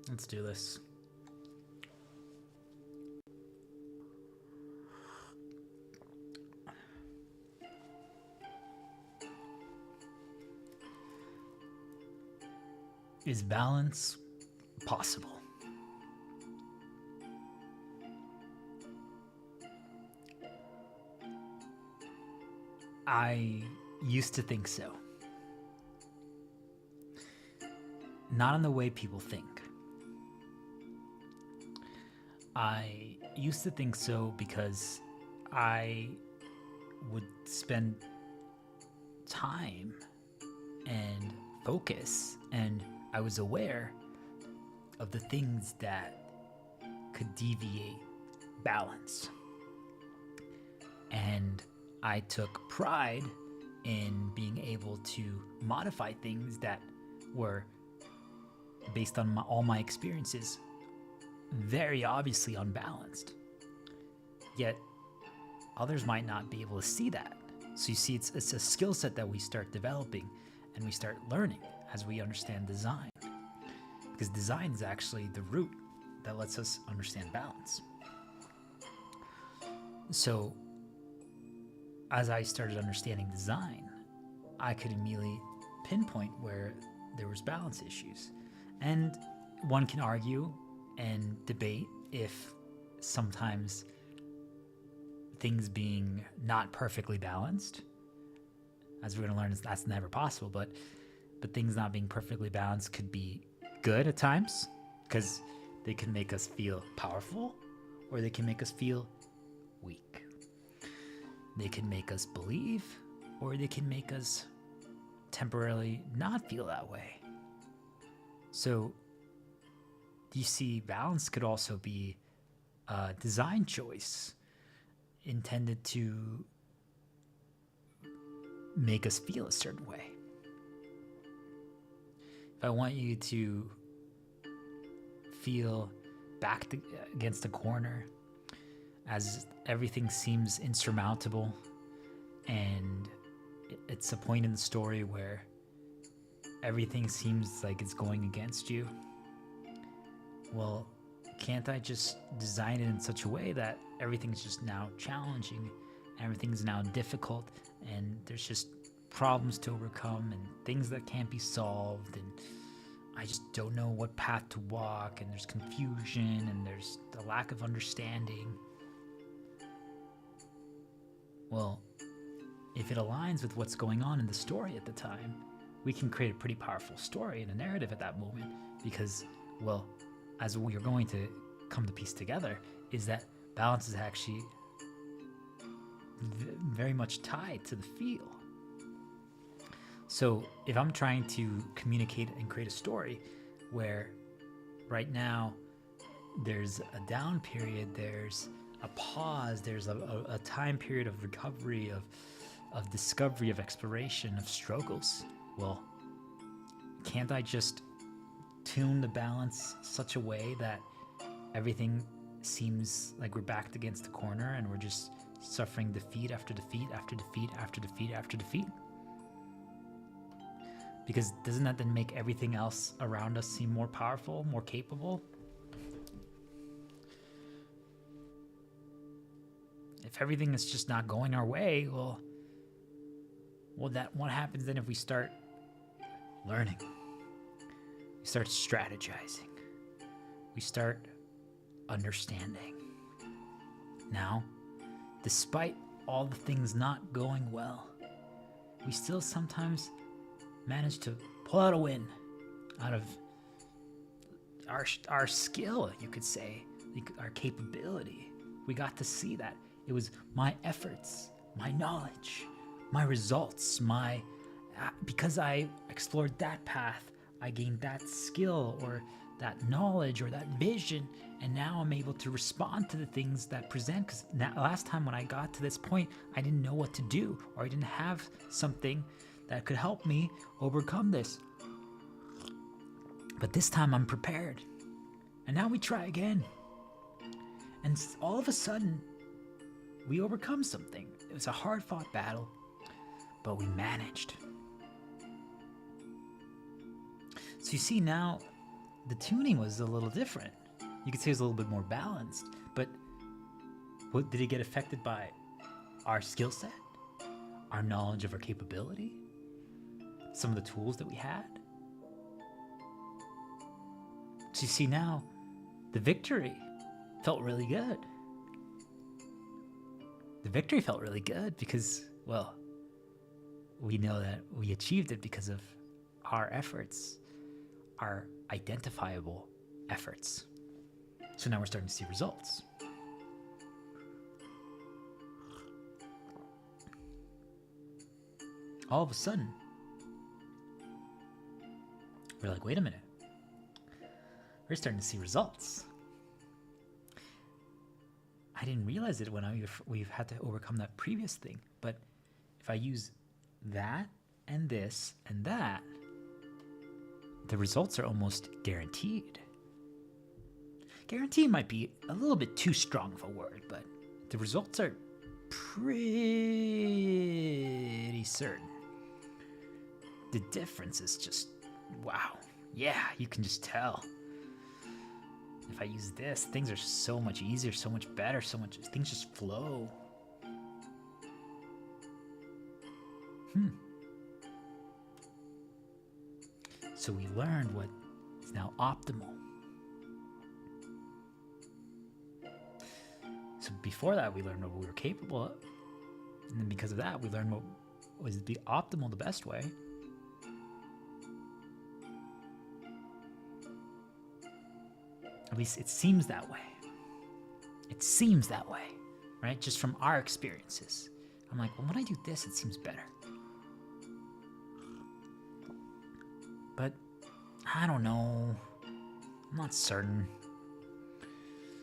Let's do this. Is balance possible? I used to think so. Not in the way people think. I used to think so because I would spend time and focus, and I was aware of the things that could deviate balance. And I took pride in being able to modify things that were based on all my experiences very obviously unbalanced. Yet others might not be able to see that. So you see, it's a skill set that we start developing and we start learning as we understand design. Because design is actually the root that lets us understand balance. So as I started understanding design, I could immediately pinpoint where there was balance issues. And one can argue and debate if sometimes things being not perfectly balanced, as we're going to learn, that's never possible, but things not being perfectly balanced could be good at times because they can make us feel powerful or they can make us feel weak. They can make us believe or they can make us temporarily not feel that way. So you see, balance could also be a design choice intended to make us feel a certain way. If I want you to feel backed against a corner as everything seems insurmountable and it's a point in the story where everything seems like it's going against you, well, can't I just design it in such a way that everything's just now challenging, everything's now difficult, and there's just problems to overcome and things that can't be solved, and I just don't know what path to walk, and there's confusion, and there's the lack of understanding. Well, if it aligns with what's going on in the story at the time, we can create a pretty powerful story and a narrative at that moment because, well, as we are going to come to piece together, is that balance is actually very much tied to the feel. So if I'm trying to communicate and create a story where right now there's a down period, there's a pause, there's a time period of recovery, of discovery, of exploration, of struggles, well, can't I just tune the balance such a way that everything seems like we're backed against the corner and we're just suffering defeat after defeat after defeat after defeat after defeat? Because doesn't that then make everything else around us seem more powerful, more capable? If everything is just not going our way, well, what happens then if we start learning? We start strategizing. We start understanding. Now, despite all the things not going well, we still sometimes manage to pull out a win out of our skill, you could say, our capability. We got to see that it was my efforts, my knowledge, my results, because I explored that path, I gained that skill or that knowledge or that vision, and now I'm able to respond to the things that present. Because last time when I got to this point, I didn't know what to do, or I didn't have something that could help me overcome this. But this time I'm prepared, and now we try again. And all of a sudden, we overcome something. It was a hard-fought battle, but we managed. So you see now, the tuning was a little different. You could say it was a little bit more balanced, but what did it get affected by? Our skill set, our knowledge of our capability, some of the tools that we had. So you see now, the victory felt really good. The victory felt really good because, well, we know that we achieved it because of our efforts, our identifiable efforts. So now we're starting to see results. All of a sudden, we're like, wait a minute. We're starting to see results. I didn't realize it when we've had to overcome that previous thing. But if I use that and this and that, the results are almost guaranteed. Guarantee might be a little bit too strong of a word, but the results are pretty certain. The difference is just, wow. Yeah, you can just tell. If I use this, things are so much easier, so much better, things just flow. So we learned what is now optimal. So before that, we learned what we were capable of. And then because of that, we learned what was the optimal, the best way. At least it seems that way. It seems that way, right? Just from our experiences. I'm like, well, when I do this, it seems better. But I don't know. I'm not certain.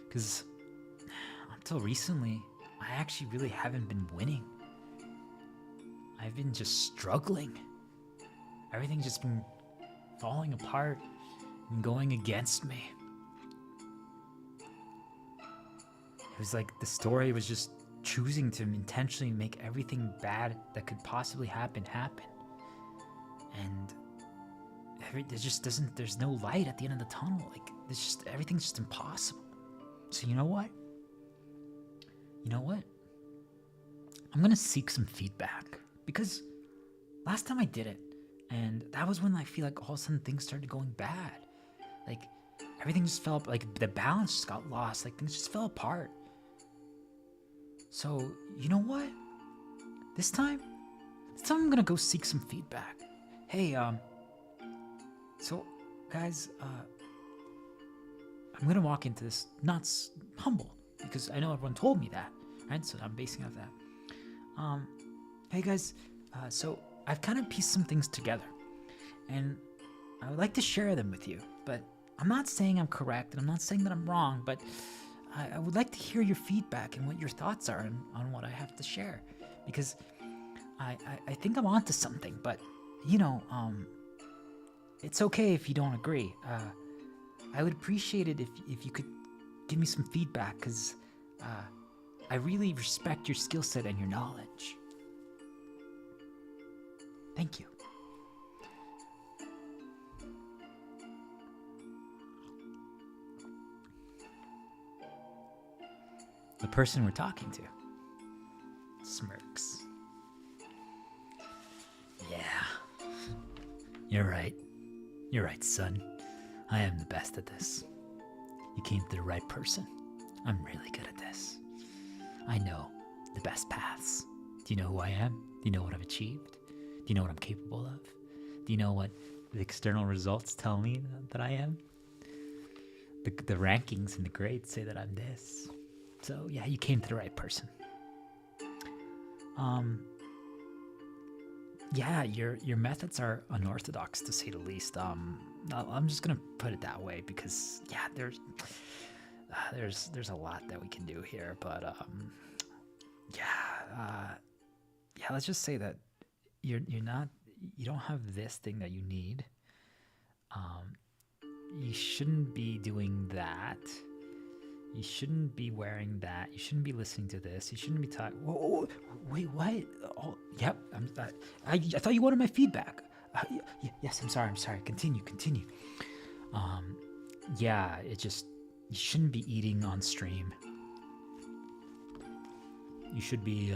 Because until recently, I actually really haven't been winning. I've been just struggling. Everything's just been falling apart and going against me. It was like the story was just choosing to intentionally make everything bad that could possibly happen. And there's no light at the end of the tunnel. Like, everything's just impossible. So you know what? I'm going to seek some feedback, because last time I did it, and that was when I feel like all of a sudden things started going bad. Like, everything just fell, like the balance just got lost. Like, things just fell apart. So, you know what? This time I'm going to go seek some feedback. Hey, so guys, I'm going to walk into this not humble, because I know everyone told me that, right? So I'm basing off that. Hey guys, so I've kind of pieced some things together, and I would like to share them with you, but I'm not saying I'm correct, and I'm not saying that I'm wrong, but I would like to hear your feedback and what your thoughts are on what I have to share, because I think I'm onto something, but it's okay if you don't agree. I would appreciate it if you could give me some feedback, because I really respect your skill set and your knowledge. Thank you. The person we're talking to smirks. Yeah. You're right. You're right, son. I am the best at this. You came to the right person. I'm really good at this. I know the best paths. Do you know who I am? Do you know what I've achieved? Do you know what I'm capable of? Do you know what the external results tell me that I am? The rankings and the grades say that I'm this. So yeah, you came to the right person. Yeah, your methods are unorthodox, to say the least. I'm just gonna put it that way, because yeah, there's a lot that we can do here, but yeah, let's just say that you don't have this thing that you need. You shouldn't be doing that. You shouldn't be wearing that. You shouldn't be listening to this. You shouldn't be talking. Whoa, wait, what? Oh, yep. I thought you wanted my feedback. Yes, I'm sorry. Continue. yeah, you shouldn't be eating on stream. You should be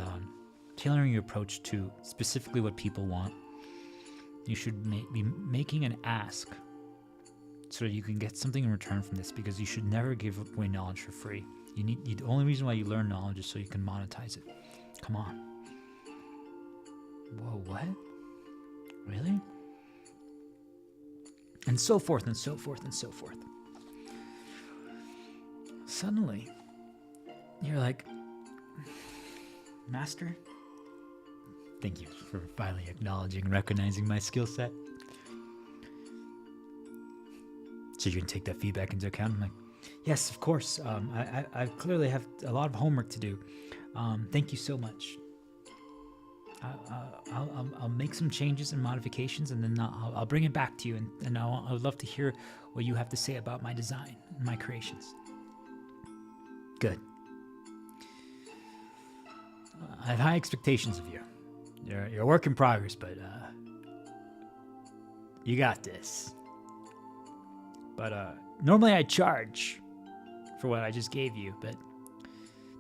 tailoring your approach to specifically what people want. You should be making an ask so that you can get something in return from this, because you should never give away knowledge for free. The only reason why you learn knowledge is so you can monetize it. Come on. Whoa, what? Really? And so forth and so forth and so forth. Suddenly, you're like, Master, thank you for finally acknowledging and recognizing my skill set. So you can take that feedback into account. I'm like, yes, of course. I clearly have a lot of homework to do. Thank you so much. I'll make some changes and modifications, and then I'll bring it back to you. And I would love to hear what you have to say about my design and my creations. Good. I have high expectations of you. You're a work in progress, but you got this. But normally I charge for what I just gave you, but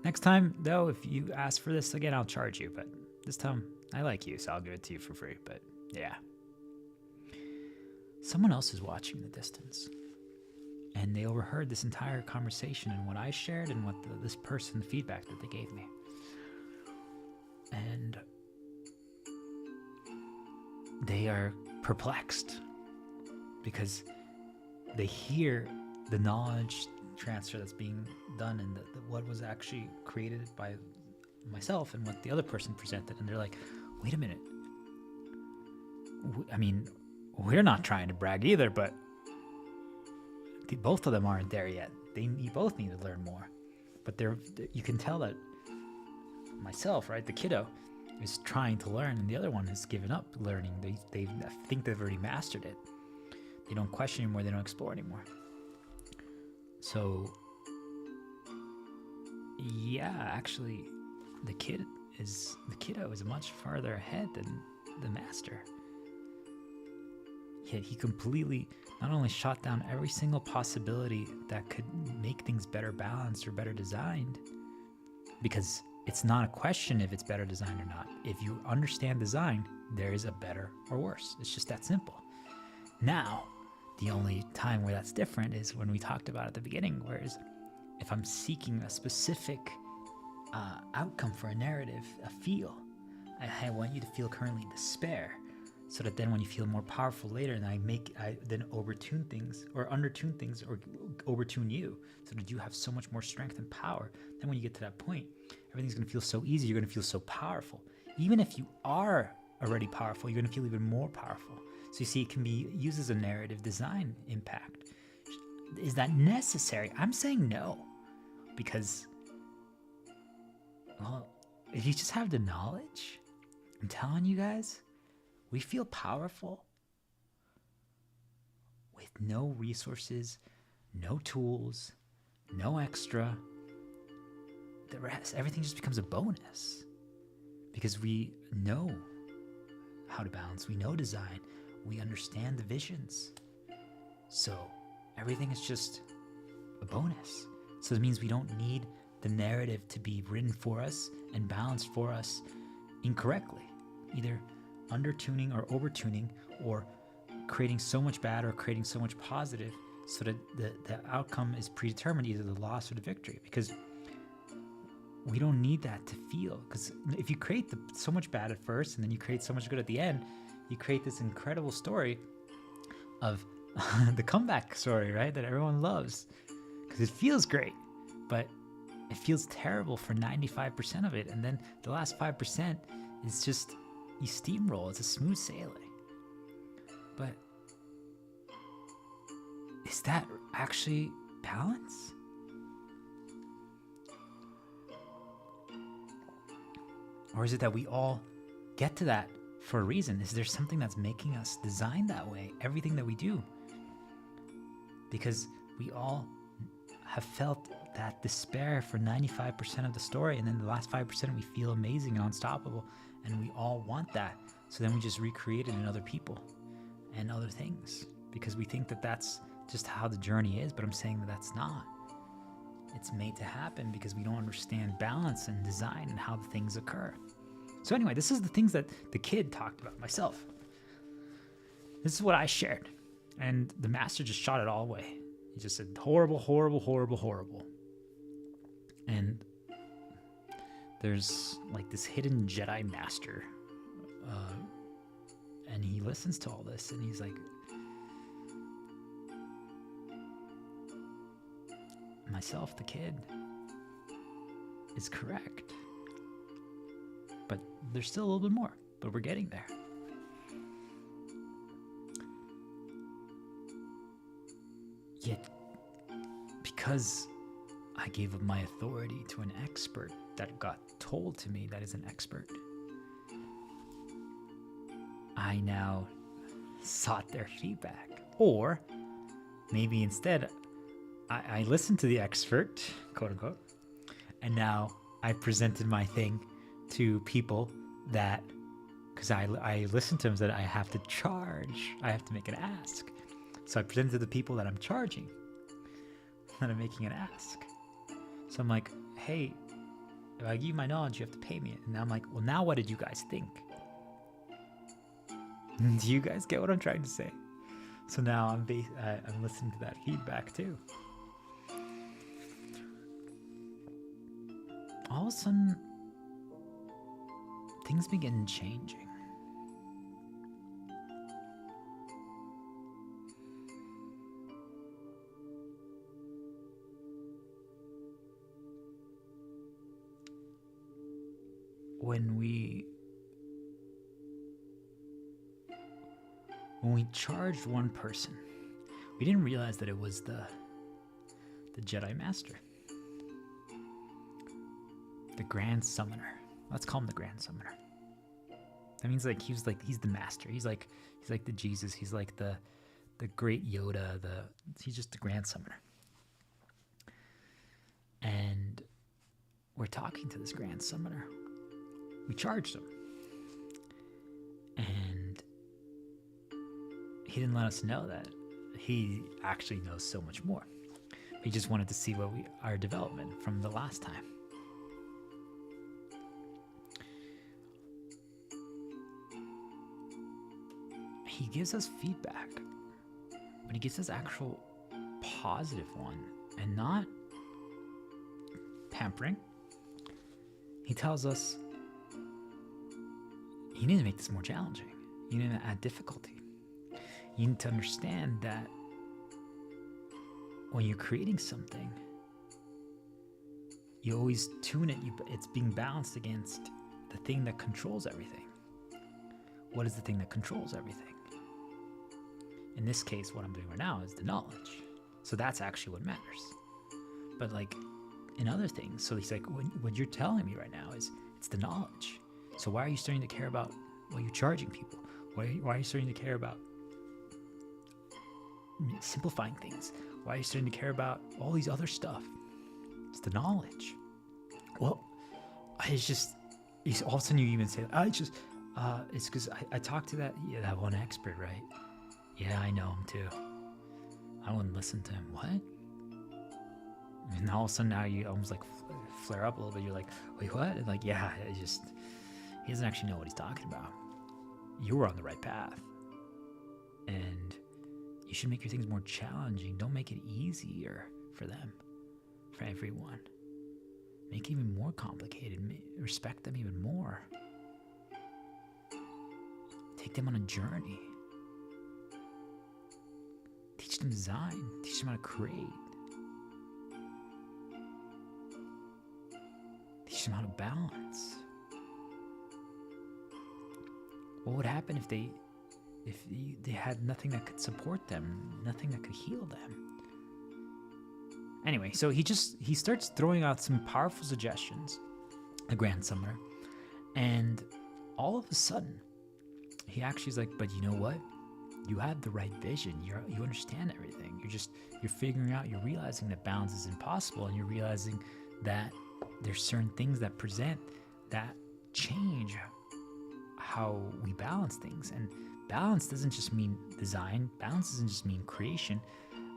next time, though, if you ask for this again, I'll charge you. But this time, I like you, so I'll give it to you for free. But yeah. Someone else is watching in the distance, and they overheard this entire conversation and what I shared and what this person, the feedback that they gave me. And they are perplexed because they hear the knowledge transfer that's being done and what was actually created by myself and what the other person presented. And they're like, wait a minute. I mean, we're not trying to brag either, but both of them aren't there yet. You both need to learn more. But you can tell that myself, right, the kiddo, is trying to learn, and the other one has given up learning. They think they've already mastered it. They don't question anymore. They don't explore anymore. So, yeah, actually, the kiddo is much farther ahead than the master. Yet he completely not only shot down every single possibility that could make things better balanced or better designed, because it's not a question if it's better designed or not. If you understand design, there is a better or worse. It's just that simple. Now, the only time where that's different is when we talked about at the beginning, whereas if I'm seeking a specific outcome for a narrative, a feel, I want you to feel currently despair, so that then when you feel more powerful later, and I then overtune things or undertune things or overtune you, so that you have so much more strength and power. Then when you get to that point, everything's going to feel so easy. You're going to feel so powerful. Even if you are already powerful, you're going to feel even more powerful. So you see, it can be used as a narrative design impact. Is that necessary? I'm saying no, because, well, if you just have the knowledge, I'm telling you guys, we feel powerful with no resources, no tools, no extra. The rest, everything just becomes a bonus, because we know how to balance, we know design, we understand the visions. So everything is just a bonus. So it means we don't need the narrative to be written for us and balanced for us incorrectly, either undertuning or overtuning, or creating so much bad or creating so much positive, so that the outcome is predetermined, either the loss or the victory. Because we don't need that to feel. Because if you create so much bad at first and then you create so much good at the end, you create this incredible story of the comeback story, right? That everyone loves, because it feels great, but it feels terrible for 95% of it. And then the last 5% is just, you steamroll. It's a smooth sailing. But is that actually balance? Or is it that we all get to that for a reason? Is there something that's making us design that way, everything that we do? Because we all have felt that despair for 95% of the story, and then the last 5% we feel amazing and unstoppable, and we all want that. So then we just recreate it in other people and other things, because we think that that's just how the journey is, but I'm saying that that's not. It's made to happen because we don't understand balance and design and how the things occur. So anyway, this is the things that the kid talked about, myself. This is what I shared. And the master just shot it all away. He just said, horrible, horrible, horrible, horrible. And there's like this hidden Jedi master. And he listens to all this and he's like, myself, the kid, is correct. But there's still a little bit more, but we're getting there. Yet, because I gave up my authority to an expert that got told to me that is an expert, I now sought their feedback. Or maybe instead, I listened to the expert, quote unquote, and now I presented my thing to people that, because I listened to them, that I have to charge, I have to make an ask. So I presented to the people that I'm charging, that I'm making an ask. So I'm like, hey, if I give you my knowledge, you have to pay me. And I'm like, well, now what did you guys think? Do you guys get what I'm trying to say? So now I'm listening to that feedback too. All of a sudden, things begin changing. When we charged one person, we didn't realize that it was the Jedi Master, the Grand Summoner. Let's call him the Grand Summoner. That means like he's the master. He's like the Jesus. He's like the great Yoda. He's just the Grand Summoner. And we're talking to this Grand Summoner. We charged him, and he didn't let us know that he actually knows so much more. He just wanted to see our development from the last time. He gives us feedback, but he gives us actual positive one and not pampering. He tells us you need to make this more challenging. You need to add difficulty. You need to understand that when you're creating something, you always tune it. It's being balanced against the thing that controls everything. What is the thing that controls everything? In this case, what I'm doing right now is the knowledge. So that's actually what matters. But like in other things, so he's like, what you're telling me right now is it's the knowledge. So why are you starting to care about what you're charging people? Why are you starting to care about simplifying things? Why are you starting to care about all these other stuff? It's the knowledge. Well, all of a sudden you even say, it's because I talked to that one expert, right? Yeah, I know him too. I wouldn't listen to him. What? And all of a sudden now you almost like flare up a little bit. You're like, wait, what? And like, yeah, he doesn't actually know what he's talking about. You were on the right path. And you should make your things more challenging. Don't make it easier for them, for everyone. Make it even more complicated. Respect them even more. Take them on a journey. Teach them design. Teach them how to create. Teach them how to balance. What would happen if they had nothing that could support them, nothing that could heal them? Anyway, so he starts throwing out some powerful suggestions, the Grand Summoner, and all of a sudden, he actually is like, but you know what? You have the right vision. You understand everything. You're figuring out, you're realizing that balance is impossible, and you're realizing that there's certain things that present that change how we balance things. And balance doesn't just mean design. Balance doesn't just mean creation.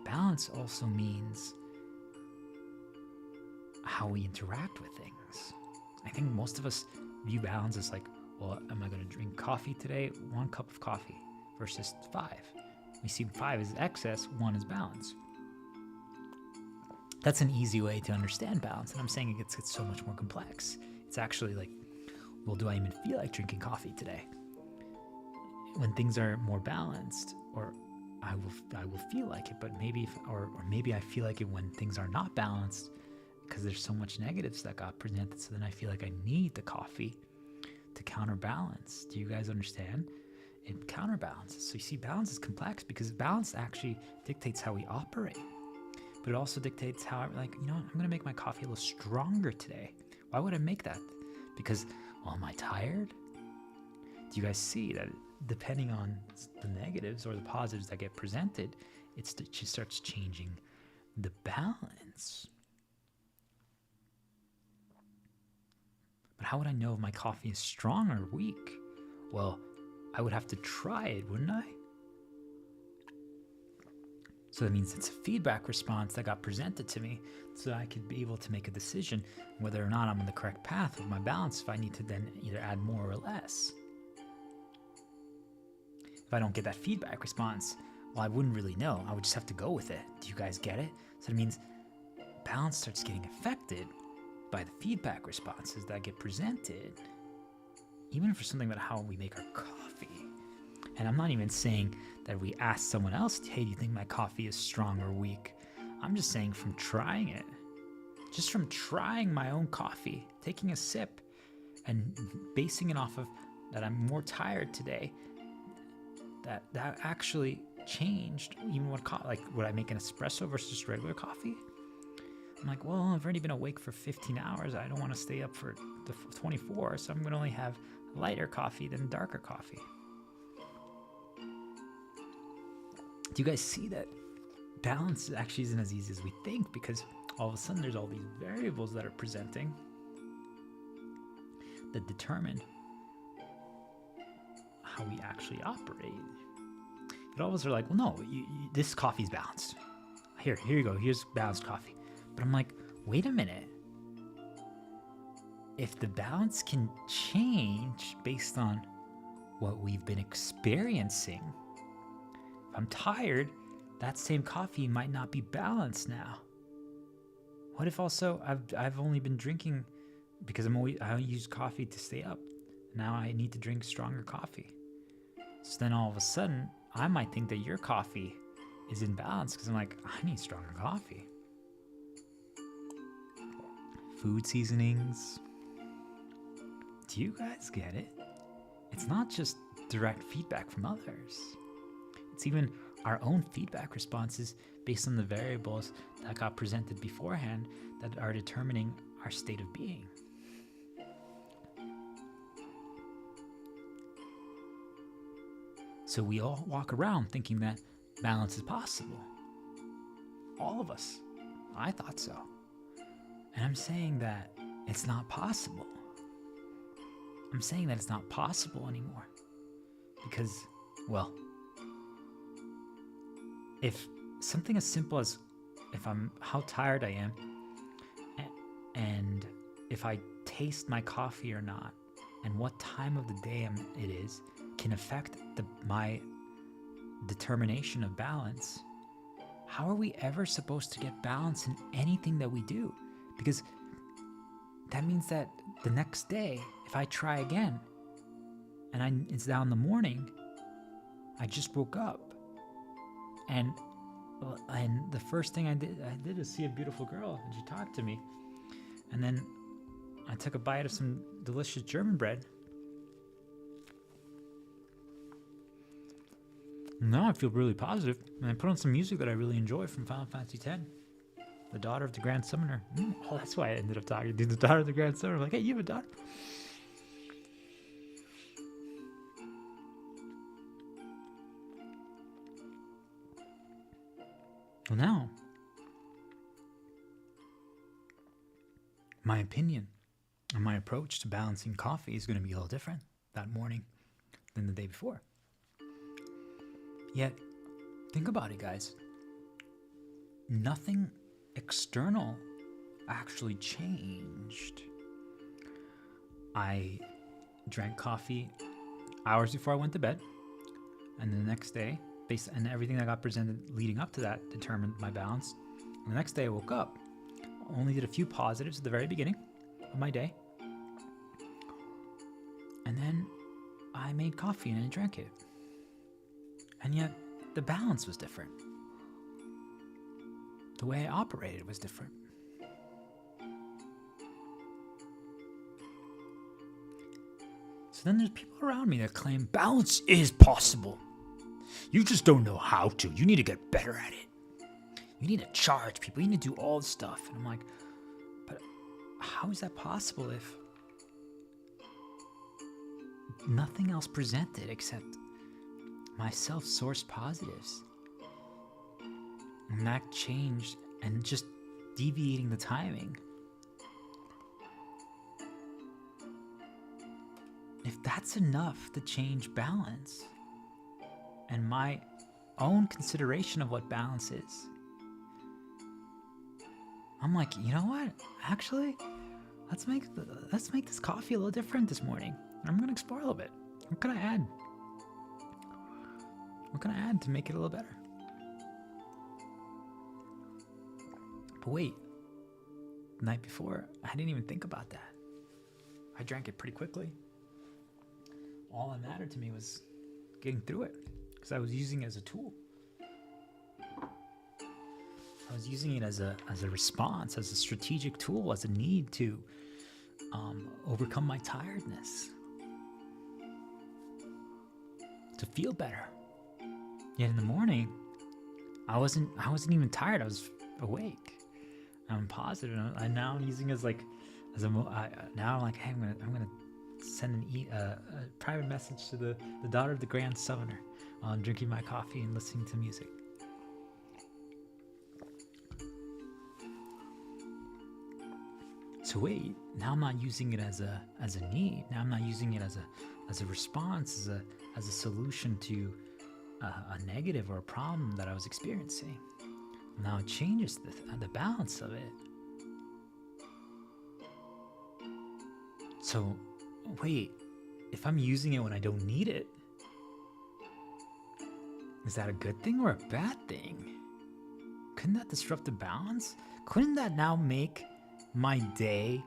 balance also means how we interact with things. I think most of us view balance as like, well, am I going to drink coffee today? 1 cup of coffee versus 5. We see 5 as excess, 1 is balance. That's an easy way to understand balance, and I'm saying it gets so much more complex. It's actually like, well, do I even feel like drinking coffee today? When things are more balanced, or I will feel like it, but maybe maybe I feel like it when things are not balanced, because there's so much negatives that got presented. So then I feel like I need the coffee to counterbalance. Do you guys understand? It counterbalances. So you see, balance is complex because balance actually dictates how we operate, but it also dictates how I'm like, you know what, I'm gonna make my coffee a little stronger today. Why would I make that? Because, well, am I tired? Do you guys see that depending on the negatives or the positives that get presented, it just starts changing the balance. But how would I know if my coffee is strong or weak? Well, I would have to try it, wouldn't I? So that means it's a feedback response that got presented to me so I could be able to make a decision whether or not I'm on the correct path with my balance, if I need to then either add more or less. If I don't get that feedback response, well, I wouldn't really know. I would just have to go with it. Do you guys get it? So it means balance starts getting affected by the feedback responses that get presented, even for something about how we make our coffee. And I'm not even saying that we ask someone else, hey, do you think my coffee is strong or weak? I'm just saying from trying it, just from trying my own coffee, taking a sip and basing it off of that I'm more tired today, that actually changed even what would I make an espresso versus regular coffee? I'm like, well, I've already been awake for 15 hours. I don't want to stay up for the 24, so I'm going to only have lighter coffee than darker coffee. Do you guys see that balance actually isn't as easy as we think, because all of a sudden there's all these variables that are presenting that determine how we actually operate. But all of us are like, well, no, this coffee's balanced. Here you go. Here's balanced coffee. But I'm like, wait a minute. If the balance can change based on what we've been experiencing, if I'm tired, that same coffee might not be balanced now. What if also I've only been drinking because I use coffee to stay up. Now I need to drink stronger coffee. So then all of a sudden, I might think that your coffee is in balance because I'm like, I need stronger coffee. Food seasonings. Do you guys get it? It's not just direct feedback from others. It's even our own feedback responses based on the variables that got presented beforehand that are determining our state of being. So we all walk around thinking that balance is possible. All of us. I thought so. And I'm saying that it's not possible. I'm saying that it's not possible anymore. Because, well, if something as simple as how tired I am, and if I taste my coffee or not, and what time of the day it is, can affect my determination of balance, how are we ever supposed to get balance in anything that we do? Because that means that the next day, if I try again, and it's now in the morning, I just woke up, and the first thing I did was see a beautiful girl, and she talked to me, and then I took a bite of some delicious German bread. Now I feel really positive, and I put on some music that I really enjoy from Final Fantasy X. The daughter of the Grand Summoner. Oh, that's why I ended up talking to the daughter of the Grand Summoner. I'm like, hey, you have a daughter? Well, now, my opinion and my approach to balancing coffee is going to be a little different that morning than the day before. Yet, think about it, guys. nothing external actually changed. I drank coffee hours before I went to bed, and the next day, based on everything that got presented leading up to that, determined my balance. And the next day I woke up, only did a few positives at the very beginning of my day, and then I made coffee and I drank it. And yet the balance was different. The way I operated was different. So then there's people around me that claim balance is possible. You just don't know how to. You need to get better at it. You need to charge people. You need to do all this stuff. And I'm like, but how is that possible if nothing else presented except my self-sourced positives? And that changed, and just deviating the timing. If that's enough to change balance and my own consideration of what balance is, I'm like, you know what? Actually, let's make this coffee a little different this morning. I'm gonna explore a little bit. What can I add? What can I add to make it a little better? But wait, the night before, I didn't even think about that. I drank it pretty quickly. All that mattered to me was getting through it, because I was using it as a tool. I was using it as a response, as a strategic tool, as a need to overcome my tiredness, to feel better. Yet in the morning, I wasn't even tired. I was awake. I'm positive. And now I'm using it as now I'm like, hey, I'm gonna send a private message to the daughter of the Grand Southerner while I'm drinking my coffee and listening to music. So wait, now I'm not using it as a need. Now I'm not using it as a response, as a solution to a negative or a problem that I was experiencing. Now it changes the balance of it. So wait, if I'm using it when I don't need it, is that a good thing or a bad thing? Couldn't that disrupt the balance? Couldn't that now make my day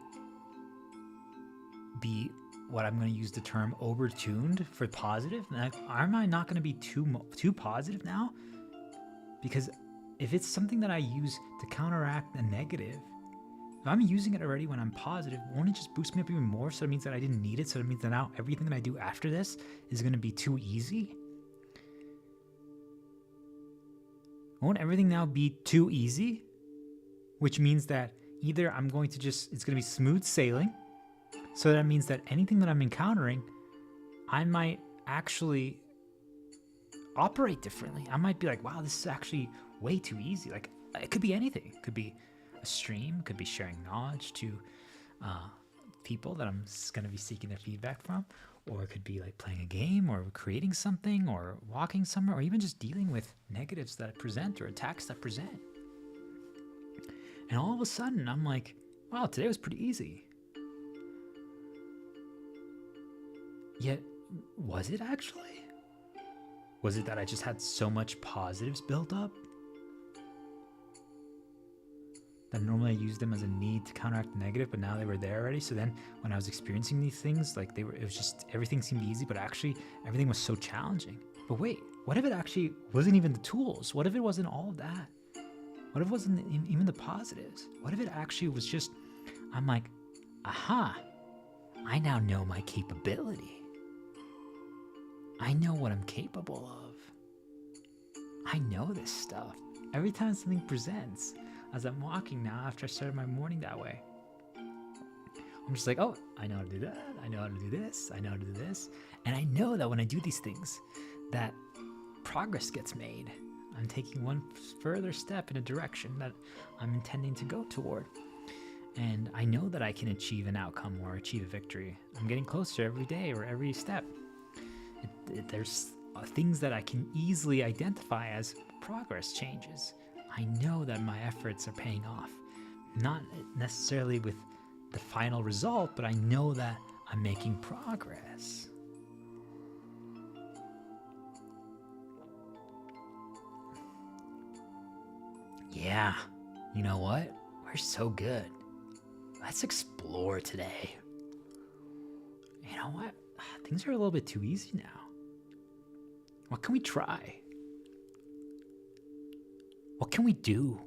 be what I'm going to use the term overtuned for positive? Am I not going to be too positive now? Because if it's something that I use to counteract a negative, if I'm using it already when I'm positive, won't it just boost me up even more? So it means that I didn't need it. So it means that now everything that I do after this is going to be too easy. Won't everything now be too easy? Which means that either I'm going to it's going to be smooth sailing. So that means that anything that I'm encountering, I might actually operate differently. I might be like, wow, this is actually way too easy. Like, it could be anything. It could be a stream, it could be sharing knowledge to people that I'm going to be seeking their feedback from, or it could be like playing a game or creating something or walking somewhere, or even just dealing with negatives that present or attacks that present. And all of a sudden, I'm like, wow, today was pretty easy. Yet, was it actually? Was it that I just had so much positives built up that normally I used them as a need to counteract the negative, but now they were there already? So then when I was experiencing these things, like it was just, everything seemed easy, but actually everything was so challenging. But wait, what if it actually wasn't even the tools? What if it wasn't all of that? What if it wasn't even the positives? What if it actually was just, I'm like, aha, I now know my capability. I know what I'm capable of. I know this stuff. Every time something presents, as I'm walking now after I started my morning that way, I'm just like, oh, I know how to do that. I know how to do this. I know how to do this. And I know that when I do these things, that progress gets made. I'm taking one further step in a direction that I'm intending to go toward. And I know that I can achieve an outcome or achieve a victory. I'm getting closer every day or every step. There's things that I can easily identify as progress changes. I know that my efforts are paying off. Not necessarily with the final result, but I know that I'm making progress. Yeah, you know what? We're so good. Let's explore today. You know what? Things are a little bit too easy now. What can we try? What can we do?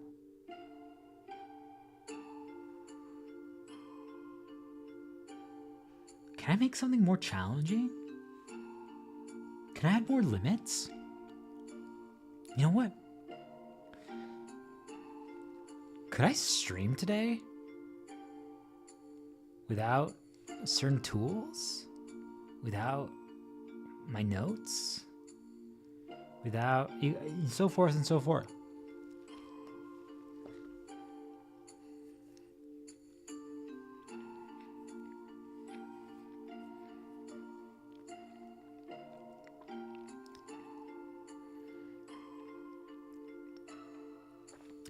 Can I make something more challenging? Can I add more limits? You know what? Could I stream today without certain tools? Without my notes? Without so forth and so forth.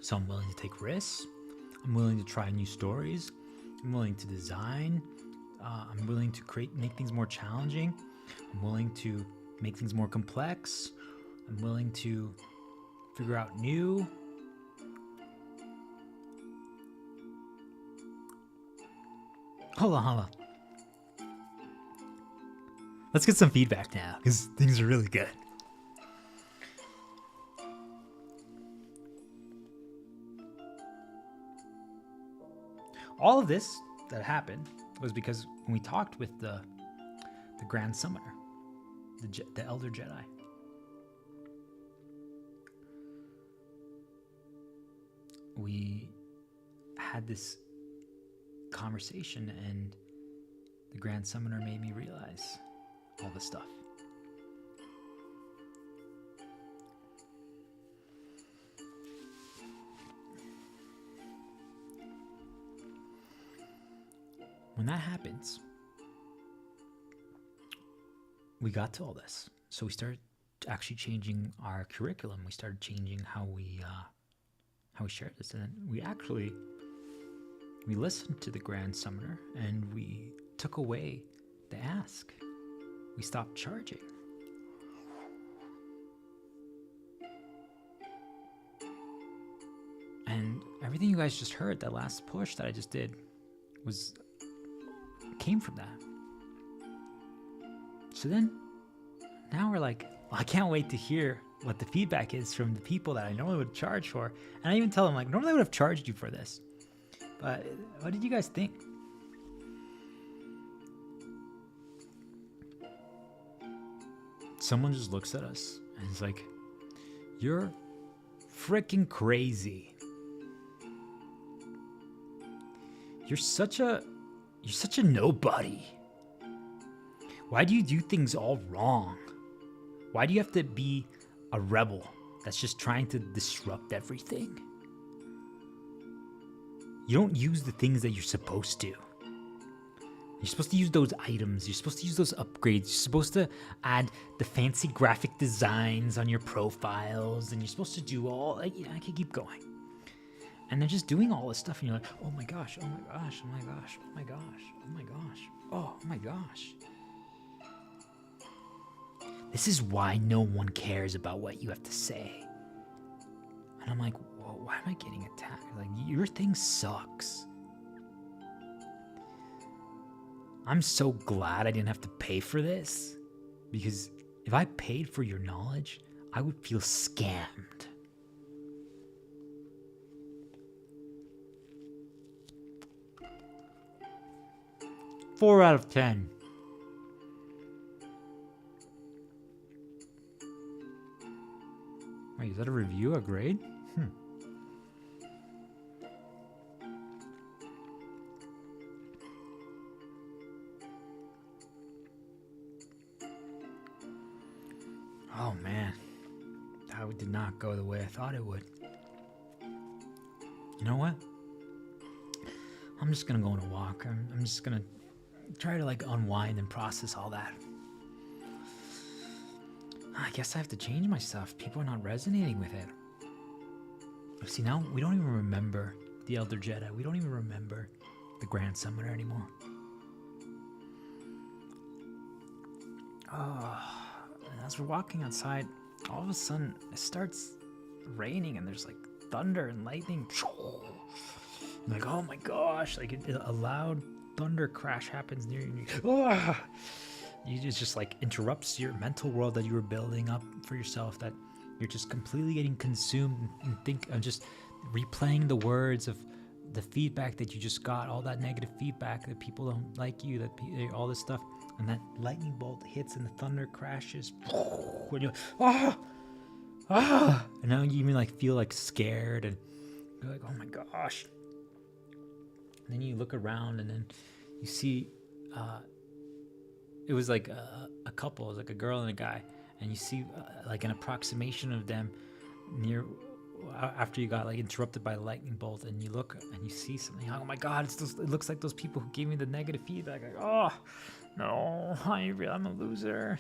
So I'm willing to take risks. I'm willing to try new stories. I'm willing to design. I'm willing to make things more challenging. I'm willing to make things more complex. I'm willing to figure out new. Hold on. Let's get some feedback now, because things are really good. All of this that happened was because when we talked with the Grand Summoner, the Elder Jedi. We had this conversation, and the Grand Summoner made me realize all this stuff. When that happens, we got to all this. So we started actually changing our curriculum. We started changing how we shared this, and we listened to the Grand Summoner, and we took away the ask. We stopped charging. And everything you guys just heard, that last push that I just did, came from that. So then, now we're like, well, I can't wait to hear what the feedback is from the people that I normally would charge for. And I even tell them, like, normally I would have charged you for this, but what did you guys think? Someone just looks at us and is like, you're freaking crazy. You're such a nobody. Why do you do things all wrong? Why do you have to be a rebel that's just trying to disrupt everything? You don't use the things that you're supposed to. You're supposed to use those items. You're supposed to use those upgrades. You're supposed to add the fancy graphic designs on your profiles. And you're supposed to do all, I can keep going. And they're just doing all this stuff, and you're like, oh my gosh, oh my gosh, oh my gosh, oh my gosh, oh my gosh, oh my gosh. This is why no one cares about what you have to say. And I'm like, whoa, why am I getting attacked? Like, your thing sucks. I'm so glad I didn't have to pay for this, because if I paid for your knowledge, I would feel scammed. Four out of 10. Wait, is that a review, a grade? Oh man, that did not go the way I thought it would. You know what? I'm just gonna go on a walk. I'm just gonna try to like unwind and process all that. I guess I have to change my stuff. People are not resonating with it. See, now we don't even remember the Elder Jedi. We don't even remember the Grand Summoner anymore. And as we're walking outside, all of a sudden it starts raining and there's like thunder and lightning. I'm like, oh my gosh, like a loud thunder crash happens near you. It just like interrupts your mental world that you were building up for yourself, that you're just completely getting consumed and think of just replaying the words of the feedback that you just got, all that negative feedback that people don't like you, that all this stuff, and that lightning bolt hits and the thunder crashes. When you're and now you even like feel like scared and you're like, oh my gosh. And then you look around and then you see it was like a couple, it was like a girl and a guy, and you see like an approximation of them near after you got like interrupted by the lightning bolt, and you look and you see something. Oh my god, it looks like those people who gave me the negative feedback. Like, oh no, I'm a loser.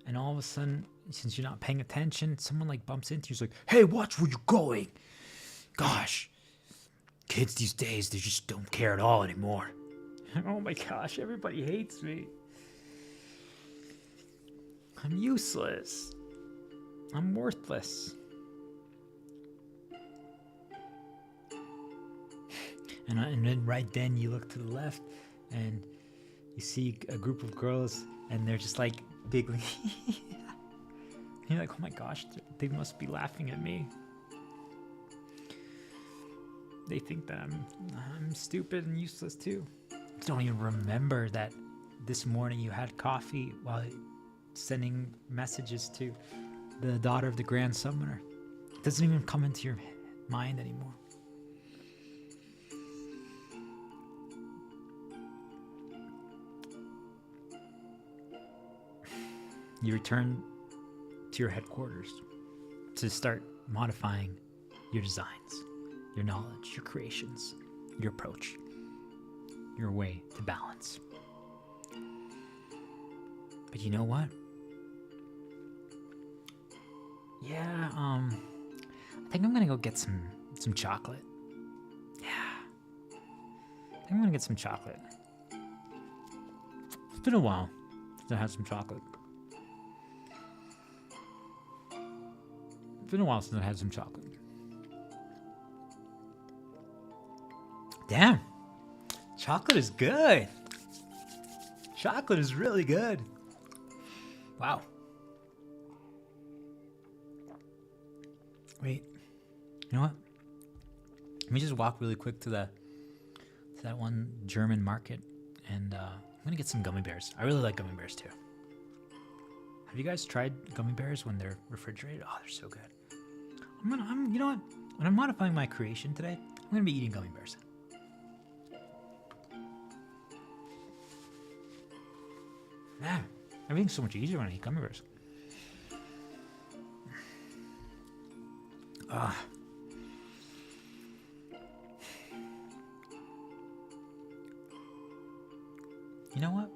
And all of a sudden, since you're not paying attention, someone like bumps into you. He's like, hey, watch where you're going. Gosh, kids these days, they just don't care at all anymore. Oh my gosh, everybody hates me. I'm useless. I'm worthless. And then right then you look to the left and you see a group of girls and they're just like big. You're like, oh my gosh, they must be laughing at me. They think that I'm stupid and useless too. You don't even remember that this morning you had coffee while sending messages to the daughter of the Grand Summoner. It doesn't even come into your mind anymore. You return to your headquarters to start modifying your designs, your knowledge, your creations, your approach, your way to balance. But you know what? Yeah, I think I'm gonna go get some chocolate. Yeah. I think I'm gonna get some chocolate. It's been a while since I had some chocolate. It's been a while since I had some chocolate. Damn. Chocolate is good. Chocolate is really good. Wow. Wait. You know what? Let me just walk really quick to that one German market, and I'm gonna get some gummy bears. I really like gummy bears too. Have you guys tried gummy bears when they're refrigerated? Oh, they're so good. You know what? When I'm modifying my creation today, I'm gonna be eating gummy bears. Man, everything's so much easier when I eat gummy bears. You know what?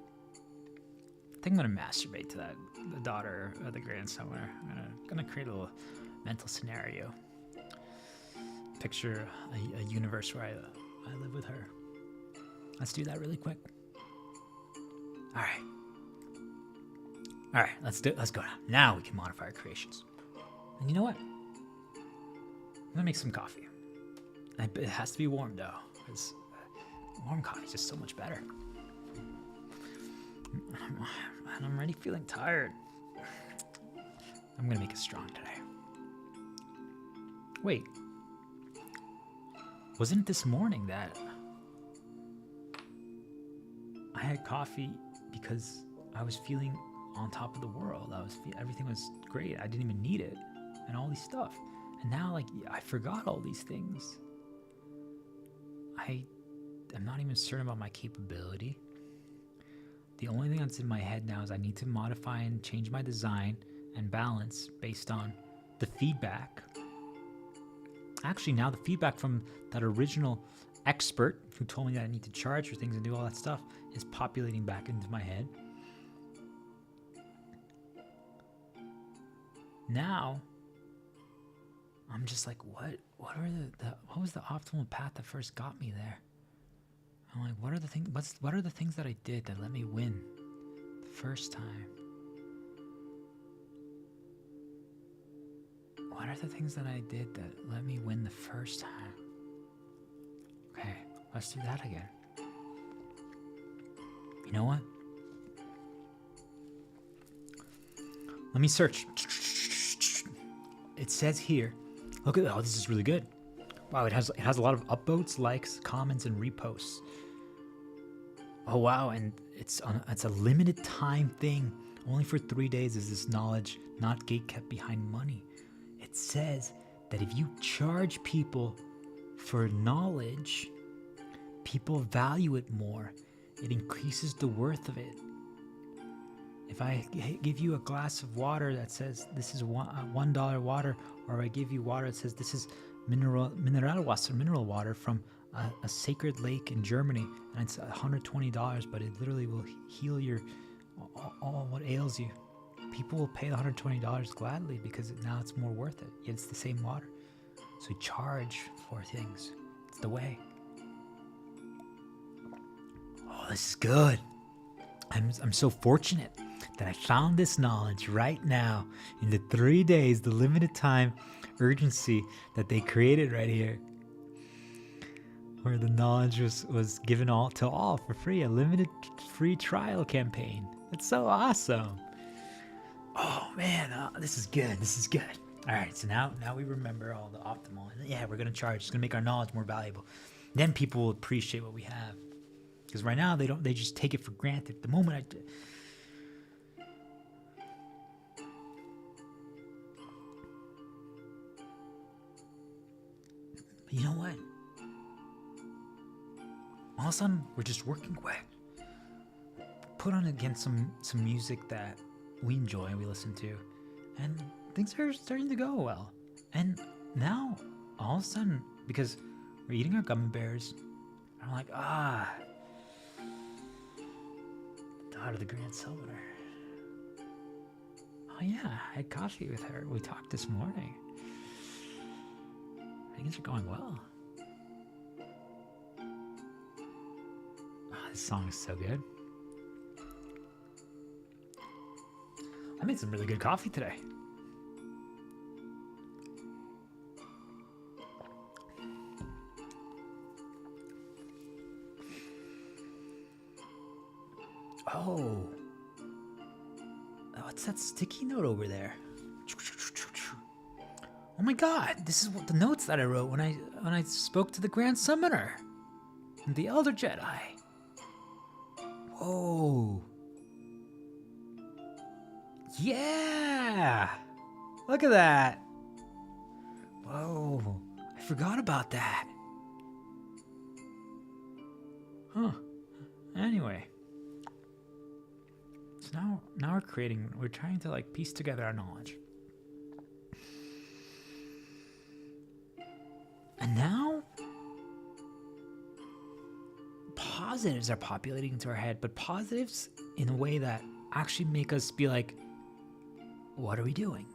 I think I'm gonna masturbate to the daughter of the Grand Summoner. I'm gonna create a little mental scenario. Picture a universe where I live with her. Let's do that really quick. All right, let's go now. Now we can modify our creations. And you know what? I'm gonna make some coffee. It has to be warm though, because warm coffee is just so much better. And I'm already feeling tired. I'm gonna make it strong today. Wait, wasn't it this morning that I had coffee because I was feeling on top of the world? Everything was great. I didn't even need it, and all these stuff. And now, like, I forgot all these things. I'm not even certain about my capability. The only thing that's in my head now is I need to modify and change my design and balance based on the feedback. Actually, now the feedback from that original expert who told me that I need to charge for things and do all that stuff is populating back into my head. Now, I'm just like, what was the optimal path that first got me there? I'm like, what are the things that I did that let me win the first time? What are the things that I did that let me win the first time? Okay, let's do that again. You know what? Let me search. It says here, look at that. Oh, this is really good. Wow, it has a lot of upvotes, likes, comments, and reposts. Oh wow, and it's a limited time thing. Only for 3 days is this knowledge not gatekept behind money. It says that if you charge people for knowledge, people value it more. It increases the worth of it. If I give you a glass of water that says this is $1 water, or I give you water that says this is mineral water from a sacred lake in Germany, and it's $120, but it literally will heal all what ails you. People will pay the $120 gladly because now it's more worth it. Yet it's the same water. So we charge for things. It's the way. Oh, this is good. I'm so fortunate that I found this knowledge right now in the 3 days, the limited time urgency that they created right here, where the knowledge was given to all for free, a limited free trial campaign. It's so awesome. Oh man, this is good. This is good. All right, so now we remember all the optimal. And yeah, we're gonna charge. It's gonna make our knowledge more valuable. Then people will appreciate what we have. Because right now they just take it for granted. The moment But you know what? All of a sudden, we're just working away. Put on again some music that we enjoy and we listen to, and things are starting to go well. And now, all of a sudden, because we're eating our gummy bears, I'm like, daughter of the Grand Summoner. Oh yeah, I had coffee with her. We talked this morning. Things are going well. Oh, this song is so good. I made some really good coffee today. Oh, what's that sticky note over there? Oh my God, this is what the notes that I wrote when I spoke to the Grand Summoner and the Elder Jedi. Whoa. Yeah! Look at that. Whoa, I forgot about that. Huh. Anyway. So now we're trying to like piece together our knowledge. And now, positives are populating into our head, but positives in a way that actually make us be like, what are we doing?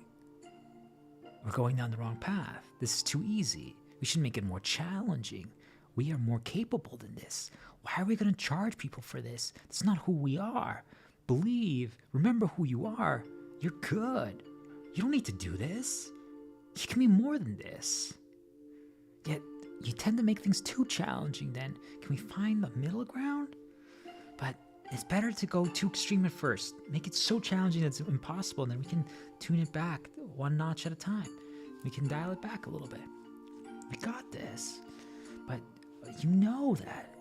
We're going down the wrong path. This is too easy. We should make it more challenging. We are more capable than this. Why are we going to charge people for this? That's not who we are. Remember who you are. You're good. You don't need to do this. You can be more than this. Yet, you tend to make things too challenging then. Can we find the middle ground? But it's better to go too extreme at first. Make it so challenging that it's impossible, and then we can tune it back one notch at a time. We can dial it back a little bit. We got this. But you know that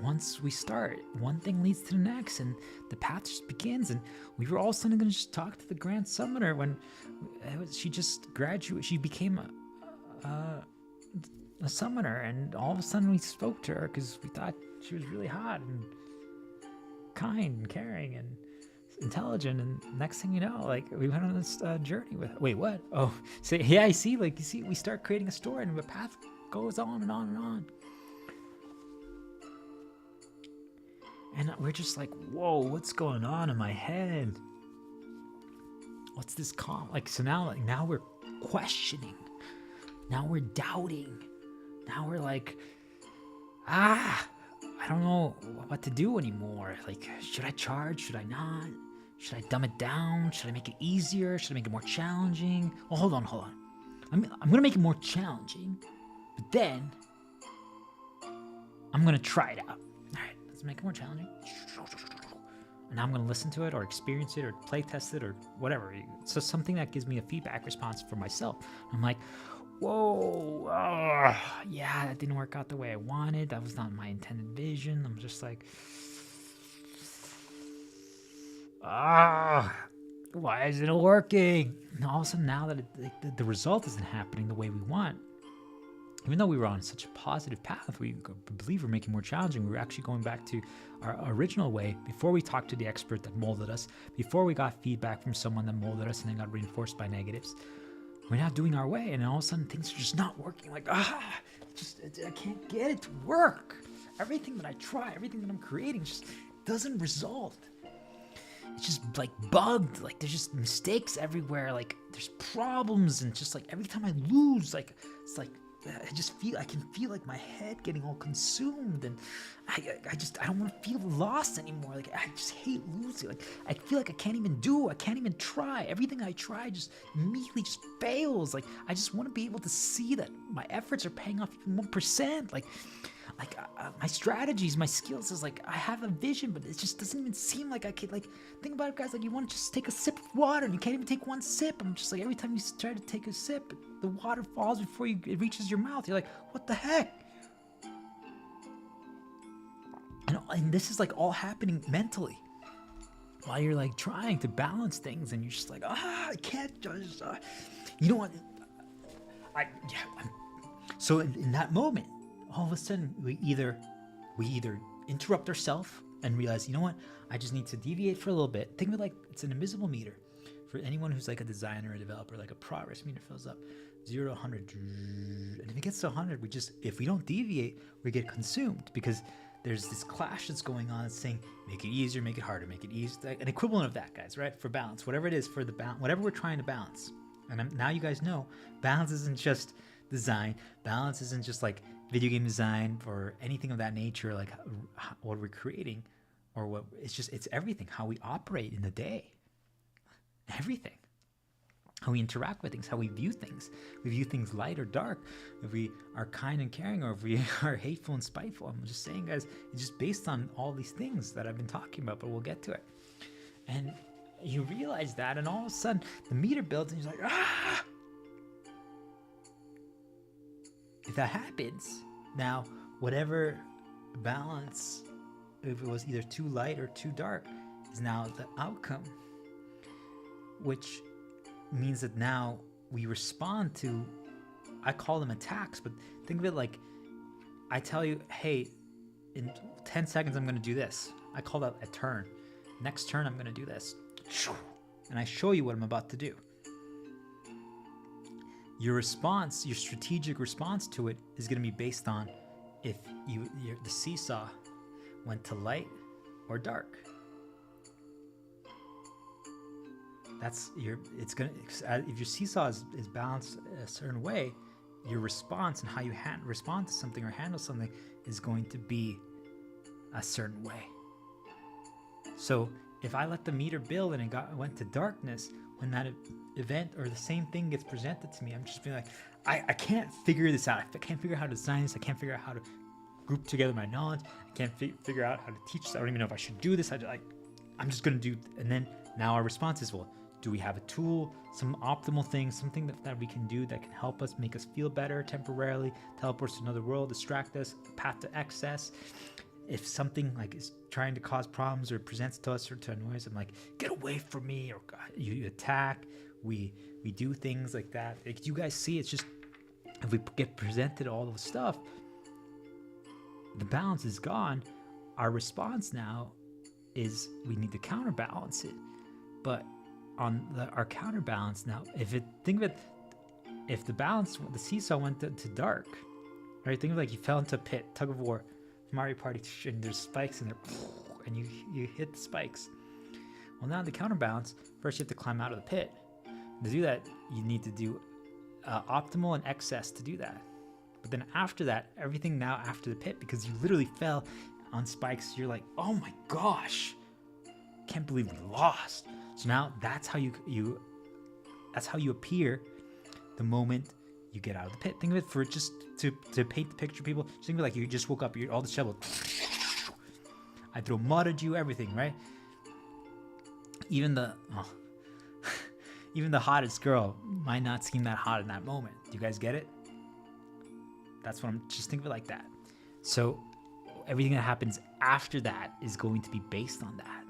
once we start, one thing leads to the next, and the path just begins. And we were all of a sudden going to just talk to the Grand Summoner when she just graduated. She became a summoner, and all of a sudden we spoke to her because we thought she was really hot and kind and caring and intelligent. And next thing you know, like, we went on this journey with her. Wait, what? Oh, so yeah, I see. Like, you see, we start creating a story, and the path goes on and on and on. And we're just like, whoa, what's going on in my head? What's this like, so now we're questioning. Now we're doubting. Now we're like, I don't know what to do anymore. Like, should I charge? Should I not? Should I dumb it down? Should I make it easier? Should I make it more challenging? Oh, hold on. I'm gonna make it more challenging, but then I'm gonna try it out. All right, let's make it more challenging. And now I'm gonna listen to it or experience it or play test it or whatever. So something that gives me a feedback response for myself. I'm like, whoa, yeah, that didn't work out the way I wanted. That was not my intended vision. I'm just like, why isn't it working? And all of a sudden, now that the result isn't happening the way we want, even though we were on such a positive path, we believe we're making more challenging. We were actually going back to our original way before we talked to the expert that molded us, before we got feedback from someone that molded us and then got reinforced by negatives. We're not doing our way, and all of a sudden things are just not working. Like, I can't get it to work. Everything that I try, everything that I'm creating just doesn't result. It's just like bugged. Like there's just mistakes everywhere. Like there's problems, and just like every time I lose, like it's like I can feel like my head getting all consumed, and I don't want to feel lost anymore. Like I just hate losing. Like I feel like I can't even try. Everything I try just immediately just fails. Like I just want to be able to see that my efforts are paying off even 1%. Like my strategies, my skills is like I have a vision, but it just doesn't even seem like I could. Like think about it, guys. Like you want to just take a sip of water, and you can't even take one sip. I'm just like every time you try to take a sip, the water falls before it reaches your mouth. You're like, what the heck? And this is like all happening mentally while you're like trying to balance things, and you're just like, I can't just. You know what? So in that moment, all of a sudden we either interrupt ourselves and realize, you know what, I just need to deviate for a little bit. Think of it like it's an invisible meter. For anyone who's like a designer, a developer, like a progress meter fills up 0 to 100, and if it gets to 100, if we don't deviate, we get consumed, because there's this clash that's going on. It's saying make it easier, make it harder, make it easier. Like an equivalent of that, guys, right? For balance, whatever it is, for the balance, whatever we're trying to balance. And now you guys know, balance isn't just design. Balance isn't just like video game design or anything of that nature, like what we're creating, or what it's everything. How we operate in the day, everything. How we interact with things, how we view things. We view things light or dark. If we are kind and caring, or if we are hateful and spiteful. I'm just saying, guys, it's just based on all these things that I've been talking about, but we'll get to it. And you realize that, and all of a sudden the meter builds, and you're like, If that happens, now whatever balance, if it was either too light or too dark, is now the outcome, which means that now we respond to, I call them attacks, but think of it like I tell you, hey, in 10 seconds I'm going to do this. I call that a turn. Next turn I'm going to do this. And I show you what I'm about to do. Your response, your strategic response to it is going to be based on if the seesaw went to light or dark. If your seesaw is balanced a certain way, your response and how you respond to something or handle something is going to be a certain way. So if I let the meter build and it went to darkness, when that event or the same thing gets presented to me, I'm just being like, I can't figure this out. I can't figure out how to design this. I can't figure out how to group together my knowledge. I can't figure out how to teach this. I don't even know if I should do this. I'm just going to do. And then now our response is, well, do we have a tool, some optimal thing, something that we can do that can help us, make us feel better temporarily, teleport us to another world, distract us, path to excess? If something like is trying to cause problems or presents to us or to annoy us, I'm like, get away from me, or you attack. We do things like that. Like, you guys see, it's just, if we get presented all the stuff, the balance is gone. Our response now is we need to counterbalance it. But on our counterbalance now, if the seesaw went to dark, right? Think of like you fell into a pit, tug of war, Mario Party, and there's spikes in there, and you hit the spikes. Well, now the counterbalance, first you have to climb out of the pit. To do that, you need to do optimal and excess to do that. But then after that, everything now after the pit, because you literally fell on spikes, you're like, oh my gosh, can't believe we lost. So now that's how you appear the moment you get out of the pit. Think of it, for just to paint the picture, people. Just think of it like you just woke up, you're all disheveled. I throw mud at you, everything, right? Even the hottest girl might not seem that hot in that moment. Do you guys get it? That's what I'm just think of it like that. So everything that happens after that is going to be based on that.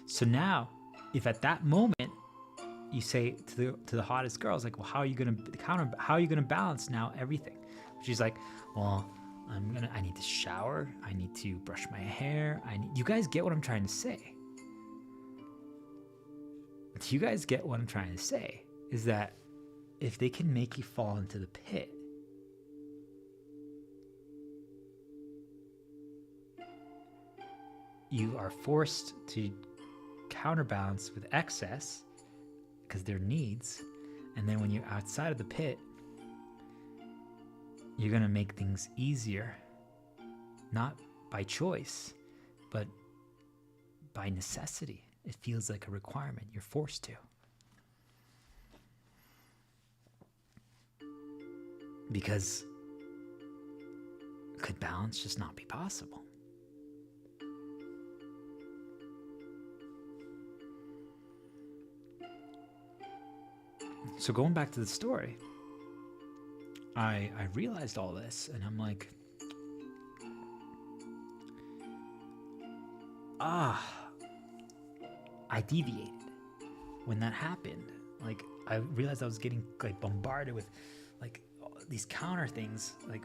So now, if at that moment you say to the hottest girl, it's like, well, how are you gonna balance now everything? She's like, well, I need to shower, I need to brush my hair, you guys get what I'm trying to say? Do you guys get what I'm trying to say? Is that if they can make you fall into the pit, you are forced to counterbalance with excess because they're needs, and then when you're outside of the pit, you're gonna make things easier, not by choice, but by necessity. It feels like a requirement. You're forced to. Because could balance just not be possible? So going back to the story, I realized all this, and I'm like, I deviated when that happened. Like, I realized I was getting like bombarded with like these counter things. Like,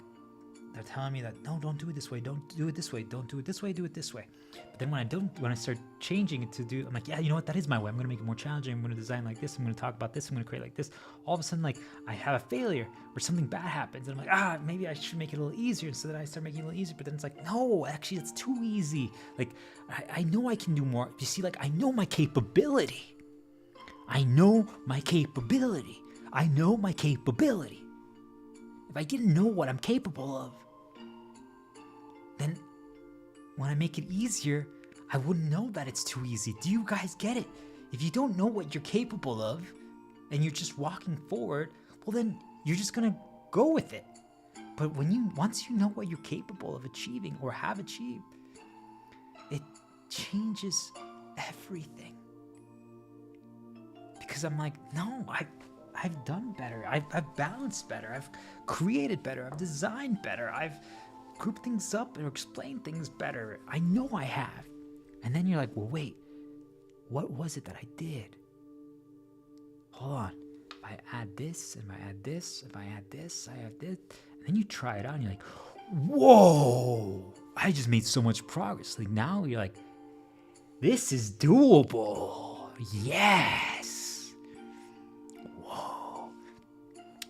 they're telling me that, no, don't do it this way, don't do it this way, don't do it this way, do it this way. But then when I start changing it to do, I'm like, yeah, you know what, that is my way. I'm gonna make it more challenging. I'm gonna design like this. I'm gonna talk about this. I'm gonna create like this. All of a sudden, like, I have a failure or something bad happens, and I'm like, maybe I should make it a little easier. So then I start making it a little easier. But then it's like, no, actually, it's too easy. Like, I know I can do more. You see, like, I know my capability. I know my capability. I know my capability. If I didn't know what I'm capable of, then when I make it easier, I wouldn't know that it's too easy. Do you guys get it? If you don't know what you're capable of and you're just walking forward, well, then you're just gonna go with it. But once you know what you're capable of achieving or have achieved, it changes everything. Because I'm like, no, I've done better. I've balanced better. I've created better. I've designed better. I've grouped things up or explained things better. I know I have. And then you're like, well, wait, what was it that I did? Hold on. If I add this, if I add this, if I add this, I add this. And then you try it out and you're like, whoa, I just made so much progress. Like, now you're like, this is doable. Yes. Whoa.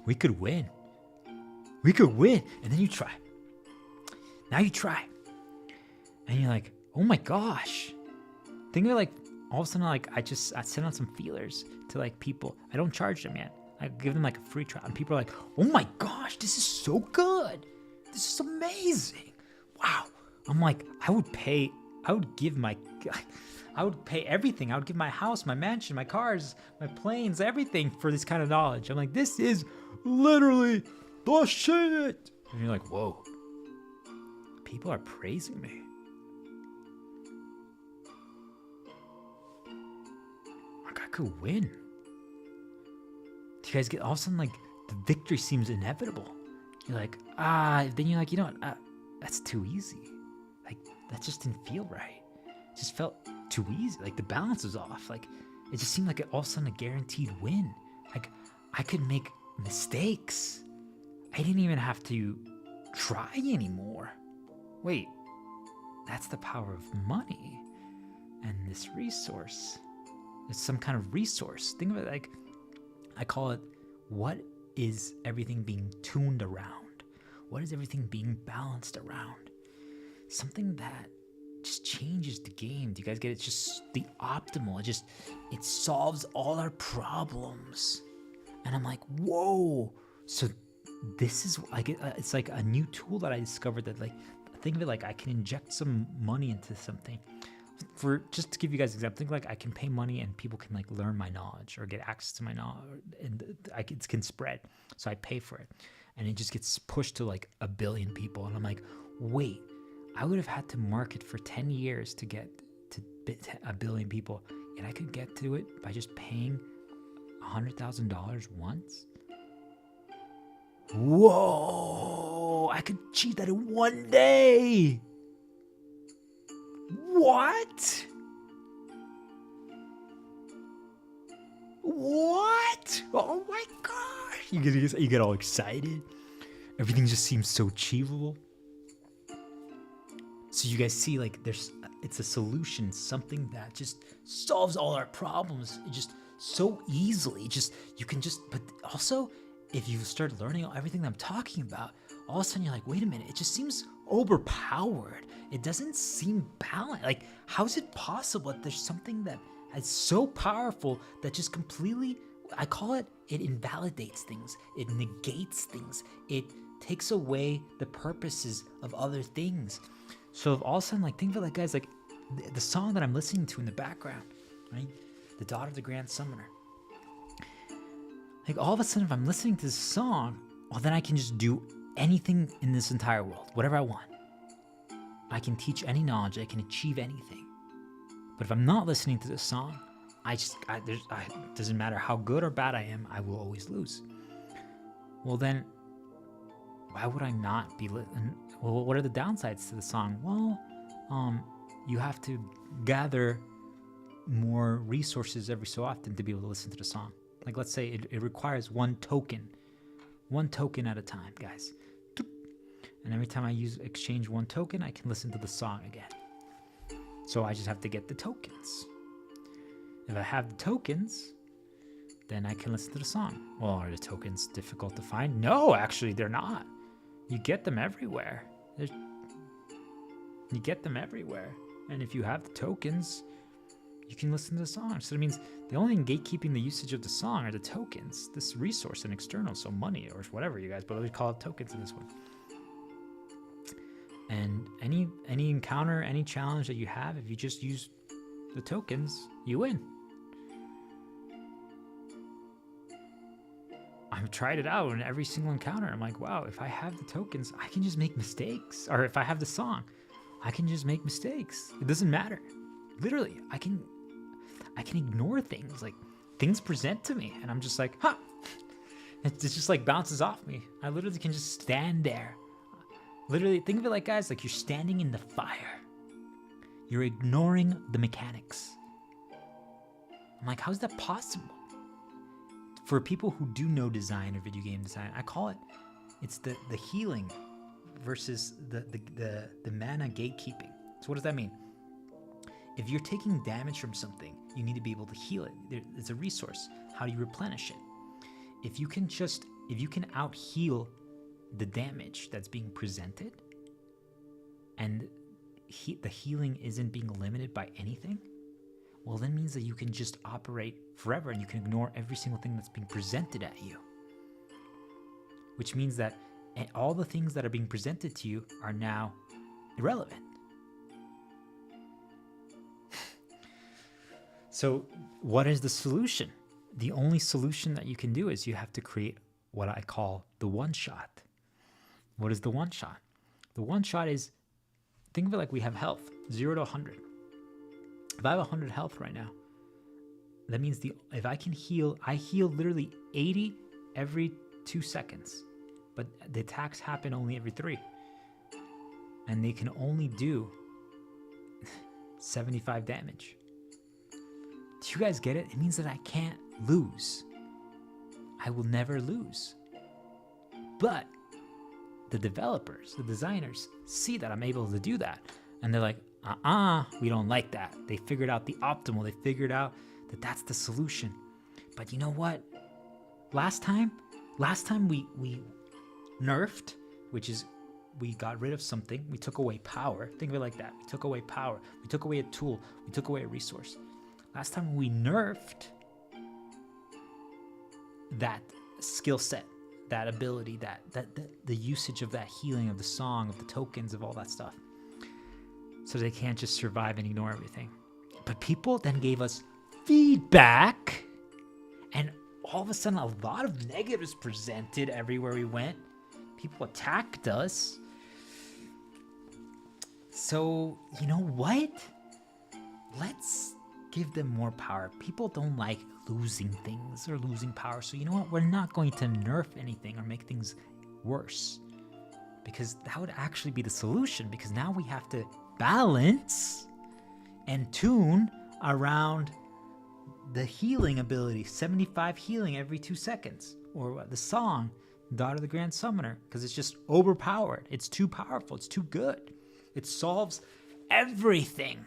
We could win. We could win. And then you try. Now you try. And you're like, oh my gosh. Think of it like, all of a sudden, like, I sent out some feelers to like people. I don't charge them yet. I give them like a free trial. And people are like, oh my gosh, this is so good. This is amazing. Wow. I'm like, I would pay everything. I would give my house, my mansion, my cars, my planes, everything for this kind of knowledge. I'm like, this is literally the shit. And you're like, whoa. People are praising me. Like, I could win. Do you guys get, all of a sudden, like, the victory seems inevitable. You're like, then you're like, you know what, that's too easy. Like, that just didn't feel right. It just felt too easy. Like, the balance was off. Like, it just seemed like all of a sudden a guaranteed win. Like, I could make mistakes. I didn't even have to try anymore. Wait, that's the power of money and this resource. It's some kind of resource. Think of it like, I call it, what is everything being tuned around? What is everything being balanced around? Something that just changes the game. Do you guys get it? It's just the optimal. It solves all our problems. And I'm like, whoa. So this is like, it's like a new tool that I discovered that, like, think of it like I can inject some money into something. For just to give you guys an example, think like I can pay money and people can like learn my knowledge or get access to my knowledge, and it can spread. So I pay for it, and it just gets pushed to like 1 billion people. And I'm like, wait, I would have had to market for 10 years to get to 1 billion people, and I could get to it by just paying $100,000 once. Whoa! I could achieve that in 1 day. What? What? Oh my gosh! You get all excited. Everything just seems so achievable. So you guys see, like, it's a solution, something that just solves all our problems. It just so easily. But also, if you start learning everything that I'm talking about, all of a sudden you're like, wait a minute, it just seems overpowered. It doesn't seem balanced. Like, how is it possible that there's something that is so powerful that just completely, I call it invalidates things. It negates things. It takes away the purposes of other things. So if all of a sudden, like, think of it like, guys, like the song that I'm listening to in the background, right? The Daughter of the Grand Summoner. Like, all of a sudden, if I'm listening to this song, well, then I can just do anything in this entire world, whatever I want. I can teach any knowledge, I can achieve anything. But if I'm not listening to this song, it doesn't matter how good or bad I am, I will always lose. Well, then, why would I not be well, what are the downsides to the song? Well, you have to gather more resources every so often to be able to listen to the song. Like, let's say it requires one token at a time, guys. And every time I exchange one token, I can listen to the song again. So I just have to get the tokens. If I have the tokens, then I can listen to the song. Well, are the tokens difficult to find? No, actually, they're not. You get them everywhere. You get them everywhere. And if you have the tokens, you can listen to the song. So it means the only thing gatekeeping the usage of the song are the tokens, this resource and external, so money or whatever you guys, but we call it tokens in this one. And any encounter, any challenge that you have, if you just use the tokens, you win. I've tried it out in every single encounter. I'm like, wow, if I have the tokens, I can just make mistakes. Or if I have the song, I can just make mistakes. It doesn't matter. Literally, I can ignore things. Like, things present to me, and I'm just like, huh. It just like bounces off me. I literally can just stand there. Literally, think of it like, guys, like you're standing in the fire. You're ignoring the mechanics. I'm like, how's that possible? For people who do know design or video game design, I call it's the healing versus the mana gatekeeping. So what does that mean? If you're taking damage from something, you need to be able to heal it. It's a resource. How do you replenish it? If you can out heal the damage that's being presented, and the healing isn't being limited by anything, well, that means that you can just operate forever and you can ignore every single thing that's being presented at you. Which means that all the things that are being presented to you are now irrelevant. So what is the solution? The only solution that you can do is you have to create what I call the one-shot. What is the one-shot? The one-shot is, think of it like we have health, 0 to 100. If I have 100 health right now, that means if I can heal, I heal literally 80 every 2 seconds. But the attacks happen only every 3. And they can only do 75 damage. Do you guys get it? It means that I can't lose. I will never lose. But the developers, the designers, see that I'm able to do that. And they're like, we don't like that. They figured out the optimal. They figured out that that's the solution. But you know what? Last time we nerfed, which is we got rid of something. We took away power. Think of it like that. We took away power. We took away a tool. We took away a resource. Last time we nerfed, that skill set, that ability, that the usage of that healing, of the song, of the tokens, of all that stuff. So they can't just survive and ignore everything. But people then gave us feedback, and all of a sudden a lot of negatives presented everywhere we went. People attacked us. So, you know what? Let's give them more power. People don't like losing things or losing power. So you know what? We're not going to nerf anything or make things worse, because that would actually be the solution, because now we have to balance and tune around the healing ability, 75 healing every 2 seconds, or the song, Daughter of the Grand Summoner, because it's just overpowered. It's too powerful. It's too good. It solves everything.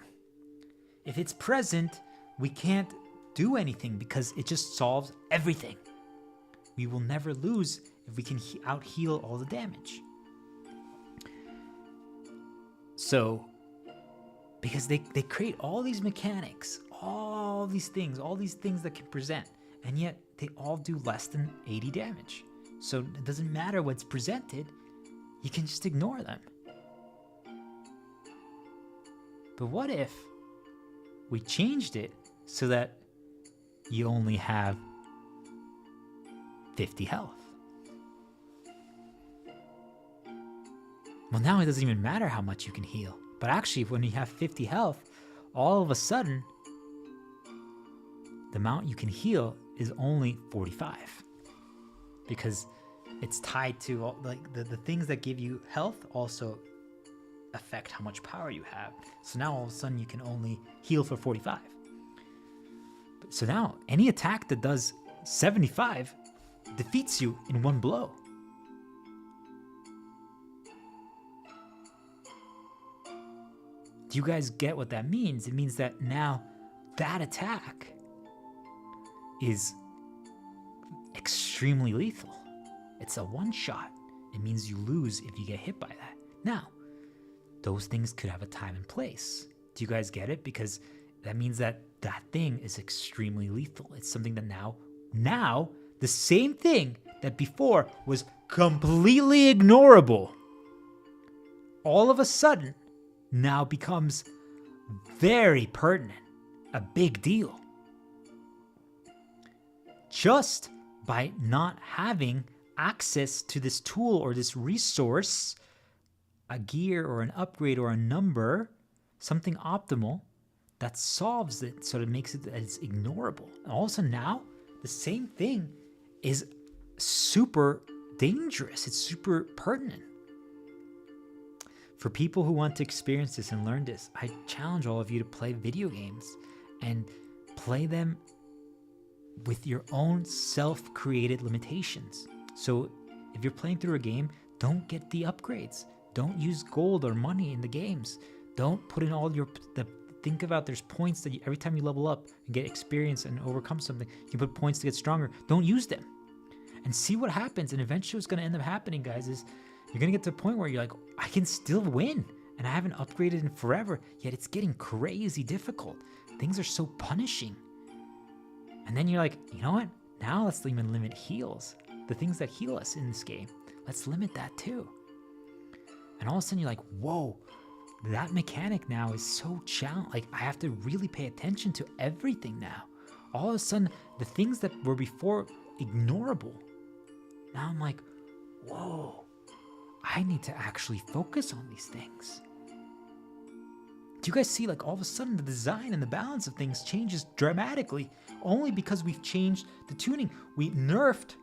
If it's present, we can't do anything because it just solves everything. We will never lose if we can out-heal all the damage. So, because they create all these mechanics, all these things that can present, and yet they all do less than 80 damage. So it doesn't matter what's presented, you can just ignore them. But what if we changed it so that you only have 50 health? Well, now it doesn't even matter how much you can heal. But actually, when you have 50 health, all of a sudden, the amount you can heal is only 45. Because it's tied to, like, the things that give you health also affect how much power you have. So now all of a sudden you can only heal for 45. So now any attack that does 75 defeats you in one blow. Do you guys get what that means? It means that now that attack is extremely lethal. It's a one-shot. It means you lose if you get hit by that. Now, those things could have a time and place. Do you guys get it? Because that means that that thing is extremely lethal. It's something that now the same thing that before was completely ignorable, all of a sudden now becomes very pertinent, a big deal. Just by not having access to this tool or this resource, a gear or an upgrade or a number, something optimal that solves it, so it makes it that it's ignorable. And all of a sudden now, the same thing is super dangerous. It's super pertinent. For people who want to experience this and learn this, I challenge all of you to play video games and play them with your own self-created limitations. So if you're playing through a game, don't get the upgrades. Don't use gold or money in the games. Don't put in all think about there's points that every time you level up and get experience and overcome something, you can put points to get stronger. Don't use them. And see what happens. And eventually what's going to end up happening, guys, is you're going to get to a point where you're like, I can still win. And I haven't upgraded in forever, yet it's getting crazy difficult. Things are so punishing. And then you're like, you know what? Now let's even limit heals. The things that heal us in this game. Let's limit that too. And all of a sudden you're like, whoa, that mechanic now is so challenging. Like, I have to really pay attention to everything now. All of a sudden, the things that were before ignorable, now I'm like, whoa, I need to actually focus on these things. Do you guys see, like, all of a sudden the design and the balance of things changes dramatically only because we've changed the tuning. We nerfed,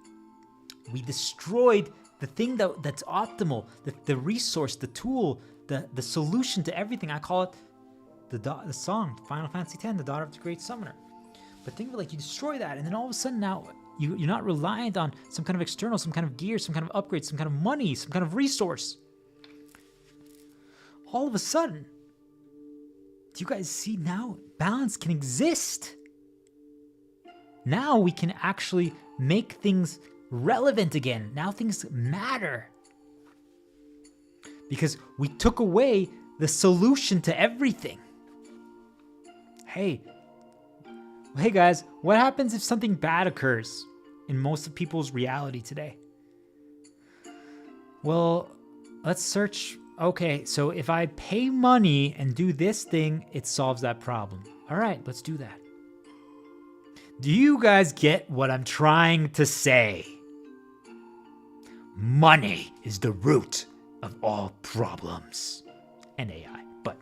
we destroyed the thing that's optimal, the resource, the tool, the solution to everything. I call it the song, Final Fantasy X, the Daughter of the Great Summoner. But think of it like you destroy that, and then all of a sudden now you're not reliant on some kind of external, some kind of gear, some kind of upgrade, some kind of money, some kind of resource. All of a sudden, do you guys see now balance can exist? Now we can actually make things relevant again. Now things matter. Because we took away the solution to everything. Hey guys, what happens if something bad occurs? in most of people's reality today. Well, let's search. Okay, so if I pay money and do this thing, it solves that problem. All right, let's do that. Do you guys get what I'm trying to say? Money is the root of all problems. And AI, but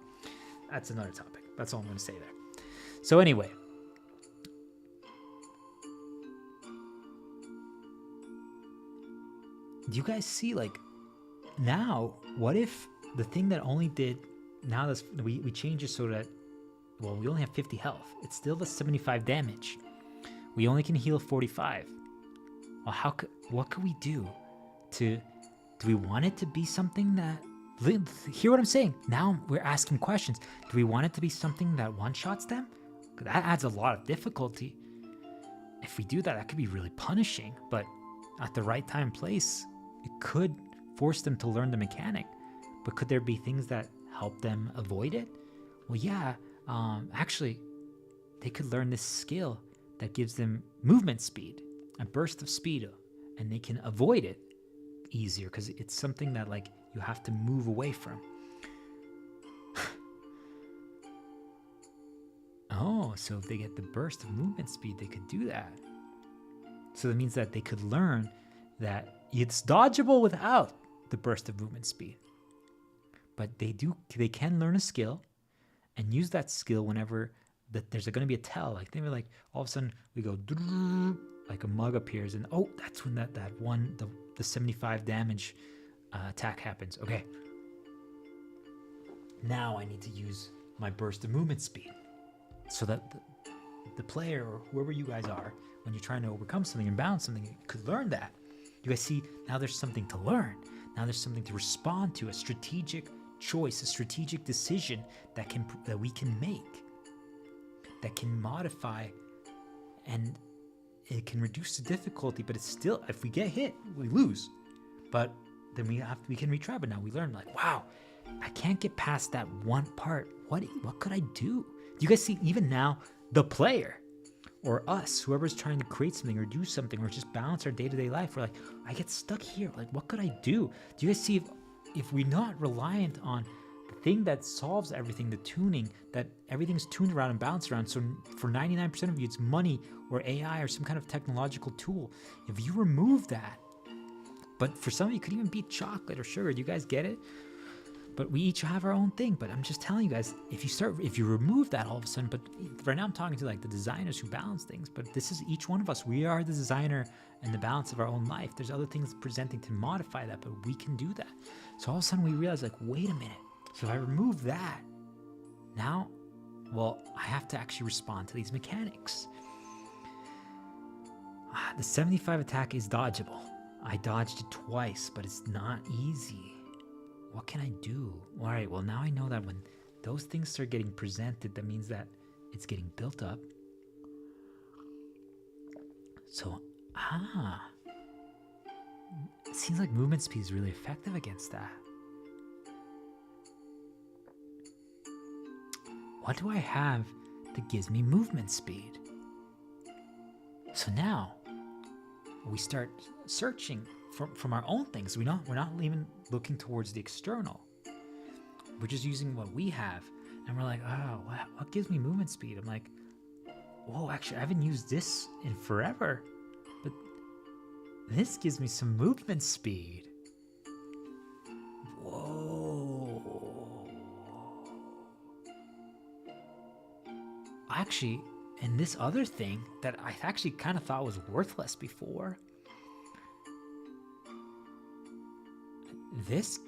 that's another topic. That's all I'm going to say there. So anyway, do you guys see, like, now, what if the thing that only did, now that's, we change it so that, well, we only have 50 health. It's still the 75 damage. We only can heal 45. Well, what could we do do we want it to be something that, hear what I'm saying? Now we're asking questions. Do we want it to be something that one-shots them? That adds a lot of difficulty. If we do that, that could be really punishing, but at the right time and place, it could force them to learn the mechanic. But could there be things that help them avoid it? Well, yeah, actually, they could learn this skill that gives them movement speed, a burst of speed, and they can avoid it easier because it's something that, like, you have to move away from. Oh, so if they get the burst of movement speed, they could do that. So that means that they could learn that it's dodgeable without the burst of movement speed. But they can learn a skill and use that skill whenever that there's going to be a tell. Like, they were like, all of a sudden we go, like a mug appears, and oh, that's when that one, the 75 damage attack happens. Okay. Now I need to use my burst of movement speed so that the player, or whoever you guys are, when you're trying to overcome something and balance something, you could learn that. You guys see, now there's something to learn. Now there's something to respond to, a strategic choice, a strategic decision that we can make, that can modify, and it can reduce the difficulty, but it's still, if we get hit, we lose. But then we can retry, but now we learn, like, wow, I can't get past that one part. What could I do? Do you guys see, even now, the player, or us, whoever's trying to create something or do something or just balance our day-to-day life, we're like, I get stuck here. Like, what could I do? Do you guys see, if we're not reliant on the thing that solves everything, the tuning, that everything's tuned around and balanced around. So for 99% of you, it's money or AI or some kind of technological tool. If you remove that, but for some of you, it could even be chocolate or sugar. Do you guys get it? But we each have our own thing. But I'm just telling you guys, if you remove that all of a sudden, but right now I'm talking to, like, the designers who balance things, but this is each one of us. We are the designer and the balance of our own life. There's other things presenting to modify that, but we can do that. So all of a sudden we realize, like, wait a minute. So if I remove that, now, well, I have to actually respond to these mechanics. The 75 attack is dodgeable. I dodged it twice, but it's not easy. What can I do? All right, well, now I know that when those things start getting presented, that means that it's getting built up. So, it seems like movement speed is really effective against that. What do I have that gives me movement speed? So now we start searching from our own things. We're not even looking towards the external. We're just using what we have, and we're like, oh, what gives me movement speed? I'm like, whoa, actually, I haven't used this in forever, but this gives me some movement speed. Whoa. Actually, and this other thing that I actually kind of thought was worthless before, this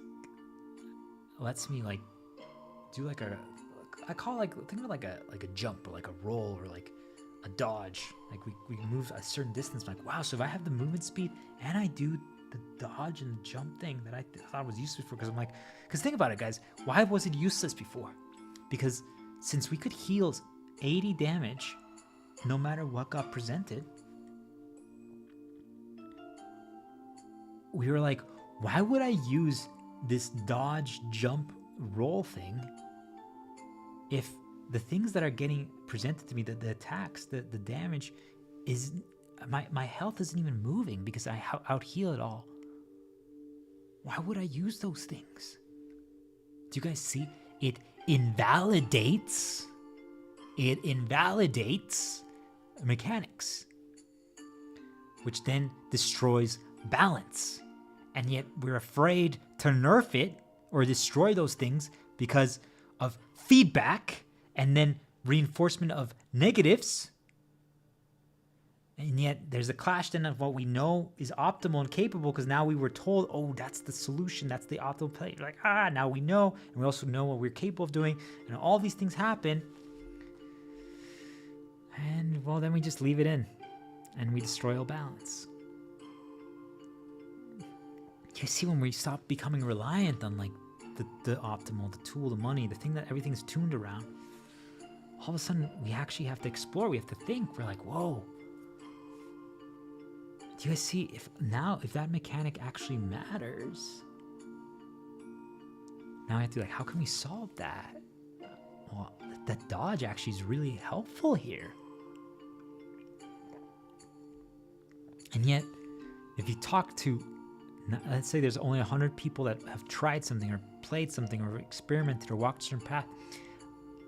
lets me, like, do like I call, like, think of it like a jump or like a roll or like a dodge. Like we move a certain distance. I'm like, wow, so if I have the movement speed and I do the dodge and the jump thing that I thought was useless before, because think about it, guys, why was it useless before? Because since we could heal 80 damage no matter what got presented, we were like, why would I use this dodge, jump, roll thing if the things that are getting presented to me, the attacks, the damage, is my health isn't even moving because I out heal it all. Why would I use those things? Do you guys see? It invalidates mechanics, which then destroys balance. And yet we're afraid to nerf it or destroy those things because of feedback and then reinforcement of negatives. And yet there's a clash then of what we know is optimal and capable, because now we were told, oh, that's the solution, that's the optimal play. Like, now we know, and we also know what we're capable of doing, and all these things happen. And, well, then we just leave it in, and we destroy all balance. You see, when we stop becoming reliant on, like, the optimal, the tool, the money, the thing that everything's tuned around, all of a sudden, we actually have to explore, we have to think. We're like, whoa. Do you guys see, if that mechanic actually matters, now I have to be like, how can we solve that? Well, that dodge actually is really helpful here. And yet, if you talk to, let's say there's only 100 people that have tried something or played something or experimented or walked a certain path,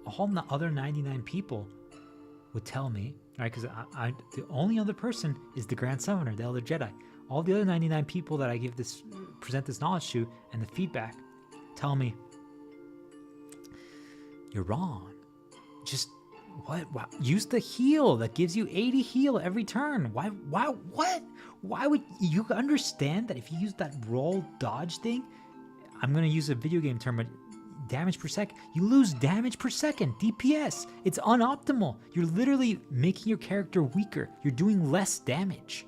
all the other 99 people would tell me, right? Because the only other person is the Grand Summoner, the Elder Jedi. All the other 99 people that I present this knowledge to, and the feedback, tell me, you're wrong. Just what? Use the heal that gives you 80 heal every turn. Why? What? Why would you understand that if you use that roll dodge thing? I'm gonna use a video game term, but damage per second. You lose damage per second, DPS. It's unoptimal. You're literally making your character weaker. You're doing less damage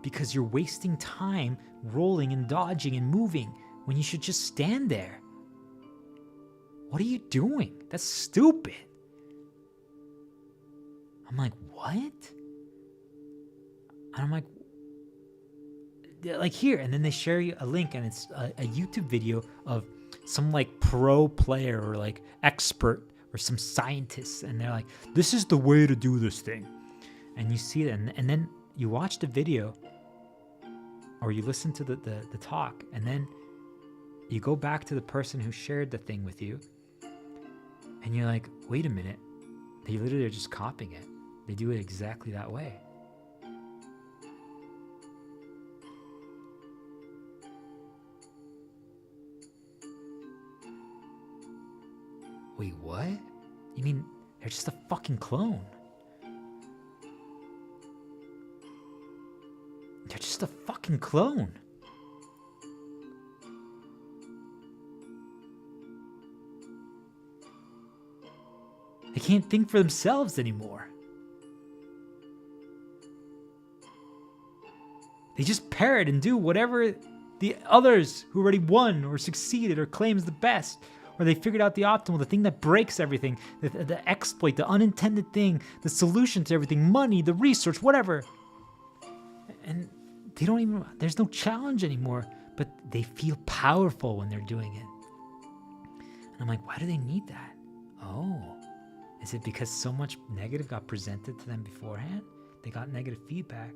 because you're wasting time rolling and dodging and moving when you should just stand there. What are you doing? That's stupid. I'm like, what? And I'm like here, and then they share you a link, and it's a YouTube video of some like pro player or like expert or some scientists, and they're like, this is the way to do this thing. And you see it, and then you watch the video or you listen to the talk, and then you go back to the person who shared the thing with you, and you're like, wait a minute, they literally are just copying it. They do it exactly that way. Wait, what? You mean they're just a fucking clone? They're just a fucking clone. They can't think for themselves anymore. They just parrot and do whatever the others who already won or succeeded or claims the best, or they figured out the optimal, the thing that breaks everything, the exploit, the unintended thing, the solution to everything, money, the research, whatever. And they don't even, there's no challenge anymore, but they feel powerful when they're doing it. And I'm like, why do they need that? Oh, is it because so much negative got presented to them beforehand? They got negative feedback.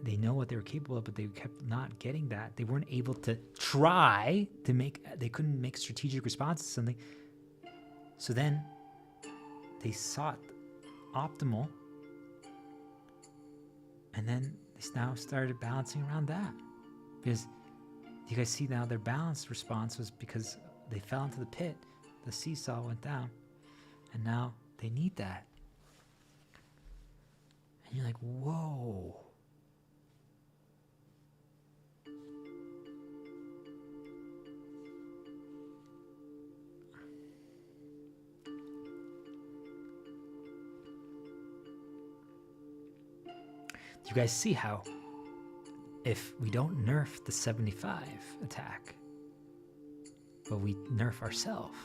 They know what they were capable of, but they kept not getting that. They weren't able to try to they couldn't make strategic responses to something. So then they sought optimal, and then they now started balancing around that. Because you guys see now their balanced response was because they fell into the pit, the seesaw went down, and now they need that. And you're like, whoa. You guys see how if we don't nerf the 75 attack, but we nerf ourselves,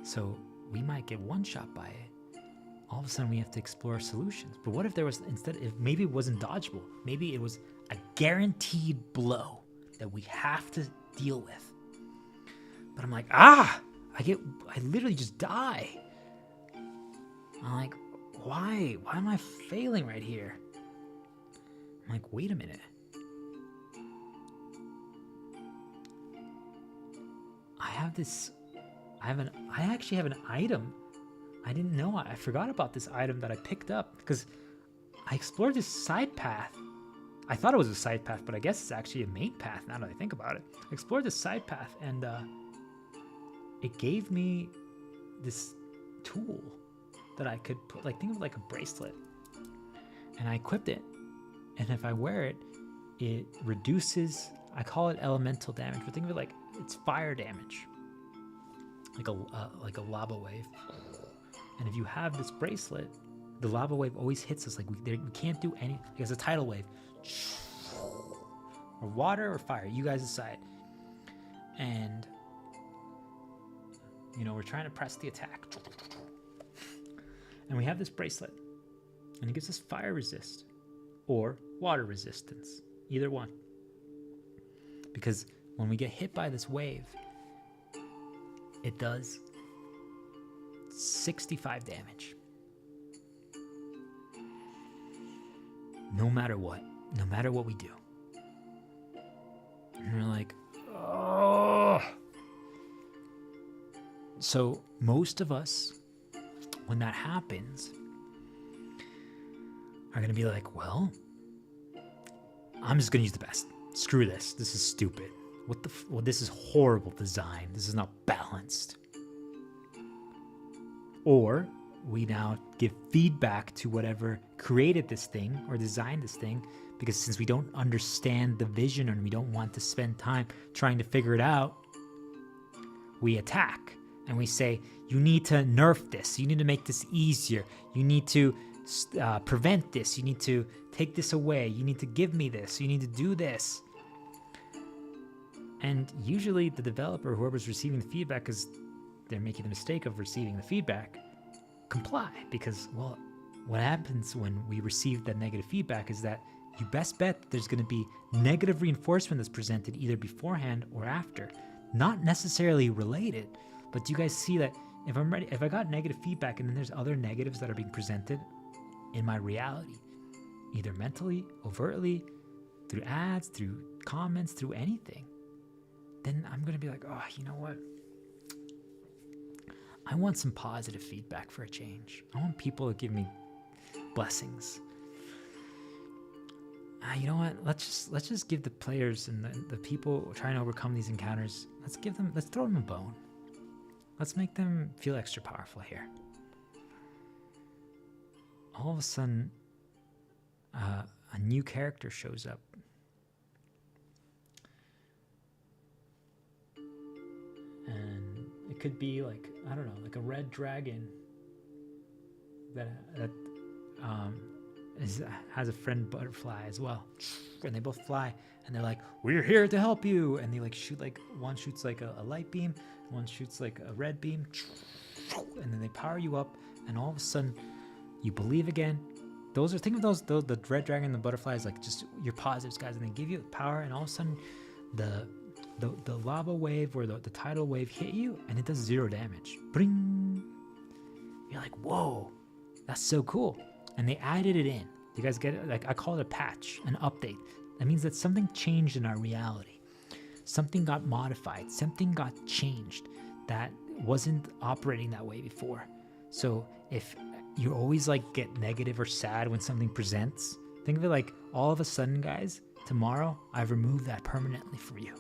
so we might get one shot by it, all of a sudden we have to explore solutions. But what if there was, instead, if maybe it wasn't dodgeable, maybe it was a guaranteed blow that we have to deal with. But I'm like, I literally just die. I'm like, why am I failing right here? I'm like, wait a minute. I actually have an item. I didn't know. I forgot about this item that I picked up because I explored this side path. I thought it was a side path, but I guess it's actually a main path now that I think about it. I explored this side path and it gave me this tool that I could put, like, think of like a bracelet. And I equipped it. And if I wear it, it reduces, I call it elemental damage, but think of it like it's fire damage. Like a lava wave. And if you have this bracelet, the lava wave always hits us. Like we can't do any, like it's a tidal wave. Or water or fire, you guys decide. And, you know, we're trying to press the attack. And we have this bracelet. And it gives us fire resist or water resistance. Either one. Because when we get hit by this wave, it does 65 damage. No matter what we do. And we're like, oh. So most of us, when that happens, are going to be like, well, I'm just going to use the best. Screw this. This is stupid. Well, this is horrible design. This is not balanced. Or we now give feedback to whatever created this thing or designed this thing, because since we don't understand the vision and we don't want to spend time trying to figure it out, we attack and we say, you need to nerf this. You need to make this easier. You need to prevent this. You need to take this away. You need to give me this. You need to do this. And usually the developer, whoever's receiving the feedback, because they're making the mistake of receiving the feedback, comply. Because, well, what happens when we receive that negative feedback is that you best bet there's going to be negative reinforcement that's presented either beforehand or after. Not necessarily related, but do you guys see that if I got negative feedback and then there's other negatives that are being presented in my reality, either mentally, overtly, through ads, through comments, through anything, then I'm going to be like, oh, you know what? I want some positive feedback for a change. I want people to give me blessings. You know what? Let's just give the players and the people trying to overcome these encounters, let's throw them a bone. Let's make them feel extra powerful here. All of a sudden, a new character shows up. And it could be like, I don't know, like a red dragon that has a friend butterfly as well. And they both fly and they're like, we're here to help you. And they like shoot, like one shoots like a light beam, one shoots like a red beam, and then they power you up, and all of a sudden you believe again. Think of those, the red dragon and the butterfly is like just your positives, guys, and they give you power, and all of a sudden the lava wave or the tidal wave hit you and it does 0 damage. Bring. You're like, whoa, that's so cool. And they added it in. You guys get it? Like, I call it a patch, an update. That means that something changed in our reality. Something got modified. Something got changed that wasn't operating that way before. So if you always like get negative or sad when something presents, think of it like all of a sudden, guys, tomorrow I've removed that permanently for you.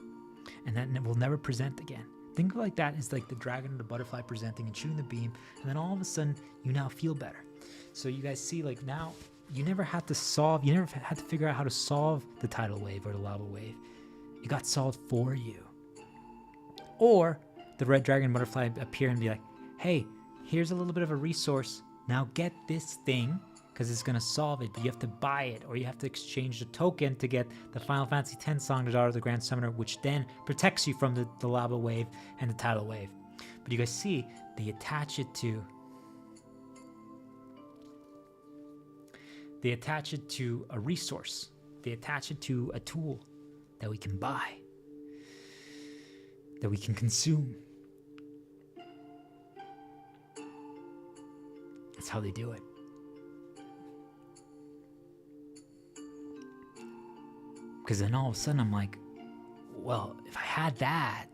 And that will never present again. Think of it like that is like the dragon or the butterfly presenting and shooting the beam, and then all of a sudden you now feel better. So you guys see, like, now you never had to figure out how to solve the tidal wave or the lava wave. It got solved for you. Or the red dragon butterfly appear and be like, hey, here's a little bit of a resource. Now get this thing, because it's going to solve it, but you have to buy it, or you have to exchange the token to get the Final Fantasy X song, The Daughter of the Grand Summoner, which then protects you from the lava wave and the tidal wave. But you guys see, they attach it to a resource. They attach it to a tool that we can buy, that we can consume. That's how they do it. Because then all of a sudden I'm like, well, if I had that,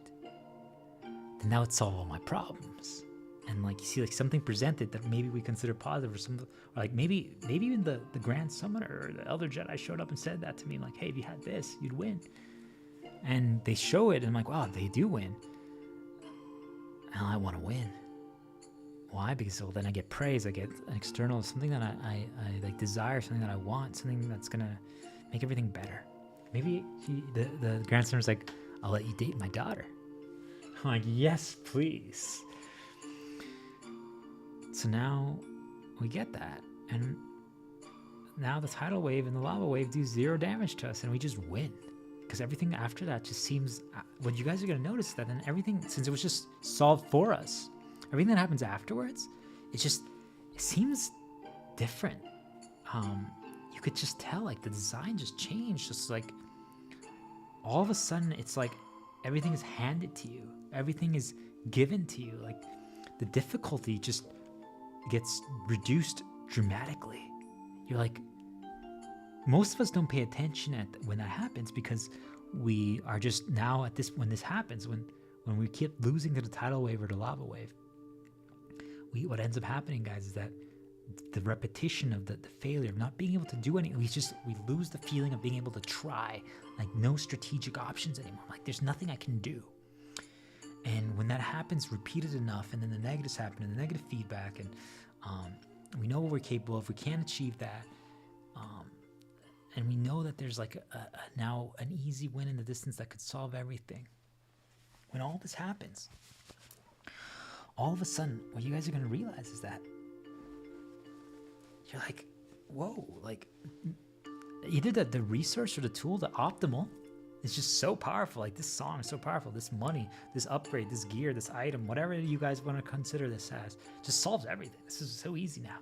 then that would solve all my problems. And like you see like something presented that maybe we consider positive, or something, or like maybe even the Grand Summoner or the Elder Jedi showed up and said that to me, like, hey, if you had this, you'd win. And they show it and I'm like, wow, they do win. And I want to win. Why? Because well, then I get praise, I get an external, something that I like desire, something that I want, something that's gonna make everything better. Maybe the Grand Summoner's like, I'll let you date my daughter. I'm like, yes, please. So now we get that, and now the tidal wave and the lava wave do 0 damage to us, and we just win. Because everything after that just seems, what you guys are going to notice that then everything, since it was just solved for us, everything that happens afterwards, it seems different. You could just tell, like, the design just changed. Just like, all of a sudden, it's like everything is handed to you. Everything is given to you. Like, the difficulty just gets reduced dramatically. You're like, most of us don't pay attention when that happens, because we are just now at this, when this happens, when we keep losing to the tidal wave or the lava wave, what ends up happening, guys, is that the repetition of the failure of not being able to do anything, we lose the feeling of being able to try, like no strategic options anymore. Like there's nothing I can do. And when that happens repeated enough, and then the negatives happen, and the negative feedback, and we know what we're capable of, we can't achieve that, and we know that there's like now an easy win in the distance that could solve everything. When all this happens, all of a sudden, what you guys are going to realize is that you're like, whoa, like either the resource or the tool, the optimal, is just so powerful. Like this song is so powerful. This money, this upgrade, this gear, this item, whatever you guys want to consider this as, just solves everything. This is so easy now.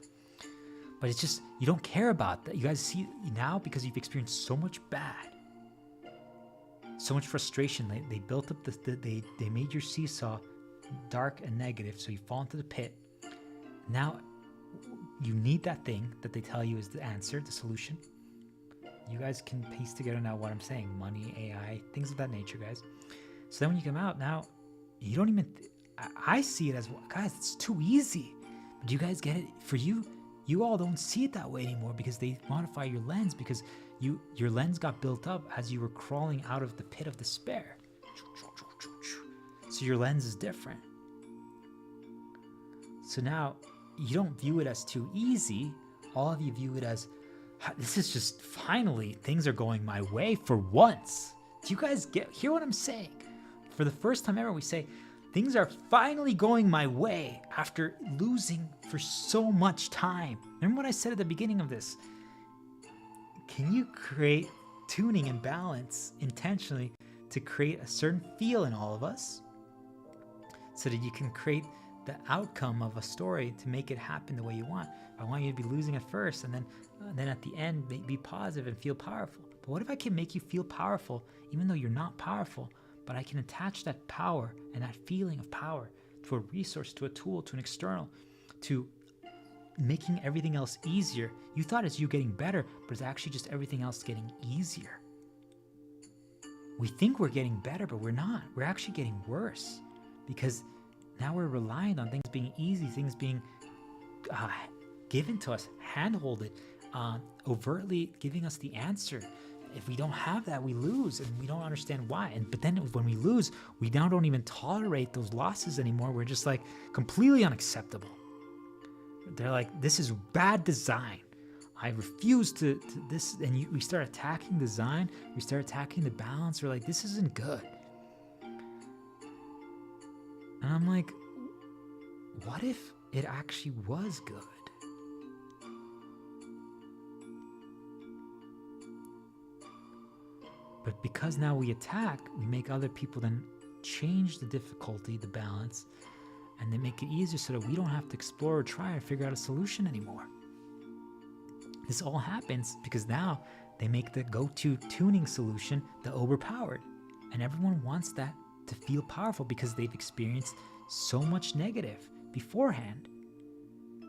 But it's just, you don't care about that. You guys see now, because you've experienced so much bad, so much frustration. They built up they made your seesaw dark and negative, so you fall into the pit. Now you need that thing that they tell you is the answer, the solution. You guys can piece together now what I'm saying: money, AI, things of that nature, guys. So then when you come out, now you don't even, I see it as, guys, it's too easy. But do you guys get it? For you all don't see it that way anymore, because they modify your lens, because your lens got built up as you were crawling out of the pit of despair. So your lens is different. So now you don't view it as too easy. All of you view it as, this is just, finally things are going my way for once. Do you guys hear what I'm saying? For the first time ever, we say things are finally going my way after losing for so much time. Remember what I said at the beginning of this? Can you create tuning and balance intentionally to create a certain feel in all of us, so that you can create the outcome of a story to make it happen the way you want? I want you to be losing at first, and then at the end be positive and feel powerful. But what if I can make you feel powerful even though you're not powerful, but I can attach that power and that feeling of power to a resource, to a tool, to an external, to making everything else easier? You thought it's you getting better, but it's actually just everything else getting easier. We think we're getting better, but we're not. We're actually getting worse, because now we're reliant on things being easy, things being given to us, hand-holded, overtly giving us the answer. If we don't have that, we lose, and we don't understand why. But then when we lose, we now don't even tolerate those losses anymore. We're just like completely unacceptable. They're like, this is bad design. I refuse to this. And we start attacking design. We start attacking the balance. We're like, this isn't good. And I'm like, what if it actually was good? But because now we attack, we make other people then change the difficulty, the balance, and they make it easier so that we don't have to explore or try or figure out a solution anymore. This all happens because now they make the go-to tuning solution the overpowered. And everyone wants that to feel powerful because they've experienced so much negative beforehand.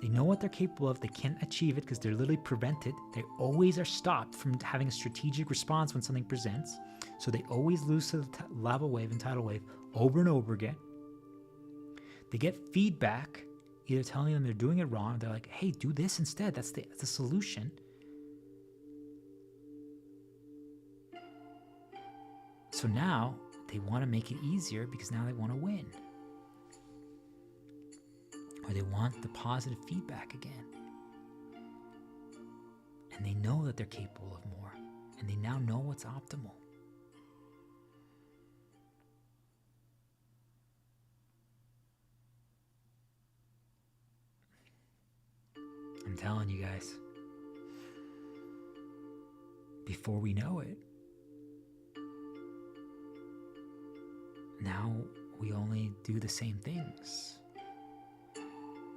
They know what they're capable of. They can't achieve it because they're literally prevented. They always are stopped from having a strategic response when something presents. So they always lose to the lava wave and tidal wave over and over again. They get feedback, either telling them they're doing it wrong. They're like, hey, do this instead. That's the solution. So now they want to make it easier because now they want to win. Or they want the positive feedback again. And they know that they're capable of more. And they now know what's optimal. I'm telling you guys, before we know it, now we only do the same things.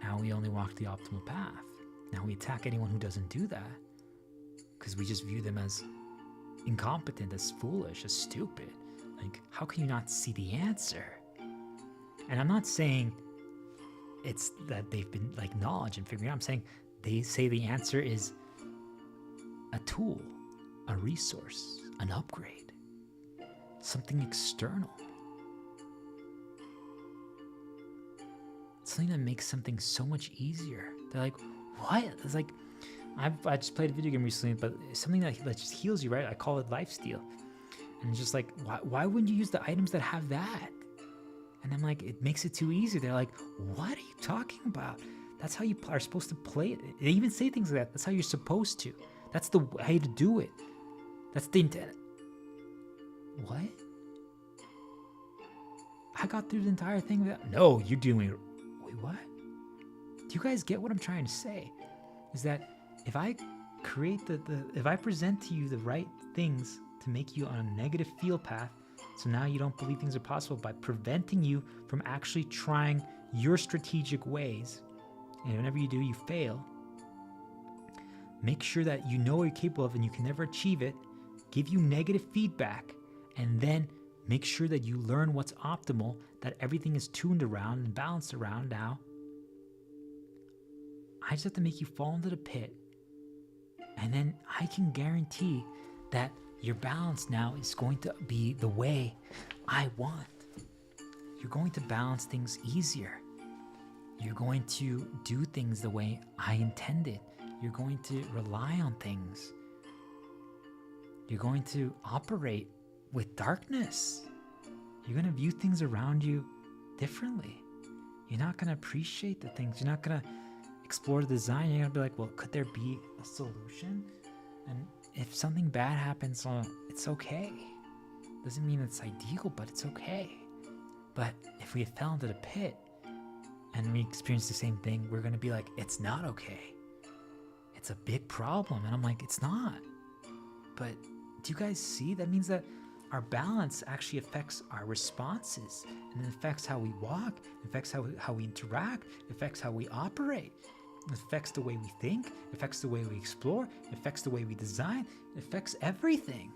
Now we only walk the optimal path. Now we attack anyone who doesn't do that because we just view them as incompetent, as foolish, as stupid. Like, how can you not see the answer? And I'm not saying it's that they've been like knowledge and figuring out. I'm saying they say the answer is a tool, a resource, an upgrade, something external. Something that makes something so much easier. They're like, what? It's like, I just played a video game recently, but something that just heals you, right? I call it lifesteal. And it's just like, why wouldn't you use the items that have that? And I'm like, it makes it too easy. They're like, what are you talking about? That's how you are supposed to play it. They even say things like that. That's how you're supposed to. That's the way to do it. That's the intent. What? I got through the entire thing without... No, you're doing it. Wait, what? Do you guys get what I'm trying to say? Is that if I create if I present to you the right things to make you on a negative feel path, so now you don't believe things are possible by preventing you from actually trying your strategic ways, and whenever you do, you fail. Make sure that you know what you're capable of and you can never achieve it, give you negative feedback, and then make sure that you learn what's optimal, that everything is tuned around and balanced around now. I just have to make you fall into the pit. And then I can guarantee that your balance now is going to be the way I want. You're going to balance things easier. You're going to do things the way I intended. You're going to rely on things. You're going to operate with darkness. You're going to view things around you differently. You're not going to appreciate the things. You're not going to explore the design. You're going to be like, well, could there be a solution? And if something bad happens, it's okay. Doesn't mean it's ideal, but it's okay. But if we fell into the pit and we experience the same thing, we're going to be like, it's not okay. It's a big problem. And I'm like, it's not. But do you guys see? That means that our balance actually affects our responses, and it affects how we walk, it affects how we interact, it affects how we operate, it affects the way we think, it affects the way we explore, it affects the way we design, it affects everything.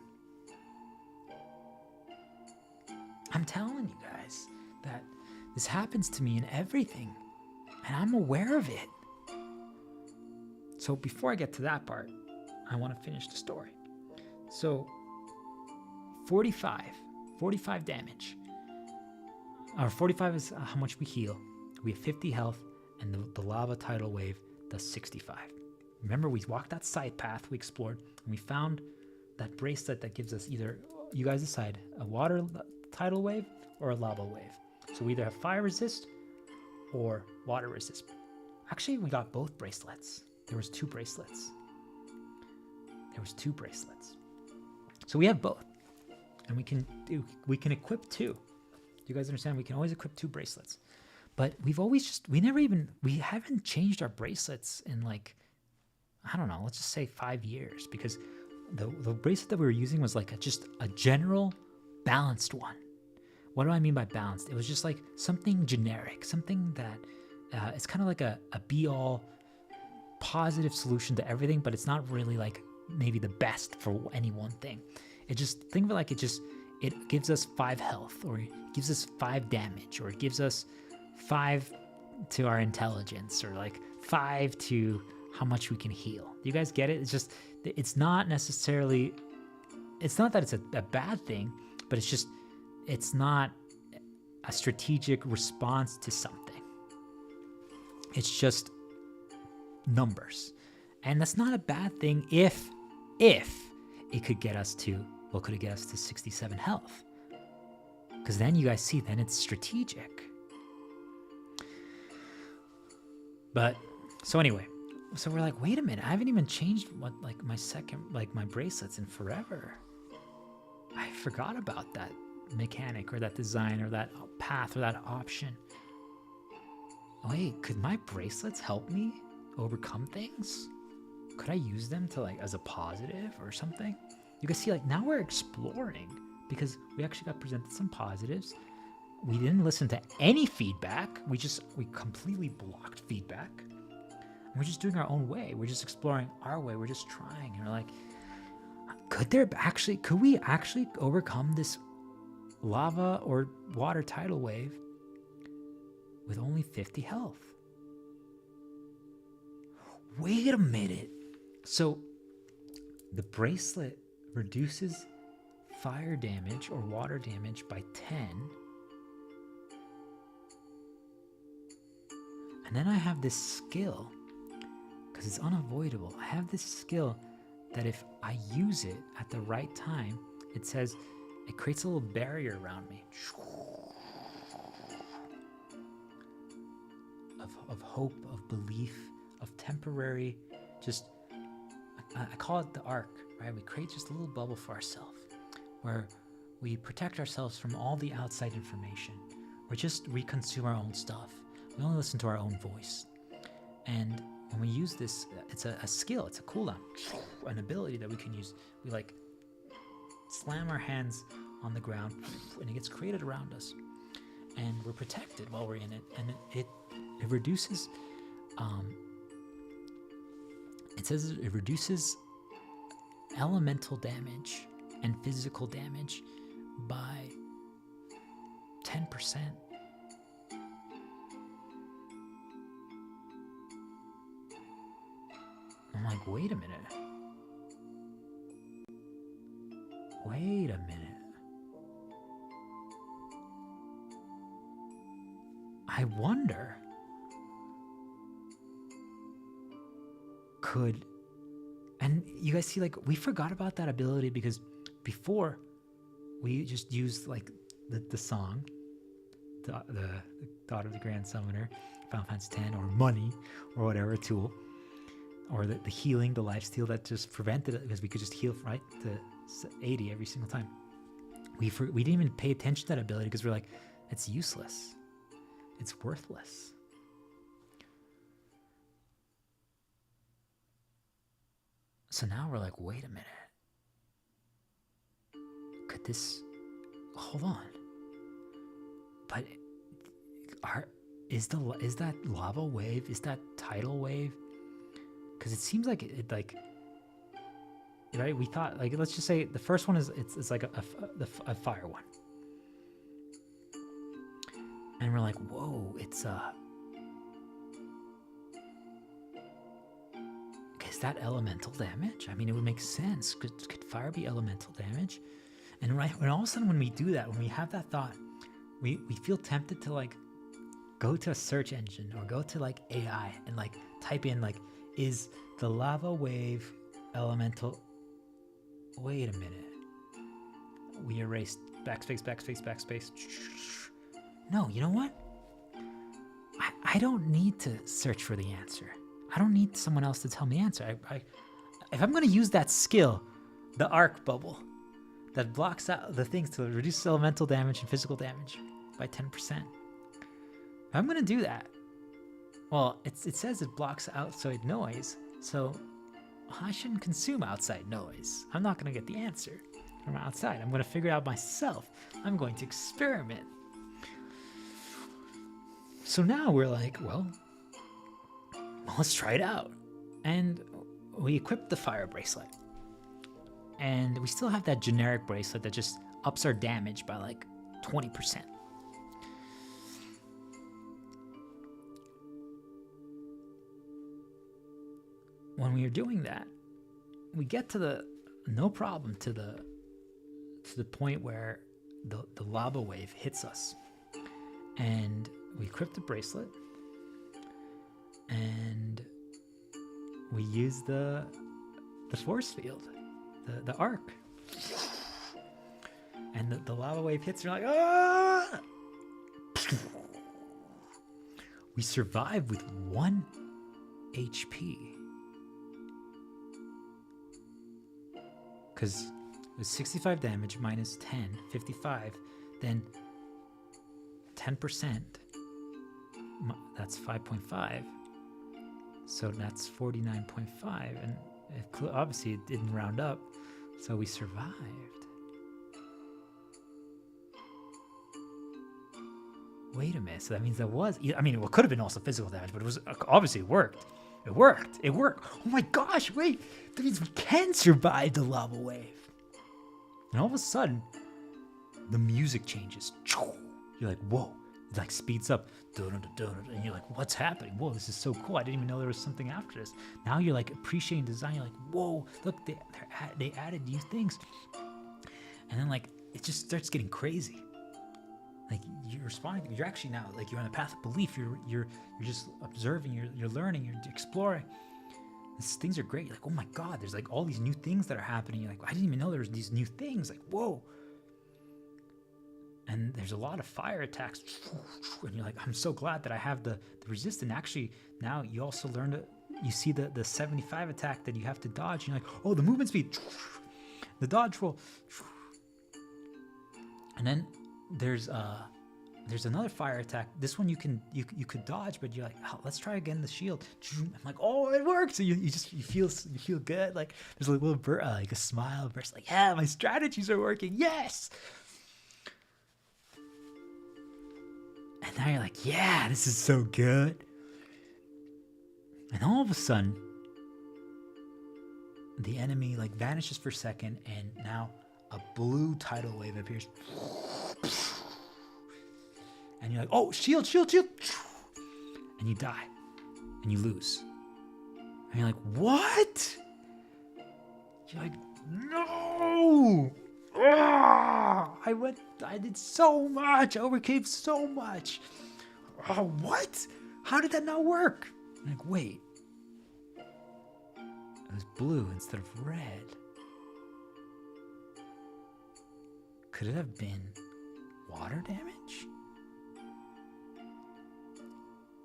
I'm telling you guys that this happens to me in everything, and I'm aware of it. So before I get to that part, I want to finish the story. So 45 damage. Our 45 is how much we heal. We have 50 health, and the lava tidal wave does 65. Remember, we walked that side path, we explored, and we found that bracelet that gives us either, you guys decide, a water tidal wave or a lava wave. So we either have fire resist or water resist. Actually, we got both bracelets. There was two bracelets. So we have both. And we can equip two. Do you guys understand? We can always equip two bracelets. But we haven't changed our bracelets in like, I don't know, let's just say 5 years, because the bracelet that we were using was like just a general balanced one. What do I mean by balanced? It was just like something generic, something that it's kind of like a be-all positive solution to everything, but it's not really like maybe the best for any one thing. It just, think of it like it gives us 5 health, or it gives us 5 damage, or it gives us 5 to our intelligence, or like 5 to how much we can heal. Do you guys get it? It's just, it's not necessarily, it's not that it's a bad thing, but it's just, it's not a strategic response to something. It's just numbers. And that's not a bad thing if it could get us to, well, could it get us to 67 health? Because then you guys see, then it's strategic. But, so anyway, so we're like, wait a minute, I haven't even changed what, like, my bracelets in forever. I forgot about that mechanic or that design or that path or that option. Wait, could my bracelets help me overcome things? Could I use them to, like, as a positive or something? You can see, like, now we're exploring because we actually got presented some positives. We didn't listen to any feedback. We completely blocked feedback. And we're just doing our own way. We're just exploring our way. We're just trying. And we're like, could we actually overcome this lava or water tidal wave with only 50 health? Wait a minute. So the bracelet reduces fire damage or water damage by 10. And then I have this skill, because it's unavoidable. I have this skill that if I use it at the right time, it says it creates a little barrier around me of hope, of belief, of temporary, just, I call it the arc, right? We create just a little bubble for ourselves where we protect ourselves from all the outside information. We consume our own stuff. We only listen to our own voice. And when we use this, it's a skill, it's a cooldown, an ability that we can use. We like slam our hands on the ground and it gets created around us. And we're protected while we're in it. And it reduces, it says it reduces elemental damage and physical damage by 10%. I'm like, wait a minute. Wait a minute. I wonder, and you guys see, like, we forgot about that ability because before we just used like the song, the Daughter of the Grand Summoner, Final Fantasy X, or money, or whatever tool, or the healing, the lifesteal that just prevented it because we could just heal right to 80 every single time. We didn't even pay attention to that ability because we're like, it's useless. It's worthless. So now we're like, wait a minute. Could this, hold on. But is that lava wave, is that tidal wave? Because it seems like it like, right? We thought, like, let's just say the first one is it's like a fire one, and we're like, whoa, it's is that elemental damage? I mean, it would make sense. Could fire be elemental damage? And right, when all of a sudden when we do that, when we have that thought, we feel tempted to like go to a search engine or go to like AI and like type in like, is the lava wave elemental? Wait a minute. We erased backspace. No, you know what? I don't need to search for the answer. I don't need someone else to tell me the answer. If I'm going to use that skill, the arc bubble that blocks out the things to reduce elemental damage and physical damage by 10%, if I'm going to do that, well, it says it blocks outside noise, so I shouldn't consume outside noise. I'm not going to get the answer from outside. I'm going to figure it out myself. I'm going to experiment. So now we're like, well, let's try it out. And we equipped the fire bracelet. And we still have that generic bracelet that just ups our damage by like 20%. when we are doing that, we get to the point where the lava wave hits us, and we equip the bracelet, and we use the force field, the arc, and the lava wave hits. You're like, ah! We survive with 1 HP. Because it was 65 damage minus 10, 55, then 10%, that's 5.5. So that's 49.5. And obviously it didn't round up, so we survived. Wait a minute, so that means it could have been also physical damage, but it was obviously it worked. It worked. Oh my gosh, wait, that means we can survive the lava wave. And all of a sudden, the music changes. You're like, whoa, it like speeds up. And you're like, what's happening? Whoa, this is so cool. I didn't even know there was something after this. Now you're like appreciating design. You're like, whoa, look, they added new things. And then like, it just starts getting crazy. Like you're responding, you're actually now like you're on the path of belief. You're just observing, you're learning, you're exploring. Things are great. You're like, oh my God, there's like all these new things that are happening. You're like, I didn't even know there was these new things. Like, whoa. And there's a lot of fire attacks. And you're like, I'm so glad that I have the resistance. Actually, now you also learn you see the 75 attack that you have to dodge. And you're like, oh, the movement speed, the dodge roll. And then there's another fire attack. This one you could dodge, but you're like, oh, let's try again the shield. I'm like, oh, it works. So you feel good. Like there's a little like a smile burst. Like, yeah, my strategies are working. Yes. And now you're like, yeah, this is so good. And all of a sudden, the enemy like vanishes for a second, and now a blue tidal wave appears. And you're like, oh, shield. And you die. And you lose. And you're like, what? You're like, no! I did so much. I overcame so much. Oh, what? How did that not work? I'm like, wait. It was blue instead of red. Could it have been water damage?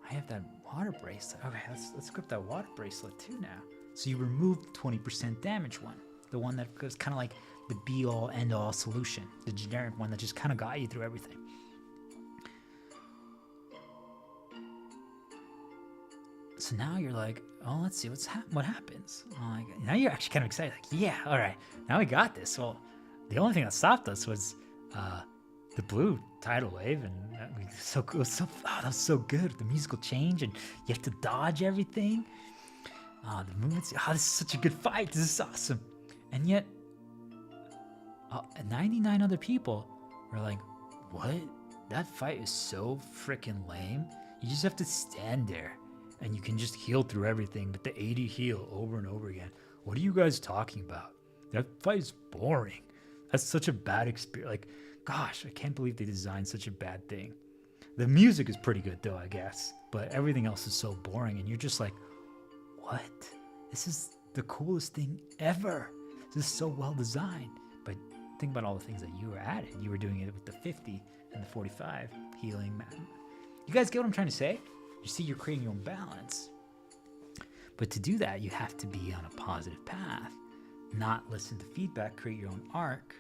I have that water bracelet. Okay, let's equip that water bracelet too now. So you removed 20% damage one. The one that was kind of like the be-all, end-all solution. The generic one that just kind of got you through everything. So now you're like, oh, let's see what happens. Like, now you're actually kind of excited. Like, yeah, all right, now we got this. Well, the only thing that stopped us was the blue tidal wave, and that was so good. The musical change, and you have to dodge everything. The movements. This is such a good fight. This is awesome. And yet, 99 other people were like, what? That fight is so freaking lame. You just have to stand there, and you can just heal through everything, but the 80 heal over and over again. What are you guys talking about? That fight is boring. That's such a bad experience. Like, gosh, I can't believe they designed such a bad thing. The music is pretty good, though, I guess, but everything else is so boring, and you're just like, what? This is the coolest thing ever. This is so well designed. But think about all the things that you were adding. You were doing it with the 50 and the 45 healing. You guys get what I'm trying to say? You see, you're creating your own balance. But to do that, you have to be on a positive path, not listen to feedback, create your own arc.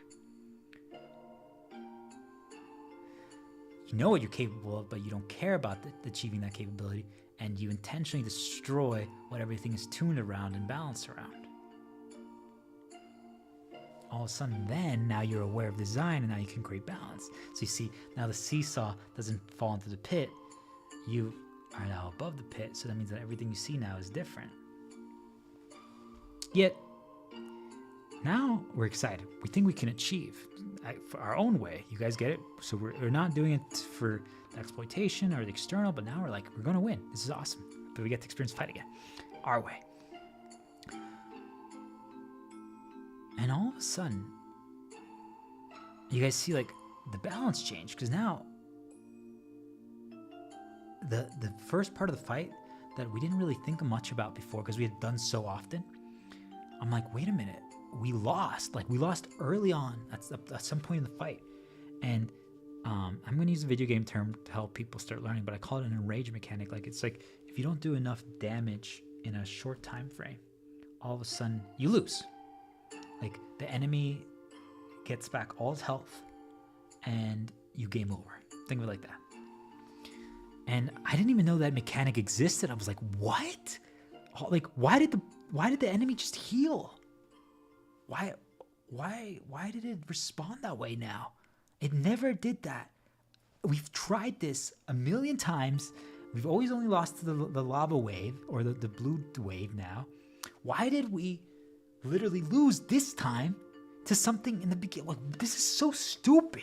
You know what you're capable of, but you don't care about achieving that capability, and you intentionally destroy what everything is tuned around and balanced around. All of a sudden, then, now you're aware of design, and now you can create balance. So you see, now the seesaw doesn't fall into the pit. You are now above the pit, so that means that everything you see now is different. Yet, now we're excited. We think we can achieve for our own way. You guys get it? So we're not doing it for the exploitation or the external, but now we're like, we're going to win. This is awesome. But we get to experience fight again. Our way. And all of a sudden, you guys see like the balance change, because now the first part of the fight that we didn't really think much about before because we had done so often, I'm like, wait a minute, we lost. Like, we lost early on at some point in the fight. And I'm going to use a video game term to help people start learning, but I call it an enrage mechanic. Like, it's like if you don't do enough damage in a short time frame, all of a sudden you lose. Like, the enemy gets back all his health and you game over. Think of it like that. And I didn't even know that mechanic existed. I was like, what? Like, why did the enemy just heal? Why did it respond that way now? It never did that. We've tried this a million times. We've always only lost to the lava wave or the blue wave now. Why did we literally lose this time to something in the beginning? Like, this is so stupid.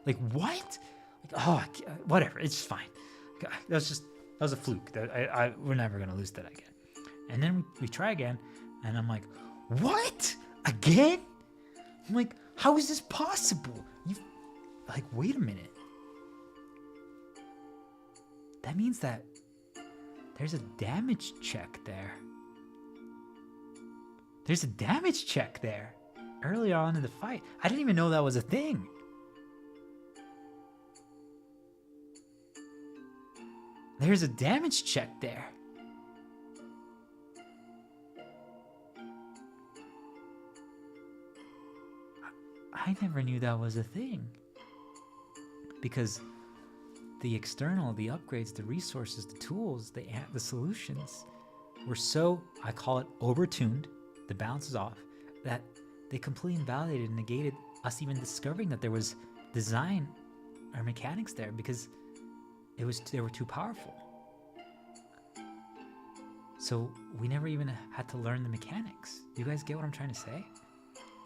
Like, what? Like, oh, whatever. It's just fine. That was a fluke. We're never gonna lose that again. And then we try again, and I'm like, what? Again? I'm like, how is this possible? Like, wait a minute. That means that there's a damage check there. There's a damage check there early on in the fight. I didn't even know that was a thing. There's a damage check there. I never knew that was a thing. Because the external, the upgrades, the resources, the tools, the solutions were so, I call it overtuned, the balance is off, that they completely invalidated and negated us even discovering that there was design or mechanics there, because they were too powerful. So we never even had to learn the mechanics. You guys get what I'm trying to say?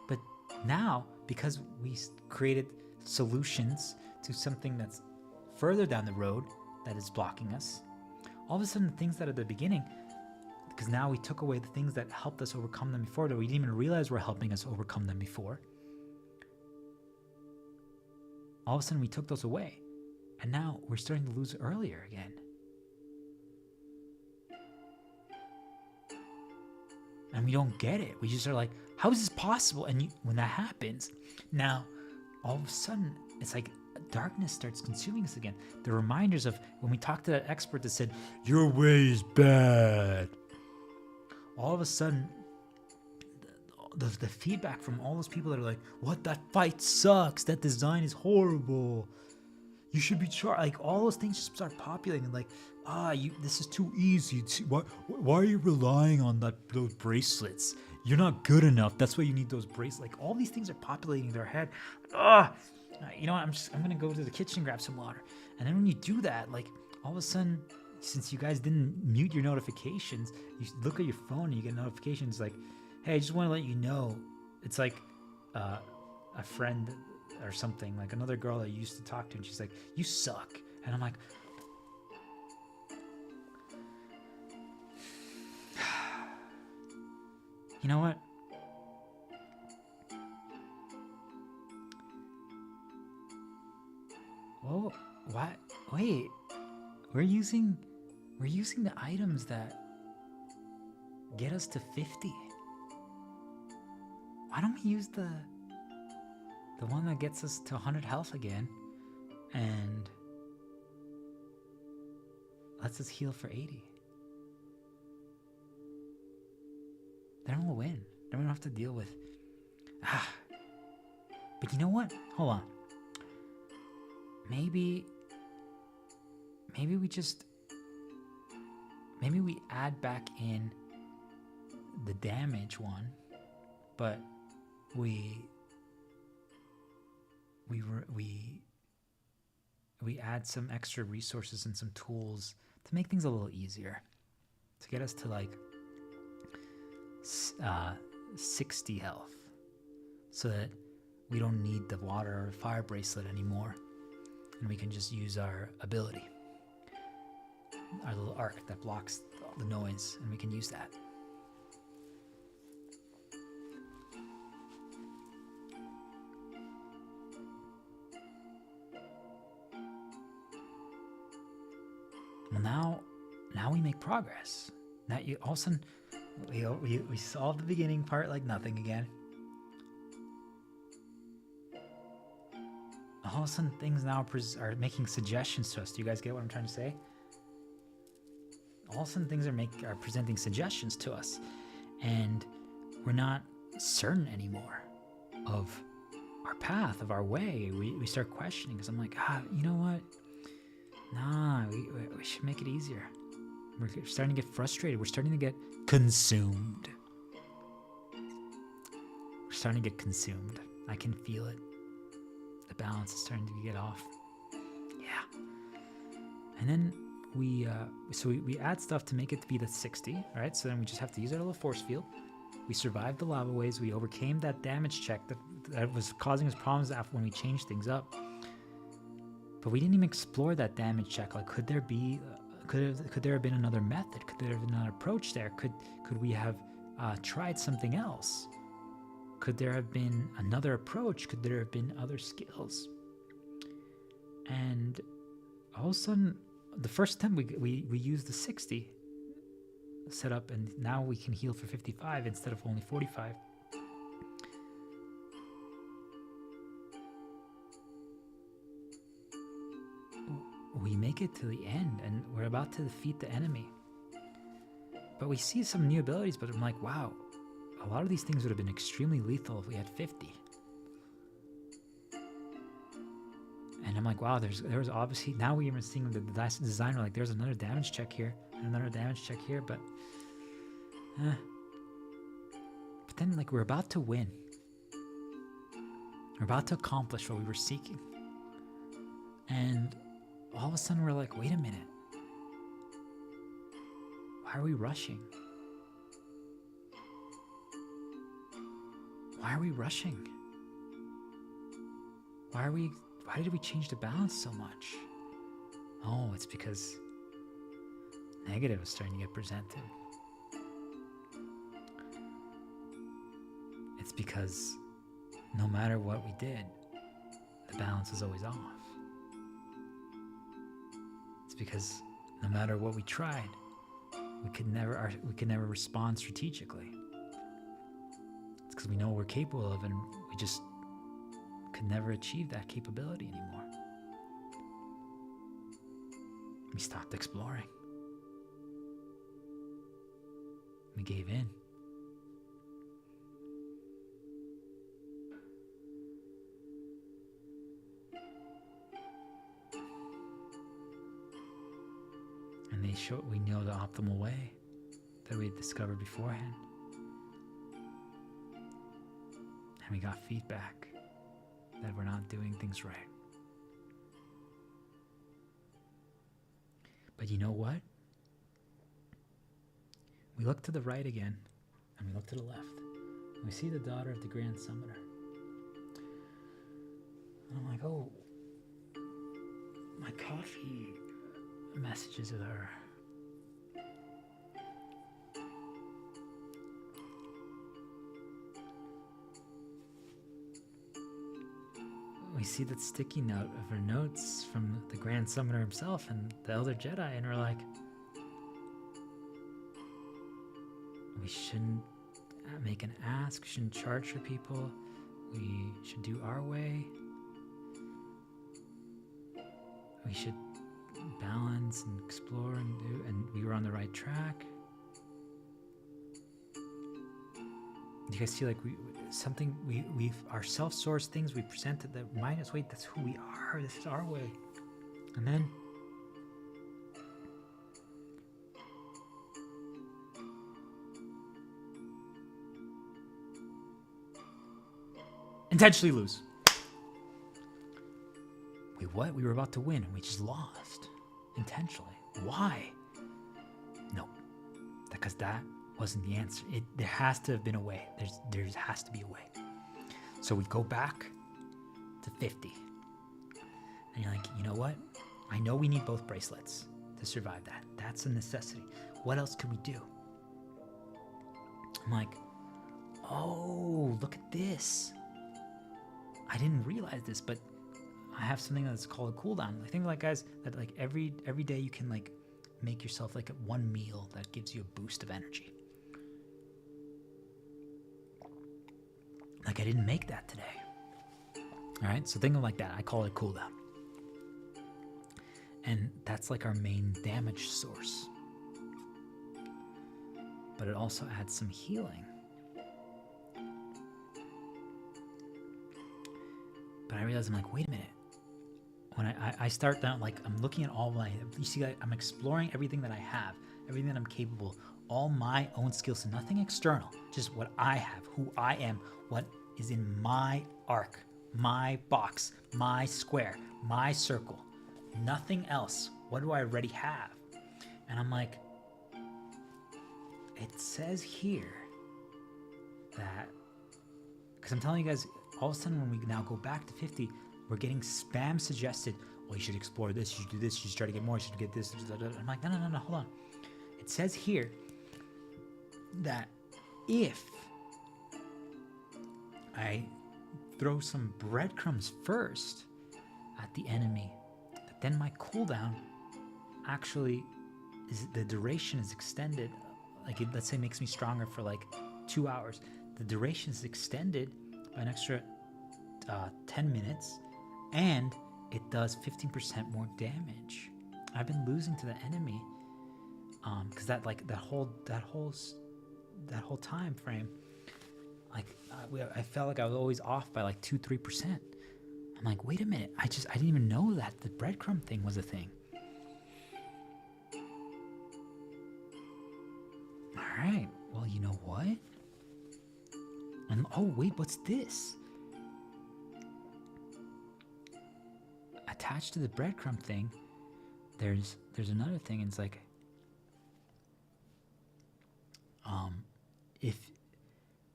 But now, because we created solutions to something that's further down the road that is blocking us, all of a sudden the things that at the beginning, because now we took away the things that helped us overcome them before, that we didn't even realize were helping us overcome them before. All of a sudden we took those away. And now we're starting to lose earlier again. And we don't get it. We just are like, how is this possible? And when that happens, now all of a sudden it's like darkness starts consuming us again. The reminders of when we talked to that expert that said, your way is bad. All of a sudden, the feedback from all those people that are like, what, that fight sucks. That design is horrible. You should be charged. Like, all those things just start populating and like, this is too easy. Why are you relying on those bracelets? You're not good enough. That's why you need those bracelets. Like, all these things are populating in their head. You know what? I'm gonna go to the kitchen and grab some water. And then when you do that, like, all of a sudden, since you guys didn't mute your notifications, you look at your phone and you get notifications like, hey, I just want to let you know. It's like a friend or something, like another girl I used to talk to, and she's like, you suck. And I'm like, you know what? Whoa, what? Wait, we're using the items that get us to 50. Why don't we use the one that gets us to 100 health again and lets us heal for 80? Then we'll win. Then we don't have to deal with... But you know what? Hold on. Maybe we add back in the damage one, but we add some extra resources and some tools to make things a little easier, to get us to like 60 health, so that we don't need the water or fire bracelet anymore, and we can just use our ability, our little arc that blocks the noise, and we can use that. Well, now we make progress. Now all of a sudden, we solve the beginning part like nothing again. All of a sudden, things now are making suggestions to us. Do you guys get what I'm trying to say? All of a sudden, things are presenting suggestions to us, and we're not certain anymore of our path, of our way. We start questioning, because I'm like, you know what? Nah, we should make it easier. We're starting to get frustrated. We're starting to get consumed. We're starting to get consumed. I can feel it. The balance is starting to get off. Yeah. And then we add stuff to make it to be the 60, all right? So then we just have to use our little force field. We survived the lava waves. We overcame that damage check that was causing us problems after when we changed things up. But we didn't even explore that damage check. Like, could there have been another method? Could there have been another approach there? Could we have tried something else? Could there have been another approach? Could there have been other skills? And all of a sudden, the first time we used the 60 setup, and now we can heal for 55 instead of only 45. We make it to the end, and we're about to defeat the enemy. But we see some new abilities, but I'm like, wow, a lot of these things would have been extremely lethal if we had 50. And I'm like, wow, there was obviously, now we even seeing the designer, like, there's another damage check here, and another damage check here, but then, like, we're about to win. We're about to accomplish what we were seeking. And all of a sudden we're like, wait a minute. Why are we rushing? Why are we rushing? Why did we change the balance so much? Oh, it's because negative is starting to get presented. It's because no matter what we did, the balance is always off. It's because no matter what we tried, we could never respond strategically. It's because we know what we're capable of, and we just could never achieve that capability anymore. We stopped exploring. We gave in. And we know the optimal way that we had discovered beforehand. And we got feedback that we're not doing things right. But you know what? We look to the right again, and we look to the left, and we see the daughter of the Grand Summoner. And I'm like, oh, my coffee messages with her. We see that sticky note of her notes from the Grand Summoner himself and the Elder Jedi, and we're like, we shouldn't make an ask, shouldn't charge for people, we should do our way, we should balance and explore and do, and we were on the right track. You guys see, like, we've our self-sourced things we presented that remind us, wait, that's who we are, this is our way. And then intentionally lose. Wait, what? We were about to win and we just lost intentionally. Why? No, because that wasn't the answer. There has to have been a way. There has to be a way. So we go back to 50. And you're like, you know what? I know we need both bracelets to survive that. That's a necessity. What else could we do? I'm like, oh, look at this. I didn't realize this, but I have something that's called a cooldown. I think, like, guys, that like every day you can like make yourself like one meal that gives you a boost of energy. Like I didn't make that today. All right, so think of it like that. I call it cooldown. And that's like our main damage source. But it also adds some healing. But I realized, I'm like, wait a minute. When I start down, like I'm looking at all my, you see, I'm exploring everything that I have, everything that I'm capable, all my own skills, nothing external, just what I have, who I am, what is in my arc, my box, my square, my circle, nothing else. What do I already have? And I'm like, it says here that, because I'm telling you guys, all of a sudden when we now go back to 50, we're getting spam suggested, well, you should explore this, you should do this, you should try to get more, you should get this. I'm like, no, hold on. It says here that if I throw some breadcrumbs first at the enemy, that then my cooldown actually is, the duration is extended. Like it, let's say, makes me stronger for like 2 hours. The duration is extended by an extra 10 minutes, and it does 15% more damage. I've been losing to the enemy because that whole time frame, like I felt like I was always off by like 2-3%. I'm like, wait a minute, I didn't even know that the breadcrumb thing was a thing. All right, well, you know what? And oh wait, what's this? Attached to the breadcrumb thing, there's another thing, and it's like,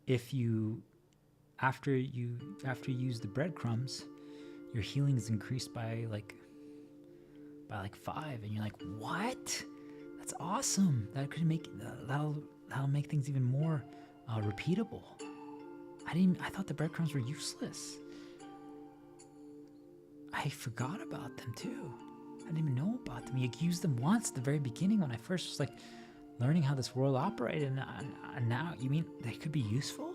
if you after you use the breadcrumbs, your healing is increased by like 5, and you're like, what? That's awesome. That could make that'll make things even more repeatable. I thought the breadcrumbs were useless. I forgot about them too. I didn't even know about them. You used them once at the very beginning when I first was like learning how this world operated, and now you mean they could be useful?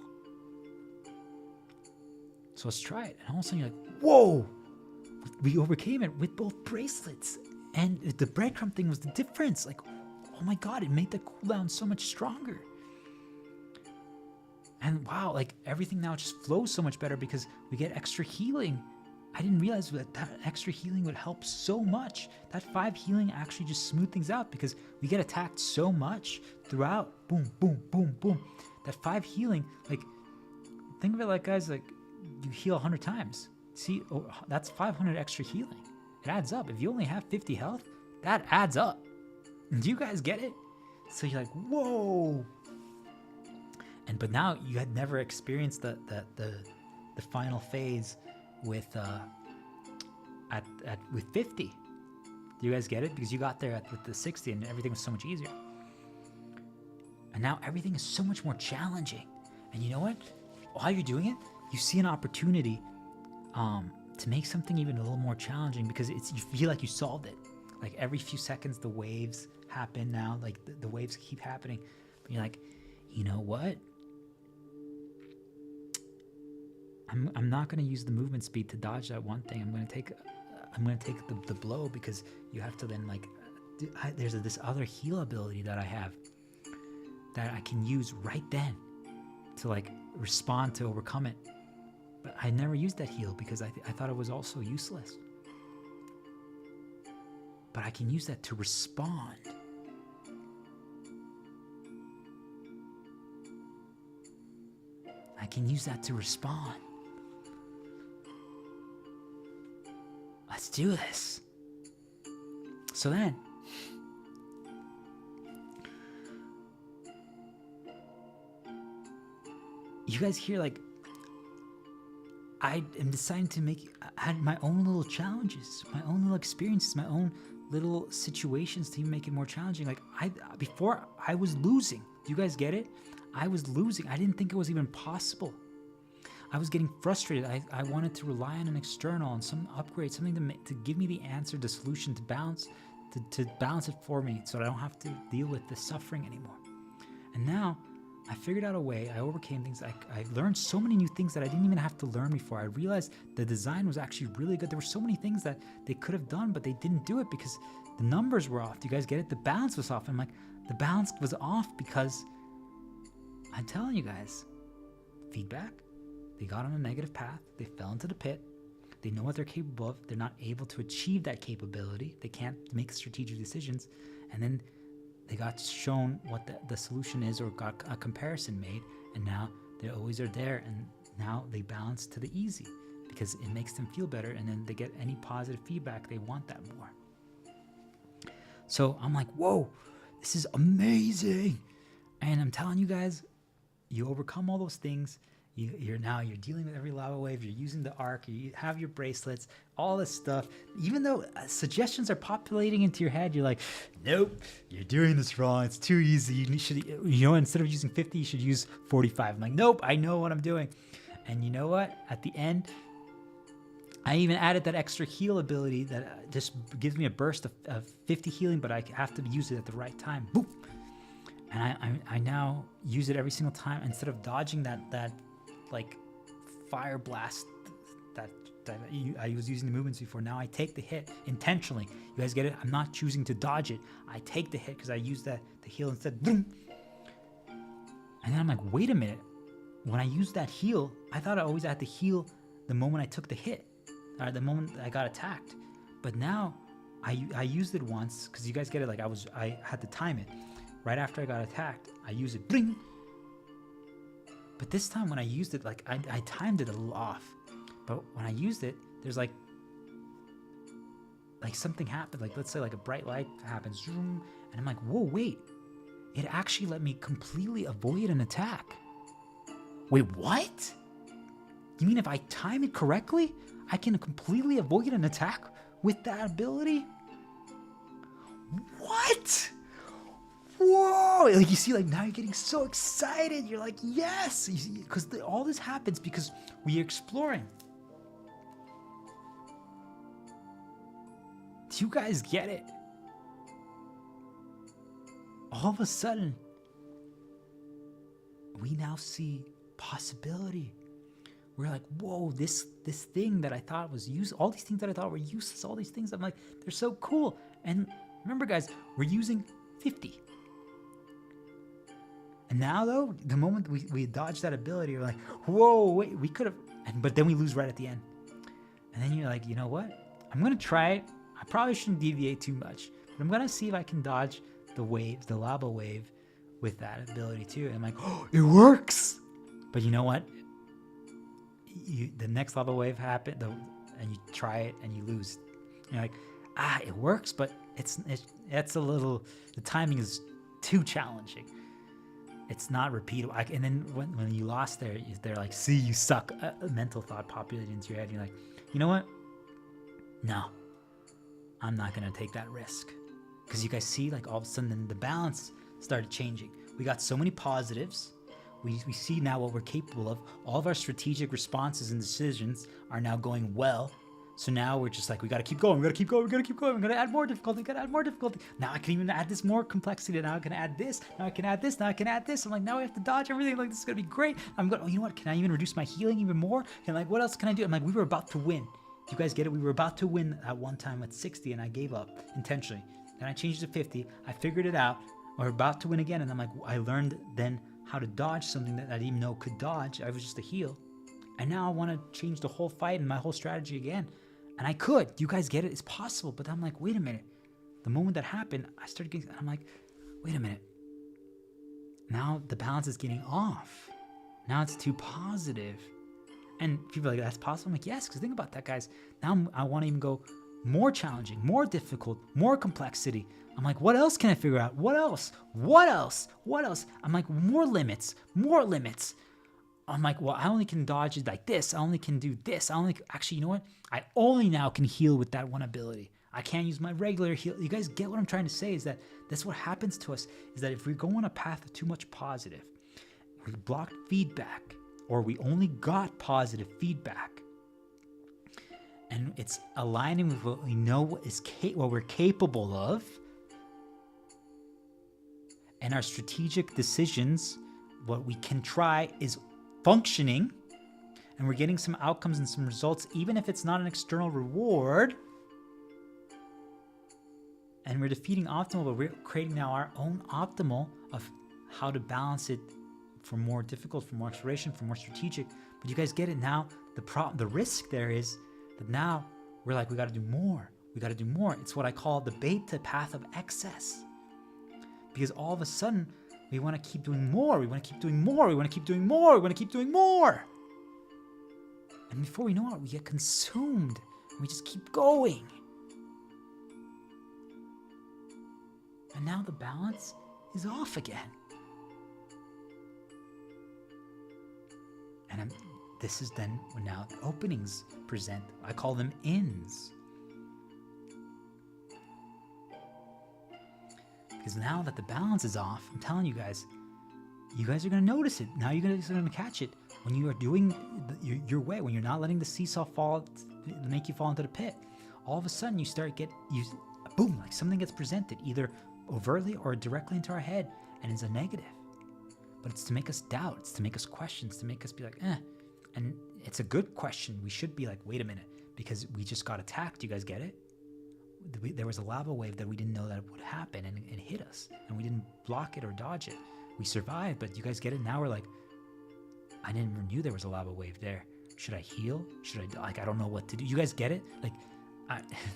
So let's try it. And all of a sudden you're like, whoa! We overcame it with both bracelets. And the breadcrumb thing was the difference. Like, oh my god, it made the cooldown so much stronger. And wow, like everything now just flows so much better because we get extra healing. I didn't realize that extra healing would help so much. That 5 healing actually just smoothed things out because we get attacked so much throughout. Boom, boom, boom, boom. That 5 healing, like, think of it like, guys, like you heal 100 times. See, that's 500 extra healing. It adds up. If you only have 50 health, that adds up. Do you guys get it? So you're like, whoa. But now you had never experienced the final phase with 50. Do you guys get it? Because you got there with the 60 and everything was so much easier. And now everything is so much more challenging. And you know what? While you're doing it, you see an opportunity to make something even a little more challenging because you feel like you solved it. Like every few seconds the waves happen now, like the waves keep happening. But you're like, you know what? I'm not going to use the movement speed to dodge that one thing. I'm going to take the blow because you have to then like there's this other heal ability that I have that I can use right then to like respond to overcome it. But I never used that heal because I thought it was also useless. But I can use that to respond. I can use that to respond. Let's do this. So then, you guys hear like, I am deciding to add my own little challenges, my own little experiences, my own little situations to even make it more challenging. Like before I was losing. Do you guys get it? I was losing. I didn't think it was even possible. I was getting frustrated. I wanted to rely on an external and some upgrade, something to give me the answer, the solution, to balance to balance it for me so that I don't have to deal with the suffering anymore. And now I figured out a way. I overcame things. I learned so many new things that I didn't even have to learn before. I realized the design was actually really good. There were so many things that they could have done, but they didn't do it because the numbers were off. Do you guys get it? The balance was off. And I'm like, the balance was off because I'm telling you guys, feedback, they got on a negative path. They fell into the pit. They know what they're capable of. They're not able to achieve that capability. They can't make strategic decisions. And then they got shown what the solution is, or got a comparison made, and now they always are there, and now they balance to the easy because it makes them feel better, and then they get any positive feedback. They want that more. So I'm like, whoa, this is amazing. And I'm telling you guys, you overcome all those things. You're dealing with every lava wave. You're using the arc. You have your bracelets, all this stuff. Even though suggestions are populating into your head, you're like, nope, you're doing this wrong. It's too easy. You should, instead of using 50, you should use 45. I'm like, nope, I know what I'm doing. And you know what? At the end, I even added that extra heal ability that just gives me a burst of 50 healing, but I have to use it at the right time. Boop. And I now use it every single time instead of dodging that like fire blast that I was using the movements before. Now I take the hit intentionally. You guys get it? I'm not choosing to dodge it. I take the hit because I use that to heal instead. Boom. And then I'm like, wait a minute. When I used that heal, I thought I always had to heal the moment I took the hit, or the moment I got attacked. But now I used it once because you guys get it. Like I had to time it. Right after I got attacked, I used it. Bling. But this time when I used it, like I timed it a little off. But when I used it, there's like something happened. Like let's say like a bright light happens, and I'm like, whoa, wait! It actually let me completely avoid an attack. Wait, what? You mean if I time it correctly, I can completely avoid an attack with that ability? What? Whoa! Like you see, like now you're getting so excited. You're like, yes, because all this happens because we're exploring. Do you guys get it? All of a sudden, we now see possibility. We're like, whoa, this thing that I thought was all these things that I thought were useless, all these things, I'm like, they're so cool. And remember, guys, we're using 50. And now, though, the moment we dodge that ability, we're like, whoa, wait, we could have, but then we lose right at the end. And then you're like, you know what? I'm going to try it. I probably shouldn't deviate too much, but I'm going to see if I can dodge the lava wave with that ability too. And I'm like, oh, it works. But you know what? The next lava wave happened, and you try it and you lose. And you're like, it works, but it's a little, the timing is too challenging. It's not repeatable. And then when you lost there, they're like, see, you suck. A mental thought populated into your head. You're like, you know what? No, I'm not going to take that risk. Because you guys see, like all of a sudden the balance started changing. We got so many positives. We see now what we're capable of. All of our strategic responses and decisions are now going well. So now we're just like, we got to keep going. We got to keep going. We got to keep going. We got to add more difficulty. We got to add more difficulty. Now I can even add this more complexity. Now I can add this. Now I can add this. Now I can add this. I'm like, now we have to dodge everything. Like, this is going to be great. I'm going, oh, you know what? Can I even reduce my healing even more? And like, what else can I do? I'm like, we were about to win. Do you guys get it? We were about to win at one time at 60 and I gave up intentionally. Then I changed to 50. I figured it out. We're about to win again. And I'm like, I learned then how to dodge something that I didn't even know could dodge. I was just a heal. And now I want to change the whole fight and my whole strategy again. And I could. Do you guys get it? It's possible. But I'm like, wait a minute. The moment that happened, I started getting, I'm like, wait a minute. Now the balance is getting off. Now it's too positive. And people are like, that's possible? I'm like, yes, because think about that, guys. Now I want to even go more challenging, more difficult, more complexity. I'm like, what else can I figure out? What else? What else? What else? I'm like, more limits, more limits. I'm like, well, I only can dodge it like this. I only can do this. Actually, you know what? I only now can heal with that one ability. I can't use my regular heal. You guys get what I'm trying to say is that that's what happens to us, is that if we go on a path of too much positive, we blocked feedback, or we only got positive feedback, and it's aligning with what we know is what we're capable of, and our strategic decisions, what we can try, is functioning, and we're getting some outcomes and some results, even if it's not an external reward, and we're defeating optimal, but we're creating now our own optimal of how to balance it for more difficult, for more exploration, for more strategic. But you guys get it now. The risk there is that now we're like, we got to do more. We got to do more. It's what I call the beta path of excess. Because all of a sudden, we want to keep doing more. We want to keep doing more. We want to keep doing more. We want to keep doing more. And before we know it, we get consumed. And we just keep going. And now the balance is off again. And this is then when now the openings present. I call them ins. Because now that the balance is off, I'm telling you guys are going to notice it. Now you're going to catch it. When you are doing your way, when you're not letting the seesaw fall, make you fall into the pit, all of a sudden you start boom, like something gets presented, either overtly or directly into our head, and it's a negative. But it's to make us doubt, it's to make us question, it's to make us be like, And it's a good question. We should be like, wait a minute, because we just got attacked. You guys get it? There was a lava wave that we didn't know that would happen, and it hit us, and we didn't block it or dodge it. We survived, but you guys get it? Now we're like, I never knew there was a lava wave there. Should I heal? I don't know what to do. You guys get it? Like,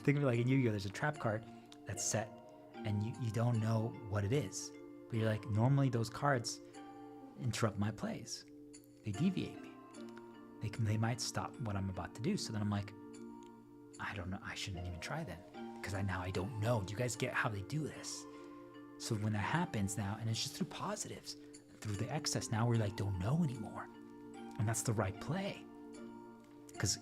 think of it like in Yu-Gi-Oh! There's a trap card that's set, and you don't know what it is. But you're like, normally those cards interrupt my plays. They deviate me. They might stop what I'm about to do. So then I'm like, I don't know. I shouldn't even try then, because I don't know. Do you guys get how they do this? So when that happens now, and it's just through positives, through the excess, now we're like, don't know anymore. And that's the right play. Because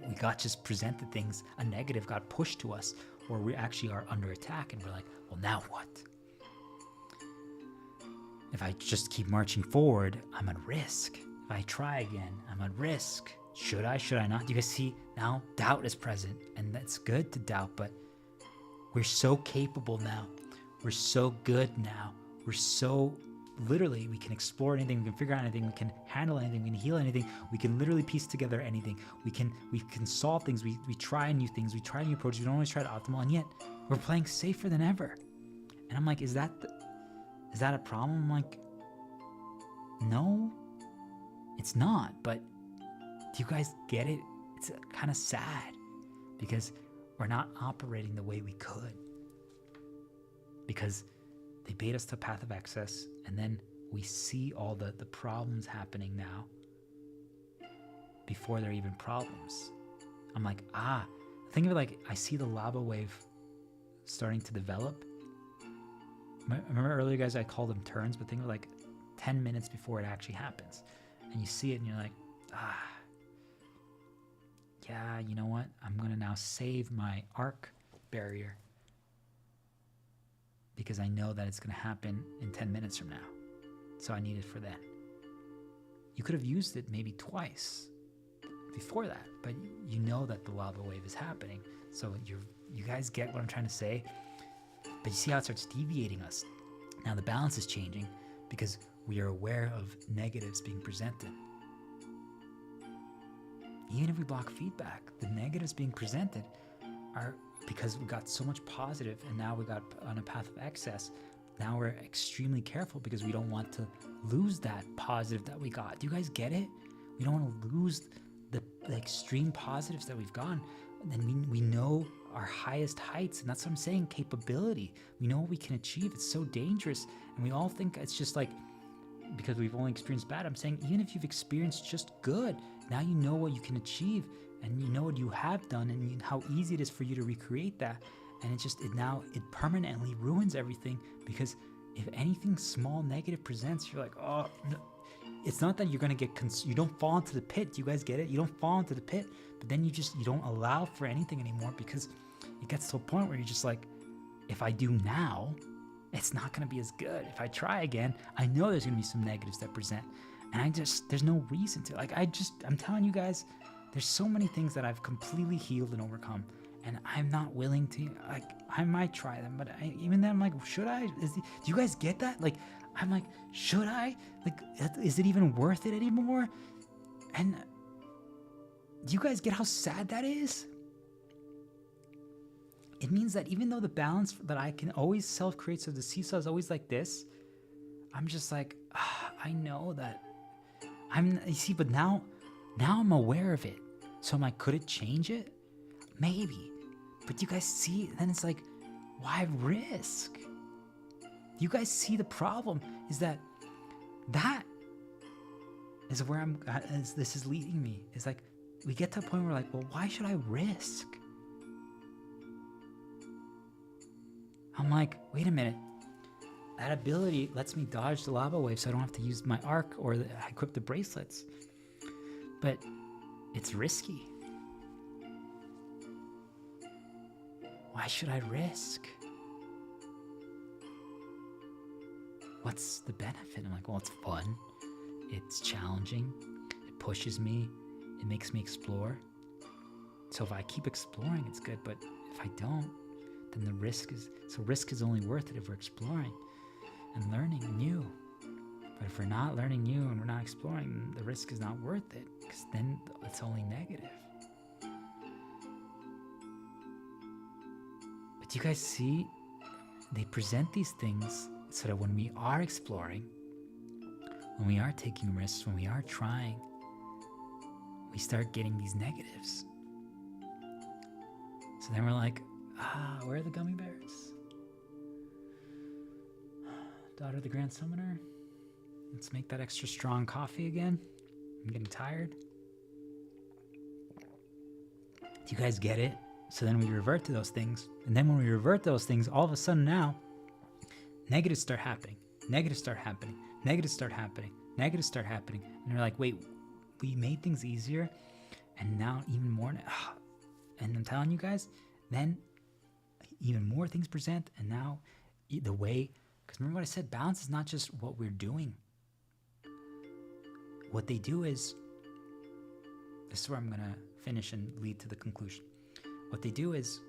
we got just presented things, a negative got pushed to us, or we actually are under attack, and we're like, well, now what? If I just keep marching forward, I'm at risk. If I try again, I'm at risk. Should I not? Do you guys see now? Doubt is present, and that's good to doubt, but we're so capable now. We're so good now. We're so, literally, we can explore anything, we can figure out anything, we can handle anything, we can heal anything, we can literally piece together anything. We can solve things, we try new things, we try new approaches, we don't always try to optimal, and yet we're playing safer than ever. And I'm like, is that a problem? I'm like, no, it's not. But do you guys get it? It's kind of sad because we're not operating the way we could, because they bait us to a path of excess, and then we see all the problems happening now before they're even problems. I'm like, think of it like I see the lava wave starting to develop. Remember earlier, guys, I called them turns, but think of it like 10 minutes before it actually happens. And you see it and you're like, yeah, you know what? I'm going to now save my arc barrier because I know that it's going to happen in 10 minutes from now. So I need it for then. You could have used it maybe twice before that, but you know that the lava wave is happening. So you guys get what I'm trying to say? But you see how it starts deviating us. Now the balance is changing because we are aware of negatives being presented. Even if we block feedback, the negatives being presented are because we got so much positive, and now we got on a path of excess. Now we're extremely careful because we don't want to lose that positive that we got. Do you guys get it? We don't want to lose the extreme positives that we've gotten. And then we know our highest heights, and that's what I'm saying, capability. We know what we can achieve. It's so dangerous, and we all think it's just like, because we've only experienced bad. I'm saying even if you've experienced just good, now you know what you can achieve, and you know what you have done, and how easy it is for you to recreate that. And it permanently ruins everything, because if anything small negative presents, you're like, oh, no. It's not that you're going to you don't fall into the pit. Do you guys get it? You don't fall into the pit, but then you don't allow for anything anymore, because it gets to a point where you're just like, if I do now, it's not going to be as good. If I try again, I know there's going to be some negatives that present, and there's no reason to. I'm telling you guys, There's so many things that I've completely healed and overcome, and I'm not willing to, like, I might try them, but even then I'm like, should I? Do you guys get that? Like, I'm like, should I? Like, is it even worth it anymore? And do you guys get how sad that is? It means that even though the balance that I can always self-create, so the seesaw is always like this, I'm just like, I know that you see, but now I'm aware of it. So I'm like, could it change it? Maybe. But you guys see, then it's like, why risk? You guys see the problem is that is where this is leading me. It's like, we get to a point where we're like, well, why should I risk? I'm like, wait a minute. That ability lets me dodge the lava wave so I don't have to use my arc or equip the bracelets. But it's risky. Why should I risk? What's the benefit? I'm like, well, it's fun. It's challenging. It pushes me. It makes me explore. So if I keep exploring, it's good. But if I don't, then the risk is only worth it if we're exploring and learning new. But if we're not learning new and we're not exploring, the risk is not worth it, because then it's only negative. But you guys see, they present these things so that when we are exploring, when we are taking risks, when we are trying, we start getting these negatives. So then we're like, where are the gummy bears? Daughter of the Grand Summoner. Let's make that extra strong coffee again. I'm getting tired. Do you guys get it? So then we revert to those things. And then when we revert to those things, all of a sudden now, negatives start happening. Negatives start happening. Negatives start happening. Negatives start happening. And you're like, wait, we made things easier. And now even more. And I'm telling you guys, then even more things present. And now the way, because remember what I said, balance is not just what we're doing. What they do is, this is where I'm going to finish and lead to the conclusion. What they do is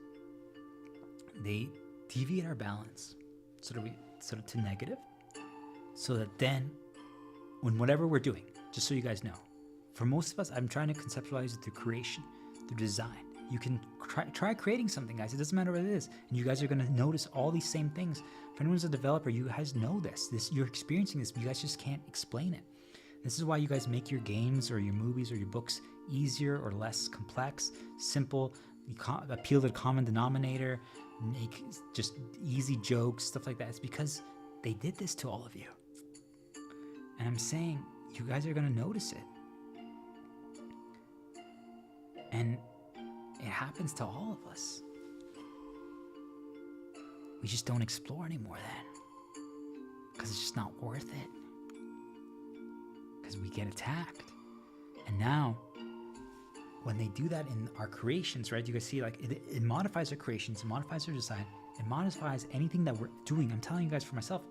they deviate our balance so that to negative, so that then when whatever we're doing, just so you guys know, for most of us, I'm trying to conceptualize it through creation, through design. You can try creating something, guys. It doesn't matter what it is. And you guys are going to notice all these same things. If anyone's a developer, you guys know this. You're experiencing this, but you guys just can't explain it. This is why you guys make your games or your movies or your books easier or less complex, simple, appeal to the common denominator, make just easy jokes, stuff like that. It's because they did this to all of you. And I'm saying you guys are going to notice it. And it happens to all of us. We just don't explore anymore then, because it's just not worth it. Because we get attacked. And now, when they do that in our creations, right? You guys see, like, it modifies our creations, it modifies our design, it modifies anything that we're doing. I'm telling you guys, for myself,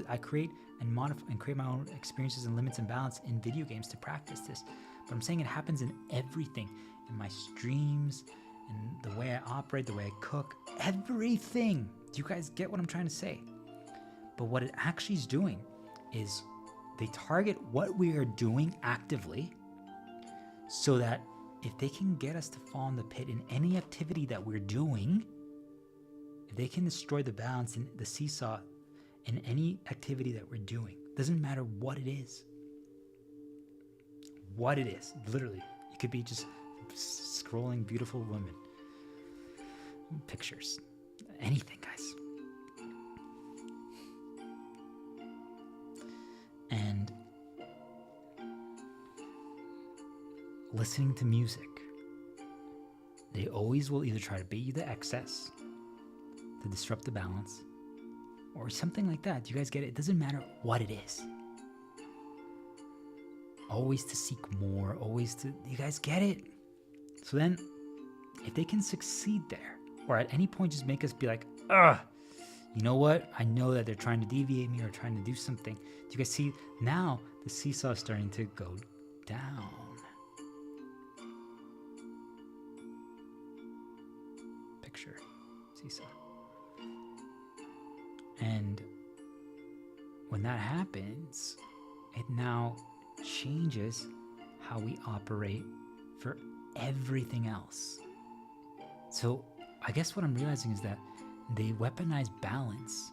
I create and modify and create my own experiences and limits and balance in video games to practice this. But I'm saying it happens in everything, in my streams, in the way I operate, the way I cook, everything. Do you guys get what I'm trying to say? But what it actually is doing is they target what we are doing actively, so that if they can get us to fall in the pit in any activity that we're doing, if they can destroy the balance in the seesaw in any activity that we're doing, doesn't matter what it is. What it is, literally. It could be just scrolling beautiful women, pictures, anything, guys. And listening to music, they always will either try to bait you to excess, to disrupt the balance, or something like that. Do you guys get it? It doesn't matter what it is. Always to seek more, always to, you guys get it? So then, if they can succeed there, or at any point just make us be like, you know what? I know that they're trying to deviate me or trying to do something. Do you guys see? Now the seesaw is starting to go down. seesaw. And when that happens, it now changes how we operate for everything else. So I guess what I'm realizing is that they weaponize balance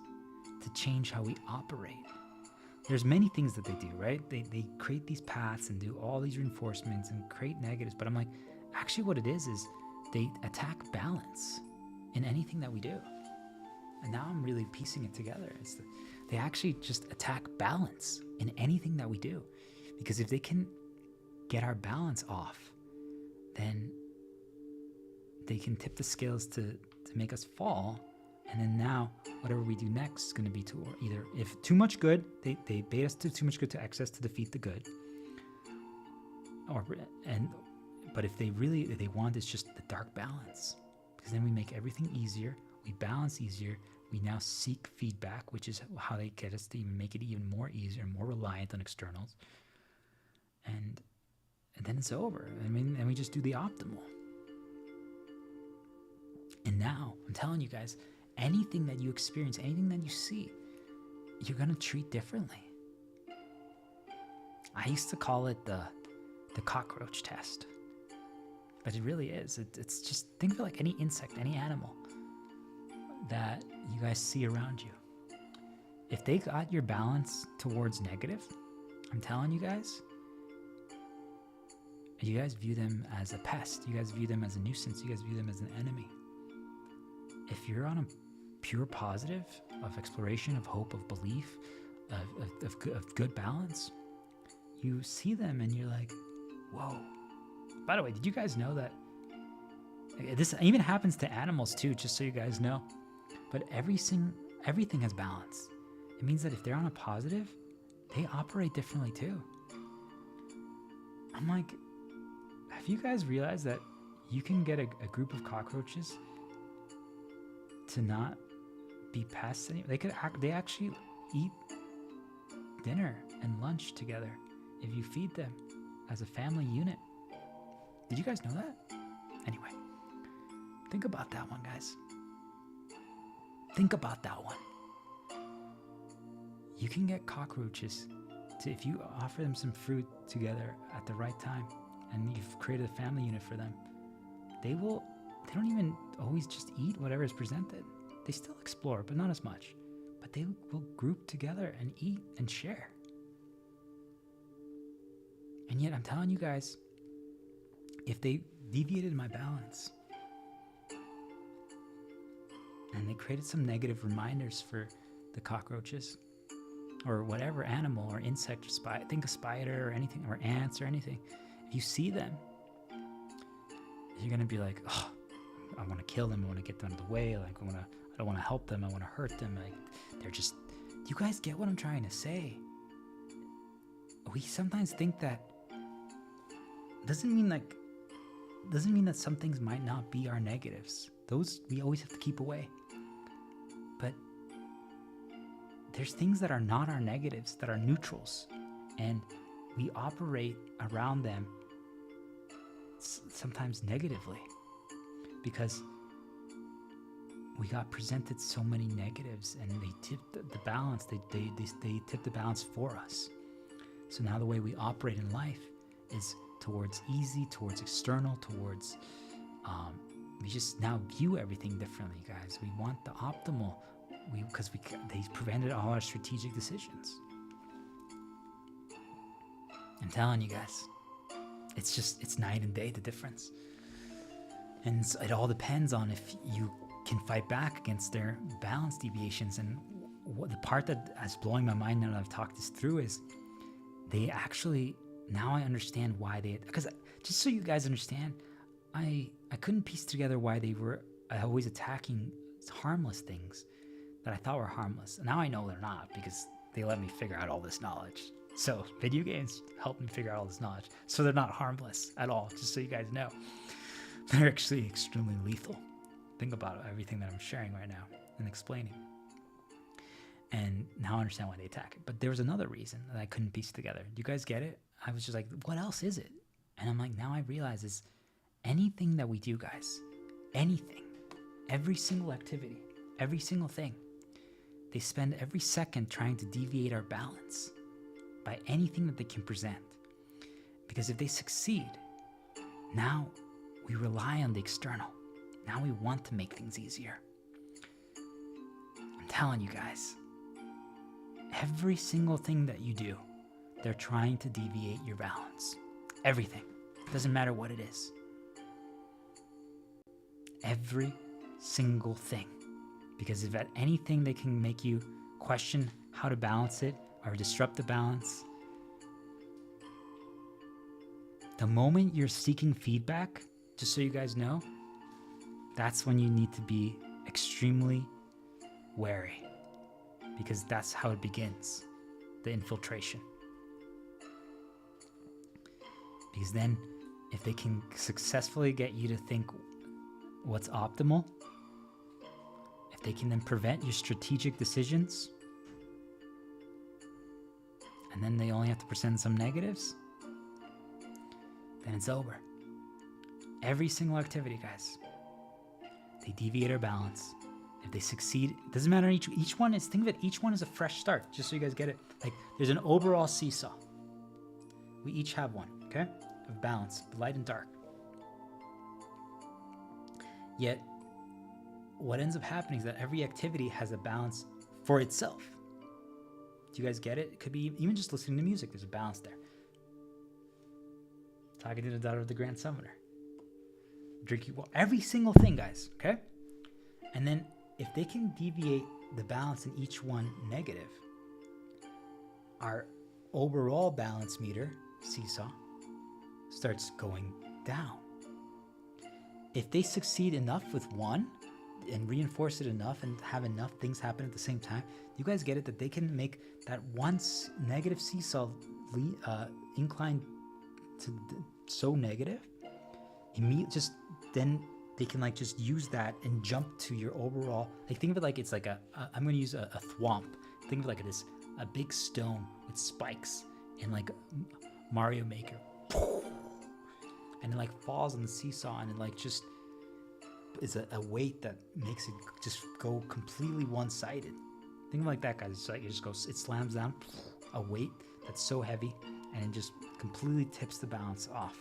to change how we operate. There's many things that they do, right? They create these paths and do all these reinforcements and create negatives. But I'm like, actually what it is they attack balance in anything that we do. And now I'm really piecing it together. They actually just attack balance in anything that we do. Because if they can get our balance off, then they can tip the scales to make us fall. And then now, whatever we do next is going to be to either, if too much good, they bait us to too much good to excess to defeat the good. But if they want is just the dark balance. Because then we make everything easier, we balance easier, we now seek feedback, which is how they get us to even make it even more easier, more reliant on externals. And then it's over. And we just do the optimal. And now, I'm telling you guys, anything that you experience, anything that you see, you're going to treat differently. I used to call it the cockroach test. But it really is. It's just, think of it like any insect, any animal that you guys see around you. If they got your balance towards negative, I'm telling you guys view them as a pest. You guys view them as a nuisance. You guys view them as an enemy. If you're on a pure positive of exploration, of hope, of belief, of good balance, you see them and you're like, whoa. By the way, did you guys know that this even happens to animals too, just so you guys know? But everything has balance. It means that if they're on a positive, they operate differently too. I'm like, have you guys realized that you can get a group of cockroaches to not be pests? They actually eat dinner and lunch together if you feed them as a family unit. Did you guys know that? Anyway, think about that one, guys. Think about that one. You can get cockroaches to, if you offer them some fruit together at the right time and you've created a family unit for them, they don't even always just eat whatever is presented. They still explore, but not as much. But they will group together and eat and share. And yet I'm telling you guys, if they deviated my balance and they created some negative reminders for the cockroaches or whatever animal or insect or think a spider or anything, or ants or anything, if you see them, you're going to be like, oh, I want to kill them. I want to get them out of the way. Like, I don't want to help them. I want to hurt them. Like, they're just, you guys get what I'm trying to say? We sometimes think that doesn't mean that some things might not be our negatives. Those we always have to keep away. But there's things that are not our negatives, that are neutrals. And we operate around them sometimes negatively because we got presented so many negatives and they tipped the balance. They tipped the balance for us. So now the way we operate in life is towards easy, towards external, towards we just now view everything differently, guys. We want the optimal because they prevented all our strategic decisions. I'm telling you guys, it's night and day, the difference. And it all depends on if you can fight back against their balance deviations. And the part that is blowing my mind now that I've talked this through is they actually, now I understand why because just so you guys understand, I couldn't piece together why they were always attacking harmless things that I thought were harmless. Now I know they're not because they let me figure out all this knowledge. So video games helped me figure out all this knowledge. So they're not harmless at all, just so you guys know. They're actually extremely lethal. Think about everything that I'm sharing right now and explaining. And now I understand why they attack it. But there was another reason that I couldn't piece together. Do you guys get it? I was just like, what else is it? And I'm like, now I realize is anything that we do, guys, anything, every single activity, every single thing. They spend every second trying to deviate our balance by anything that they can present. Because if they succeed, now we rely on the external. Now we want to make things easier. I'm telling you guys, every single thing that you do, they're trying to deviate your balance. Everything. Doesn't matter what it is. Every single thing. Because if at anything they can make you question how to balance it or disrupt the balance, the moment you're seeking feedback, just so you guys know, that's when you need to be extremely wary, because that's how it begins, the infiltration. Because then if they can successfully get you to think what's optimal, if they can then prevent your strategic decisions, and then they only have to present some negatives, then it's over. Every single activity, guys, they deviate our balance. If they succeed, it doesn't matter. Each one is, think of it, each one is a fresh start, just so you guys get it. Like, there's an overall seesaw. We each have one, okay? Of balance, light and dark. Yet, what ends up happening is that every activity has a balance for itself. Do you guys get it? It could be even just listening to music. There's a balance there. Talking to the daughter of the Grand Summoner. Drinking water. Every single thing, guys, okay? And then if they can deviate the balance in each one negative, our overall balance meter, seesaw, starts going down. If they succeed enough with one and reinforce it enough and have enough things happen at the same time, you guys get it, that they can make that once negative seesaw incline to so negative, just then they can like just use that and jump to your overall, like think of it like it's like I'm going to use a thwomp. Think of it like this, a big stone with spikes and like Mario Maker. And it like falls on the seesaw and it like just is a weight that makes it just go completely one-sided. Think of it like that, guys. It's like it just goes, it slams down, a weight that's so heavy and it just completely tips the balance off.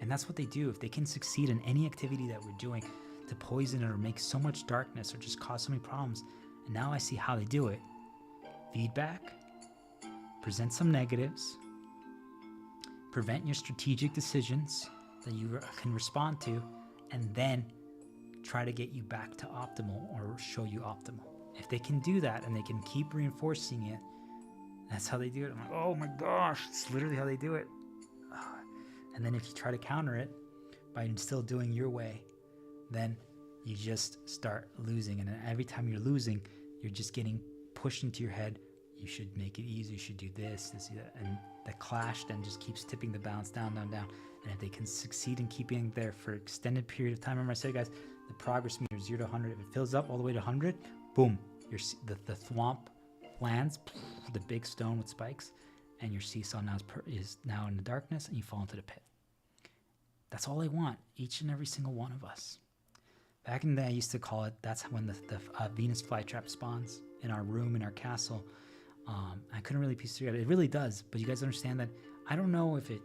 And that's what they do. If they can succeed in any activity that we're doing to poison it or make so much darkness or just cause so many problems, and now I see how they do it. Feedback, present some negatives, prevent your strategic decisions that you can respond to, and then try to get you back to optimal or show you optimal. If they can do that and they can keep reinforcing it, that's how they do it. I'm like, oh my gosh, it's literally how they do it. And then if you try to counter it by still doing your way, then you just start losing. And every time you're losing, you're just getting pushed into your head. You should make it easy. You should do this, that. And the clash then just keeps tipping the balance down, down, down. And if they can succeed in keeping it there for an extended period of time, remember I said, guys, the progress meter 0 to 100. If it fills up all the way to 100, boom, the thwomp lands, the big stone with spikes, and your seesaw now is now in the darkness, and you fall into the pit. That's all I want, each and every single one of us. Back in the day, I used to call it, that's when the Venus flytrap spawns in our room, in our castle. I couldn't really piece it together. It really does, but you guys understand that I don't know if it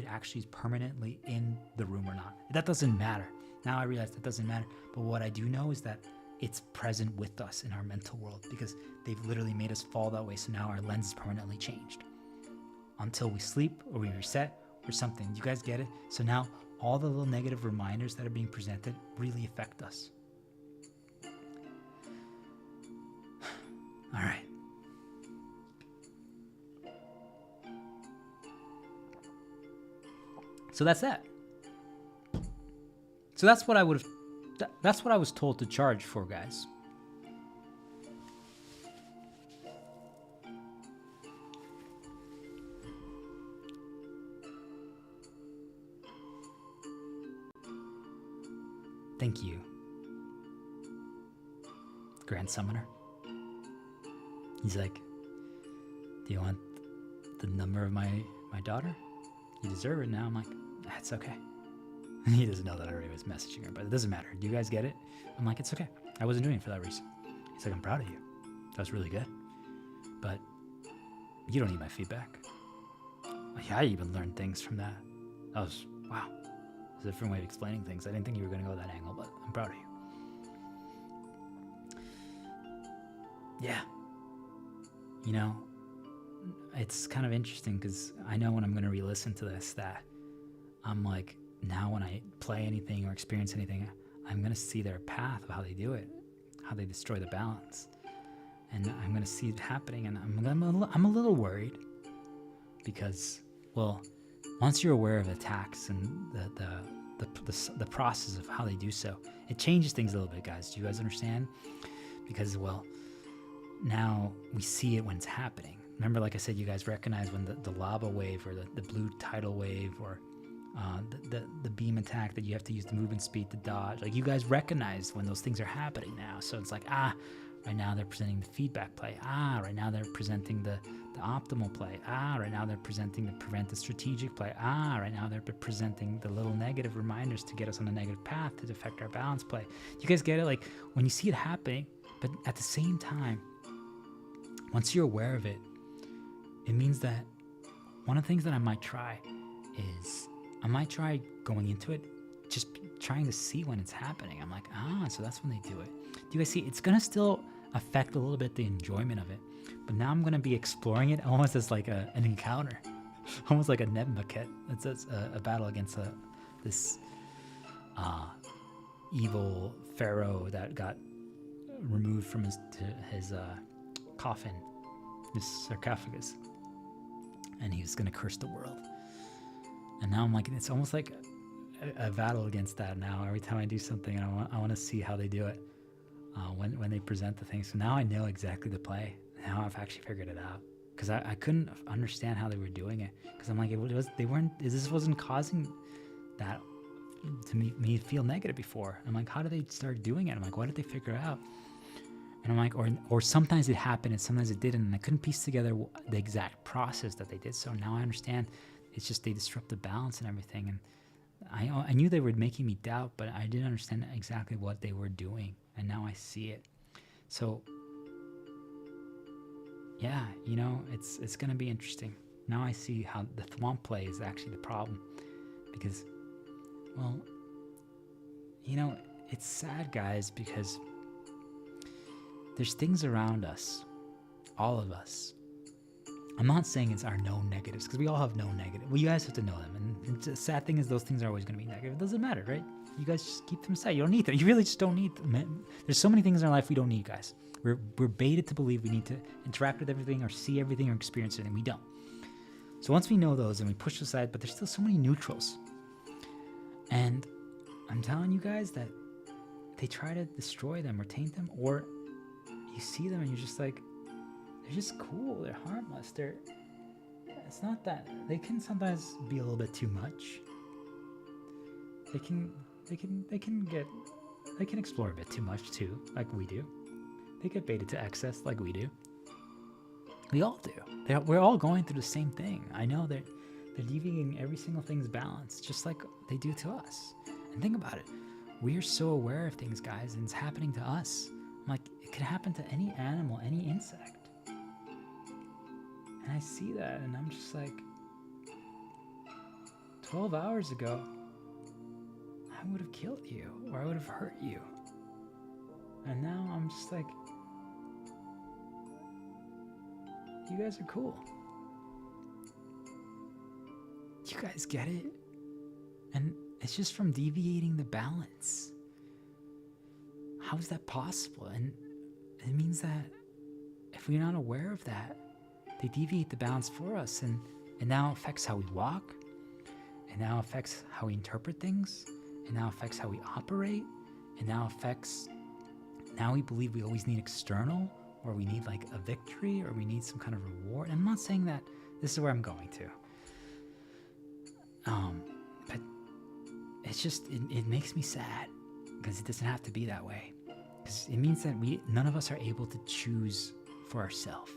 actually is permanently in the room or not. That doesn't matter. Now I realize that doesn't matter. But what I do know is that it's present with us in our mental world, because they've literally made us fall that way. So now our lens is permanently changed until we sleep or we reset or something. You guys get it? So now all the little negative reminders that are being presented really affect us. All right. So that's that. So that's what I was told to charge for, guys. Thank you, Grand Summoner. He's like, do you want the number of my daughter? You deserve it now. I'm like, that's okay. He doesn't know that I already was messaging her, but it doesn't matter. Do you guys get it? I'm like, it's okay. I wasn't doing it for that reason. He's like, I'm proud of you. That was really good. But you don't need my feedback. Yeah, I even learned things from that. That was, wow. It's a different way of explaining things. I didn't think you were going to go that angle, but I'm proud of you. Yeah. You know, it's kind of interesting because I know when I'm going to re-listen to this that I'm like, now when I play anything or experience anything, I'm going to see their path of how they do it, how they destroy the balance. And I'm going to see it happening, and I'm a little worried because, well, once you're aware of attacks and the process of how they do so, it changes things a little bit, guys. Do you guys understand? Because, well, now we see it when it's happening. Remember, like I said, you guys recognize when the lava wave or the blue tidal wave or the beam attack that you have to use the movement speed to dodge. Like, you guys recognize when those things are happening now. So it's like, right now they're presenting the feedback play. Right now they're presenting the optimal play. Right now they're presenting the prevent the strategic play. Right now they're presenting the little negative reminders to get us on a negative path to affect our balance play. You guys get it? Like, when you see it happening, but at the same time, once you're aware of it, it means that one of the things that I might try is I might try going into it, just trying to see when it's happening. I'm like, so that's when they do it. Do you guys see? It's going to still affect a little bit the enjoyment of it. But now I'm going to be exploring it almost as like an encounter. Almost like a Nebmaket. It's a battle against this evil pharaoh that got removed from his coffin, his sarcophagus. And he was going to curse the world. And now I'm like, it's almost like a battle against that now. Every time I do something, I want to see how they do it when they present the thing. So now I know exactly the play. Now I've actually figured it out. Because I couldn't understand how they were doing it. Because I'm like, this wasn't causing that to me feel negative before. I'm like, how did they start doing it? I'm like, what did they figure out? And I'm like, or sometimes it happened and sometimes it didn't, and I couldn't piece together the exact process that they did. So now I understand. It's just they disrupt the balance and everything. And I knew they were making me doubt, but I didn't understand exactly what they were doing. And now I see it. So yeah, you know, it's going to be interesting. Now I see how the thwomp play is actually the problem. Because, well, you know, it's sad, guys, because there's things around us, all of us. I'm not saying it's our known negatives, because we all have known negatives. Well, you guys have to know them. And the sad thing is those things are always going to be negative. It doesn't matter, right? You guys just keep them aside. You don't need them. You really just don't need them. There's so many things in our life we don't need, guys. We're baited to believe we need to interact with everything or see everything or experience anything. We don't. So once we know those and we push aside, but there's still so many neutrals. And I'm telling you guys that they try to destroy them or taint them, or you see them and you're just like, they're just cool. They're harmless. It's not that. They can sometimes be a little bit too much. They can explore a bit too much too, like we do. They get baited to excess like we do. We all do. We're all going through the same thing. I know they're deviating every single thing's balance, just like they do to us. And think about it. We are so aware of things, guys, and it's happening to us. I'm like, it could happen to any animal, any insect. And I see that, and I'm just like, 12 hours ago, I would have killed you, or I would have hurt you. And now I'm just like, you guys are cool. You guys get it? And it's just from deviating the balance. How is that possible? And it means that if we're not aware of that, they deviate the balance for us, and it now affects how we walk, it now affects how we interpret things, it now affects how we operate, it now affects, now we believe we always need external, or we need like a victory, or we need some kind of reward. I'm not saying that this is where I'm going to. But it's just, it makes me sad, because it doesn't have to be that way. Because it means that none of us are able to choose for ourselves.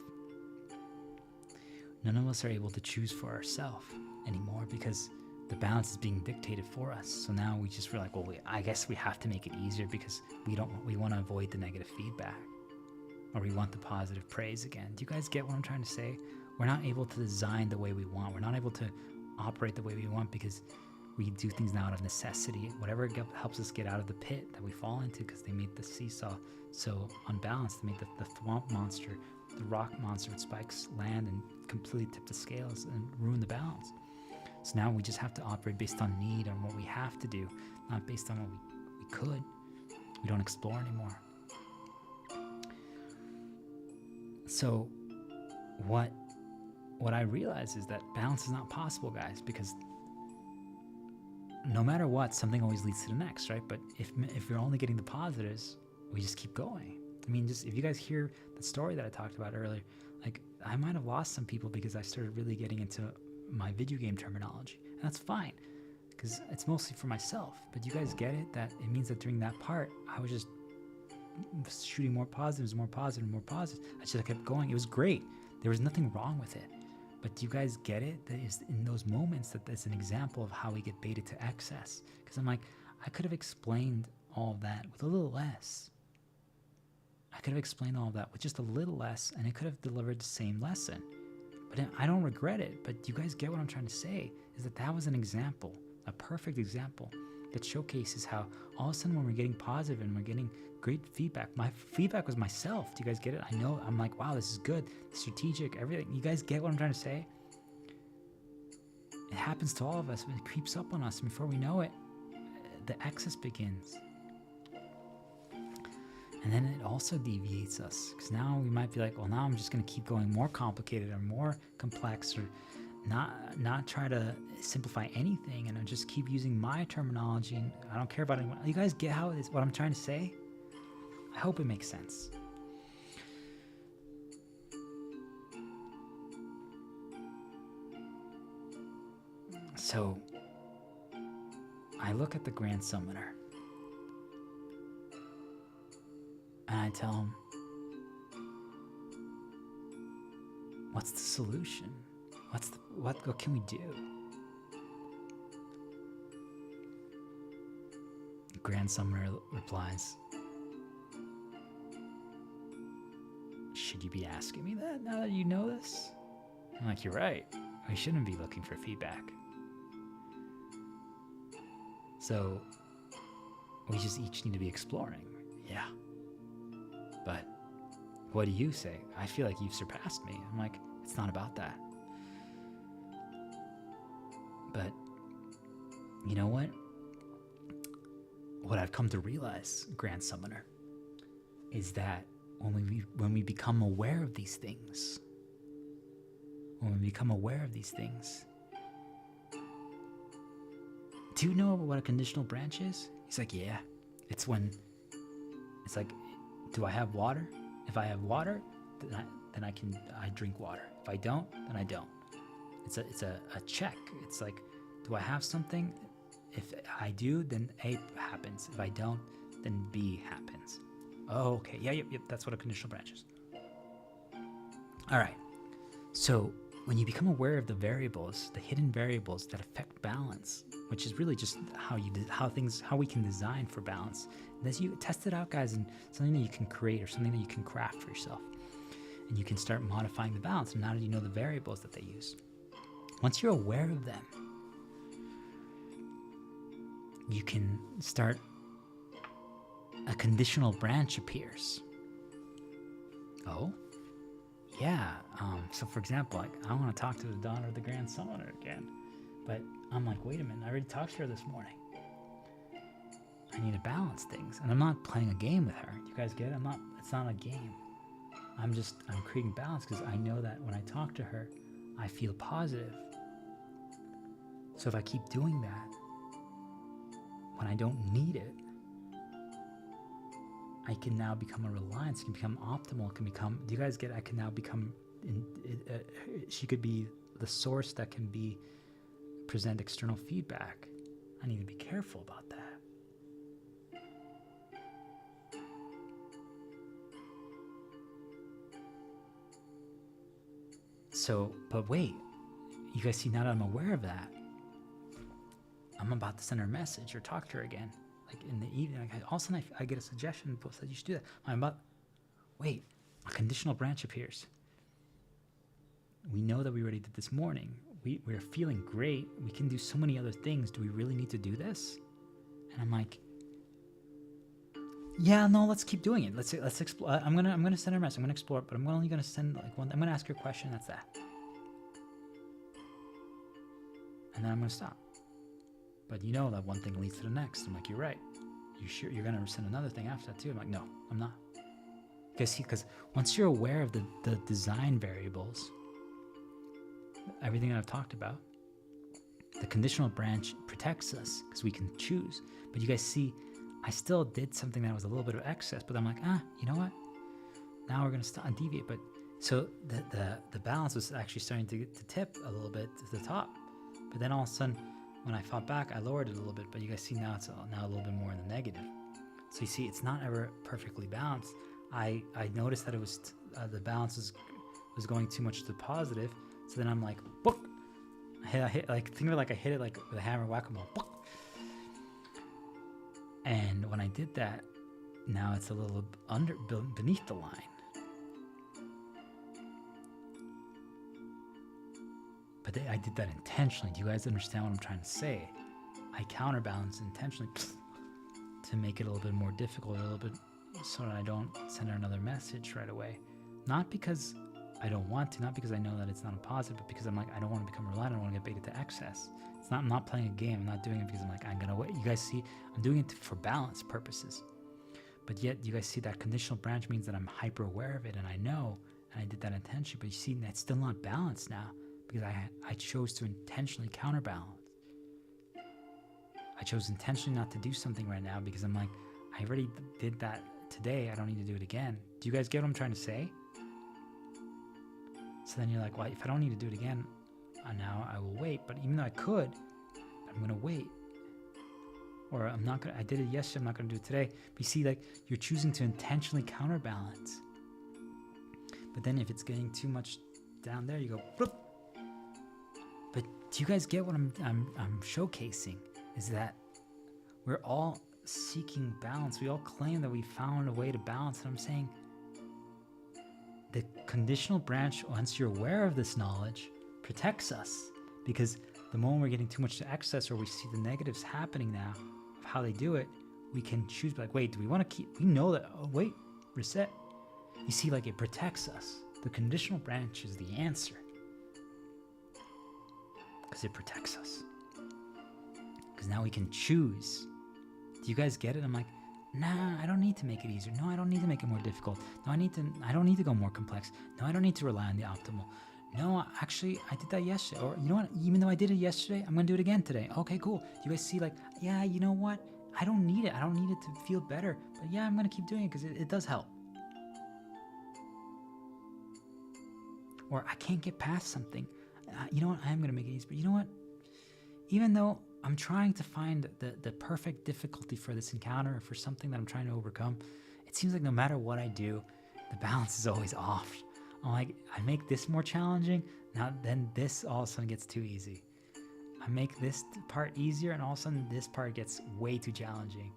None of us are able to choose for ourselves anymore, because the balance is being dictated for us. So now we're like, well, I guess we have to make it easier because we want to avoid the negative feedback, or we want the positive praise again. Do you guys get what I'm trying to say? We're not able to design the way we want. We're not able to operate the way we want because we do things now out of necessity. Whatever helps us get out of the pit that we fall into, because they made the seesaw so unbalanced. They made the thwomp monster, the rock monster with spikes, land and completely tip the scales and ruin the balance. So now we just have to operate based on need, on what we have to do, not based on what we could. We don't explore anymore. So what I realize is that balance is not possible, guys, because no matter what, something always leads to the next, right? But if you're only getting the positives, we just keep going. I mean, just if you guys hear the story that I talked about earlier, like I might have lost some people because I started really getting into my video game terminology, and that's fine because it's mostly for myself. But you guys get it, that it means that during that part I was just shooting more positives. I just kept going. It was great. There was nothing wrong with it. But do you guys get it? That is in those moments that's an example of how we get baited to excess. Because I'm like, I could have explained all of that with a little less. I could have explained all of that with just a little less, and it could have delivered the same lesson. But I don't regret it. But you guys get what I'm trying to say, is that was an example, a perfect example that showcases how all of a sudden when we're getting positive and we're getting great feedback, my feedback was myself. Do you guys get it? I know, I'm like, wow, this is good, strategic, everything. You guys get what I'm trying to say? It happens to all of us. It creeps up on us, and before we know it, the excess begins. And then it also deviates us, because now we might be like, well, now I'm just going to keep going more complicated or more complex, or not try to simplify anything, and I just keep using my terminology, and I don't care about anyone. You guys get how it is, what I'm trying to say? I hope it makes sense. So I look at the Grand Summoner and I tell him, what's the solution? What can we do? The Grand Summoner replies, should you be asking me that now that you know this? I'm like, you're right. We shouldn't be looking for feedback. So we just each need to be exploring. Yeah. But what do you say? I feel like you've surpassed me. I'm like, it's not about that. But you know what? What I've come to realize, Grand Summoner, is that when we become aware of these things, do you know what a conditional branch is? He's like, yeah. It's like, do I have water? If I have water, then I drink water. If I don't, then I don't. It's a check. It's like, do I have something? If I do, then A happens. If I don't, then B happens. Oh, okay. Yep. That's what a conditional branch is. All right. So when you become aware of the variables, the hidden variables that affect balance, which is really just how we can design for balance, and as you test it out, guys, and something that you can create or something that you can craft for yourself, and you can start modifying the balance. And now that you know the variables that they use, once you're aware of them, you can start. A conditional branch appears. Oh, yeah. So for example, like, I want to talk to the daughter of the Grand Summoner again, but I'm like, wait a minute, I already talked to her this morning. I need to balance things, and I'm not playing a game with her. You guys get it? It's not a game. I'm creating balance because I know that when I talk to her, I feel positive. So if I keep doing that, when I don't need it, I can now become a reliance. It can become optimal. It can become. Do you guys get? I can now become. She could be the source that can present external feedback. I need to be careful about that. So, but wait, you guys see, now that I'm aware of that, I'm about to send her a message or talk to her again. Like in the evening, like all of a sudden I get a suggestion that you should do that. I'm about, wait, a conditional branch appears. We know that we already did this morning. We're feeling great. We can do so many other things. Do we really need to do this? And I'm like, yeah, no, let's keep doing it. Let's explore. I'm gonna send her a message. I'm gonna explore, but I'm only gonna send like one. I'm gonna ask her a question. That's that. And then I'm gonna stop. But you know that one thing leads to the next. I'm like, you're right. You sure you're gonna send another thing after that too? I'm like, no, I'm not. Because once you're aware of the design variables, everything that I've talked about, the conditional branch protects us because we can choose. But you guys see, I still did something that was a little bit of excess, but I'm like, you know what? Now we're gonna stop and deviate. But so the balance was actually starting to tip a little bit to the top. But then all of a sudden, when I fought back, I lowered it a little bit. But you guys see now it's now a little bit more in the negative. So you see, it's not ever perfectly balanced. I noticed that it was the balance was going too much to the positive. So then I'm like, book. I hit like, think of it like I hit it like with a hammer, whack-a-mole. Book. And when I did that, now it's a little beneath the line. But I did that intentionally. Do you guys understand what I'm trying to say? I counterbalance intentionally to make it a little bit more difficult, a little bit, so that I don't send her another message right away. Not because I don't want to, not because I know that it's not a positive, but because I'm like, I don't want to become reliant. I don't want to get baited to excess. I'm not playing a game. I'm not doing it because I'm like, I'm gonna wait. You guys see, I'm doing it for balance purposes. But yet, you guys see that conditional branch means that I'm hyper aware of it, and I know, and I did that intentionally. But you see, that's still not balanced now because I chose to intentionally counterbalance. I chose intentionally not to do something right now because I'm like, I already did that today. I don't need to do it again. Do you guys get what I'm trying to say? So then you're like, well, if I don't need to do it again, now I will wait. But even though I could, I'm going to wait. Or I'm not going to, I did it yesterday, I'm not going to do it today. But you see, like, you're choosing to intentionally counterbalance. But then if it's getting too much down there, you go, bloop. But do you guys get what I'm showcasing? Is that we're all seeking balance. We all claim that we found a way to balance. And I'm saying the conditional branch, once you're aware of this knowledge, protects us, because the moment we're getting too much to excess, or we see the negatives happening now of how they do it, we can choose like, wait, do we want to keep, we know that, oh wait, reset. You see, like, it protects us. The conditional branch is the answer because it protects us, because now we can choose. Do you guys get it? I'm like, nah, I don't need to make it easier. No, I don't need to make it more difficult. No, I don't need to go more complex. No, I don't need to rely on the optimal. No, actually, I did that yesterday. Or, you know what? Even though I did it yesterday, I'm going to do it again today. Okay, cool. Do you guys see, like, yeah, you know what? I don't need it. I don't need it to feel better. But yeah, I'm going to keep doing it because it does help. Or I can't get past something. You know what? I am going to make it easy. But you know what? Even though I'm trying to find the perfect difficulty for this encounter, or for something that I'm trying to overcome, it seems like no matter what I do, the balance is always off. I'm like, I make this more challenging, now then this all of a sudden gets too easy. I make this part easier, and all of a sudden this part gets way too challenging.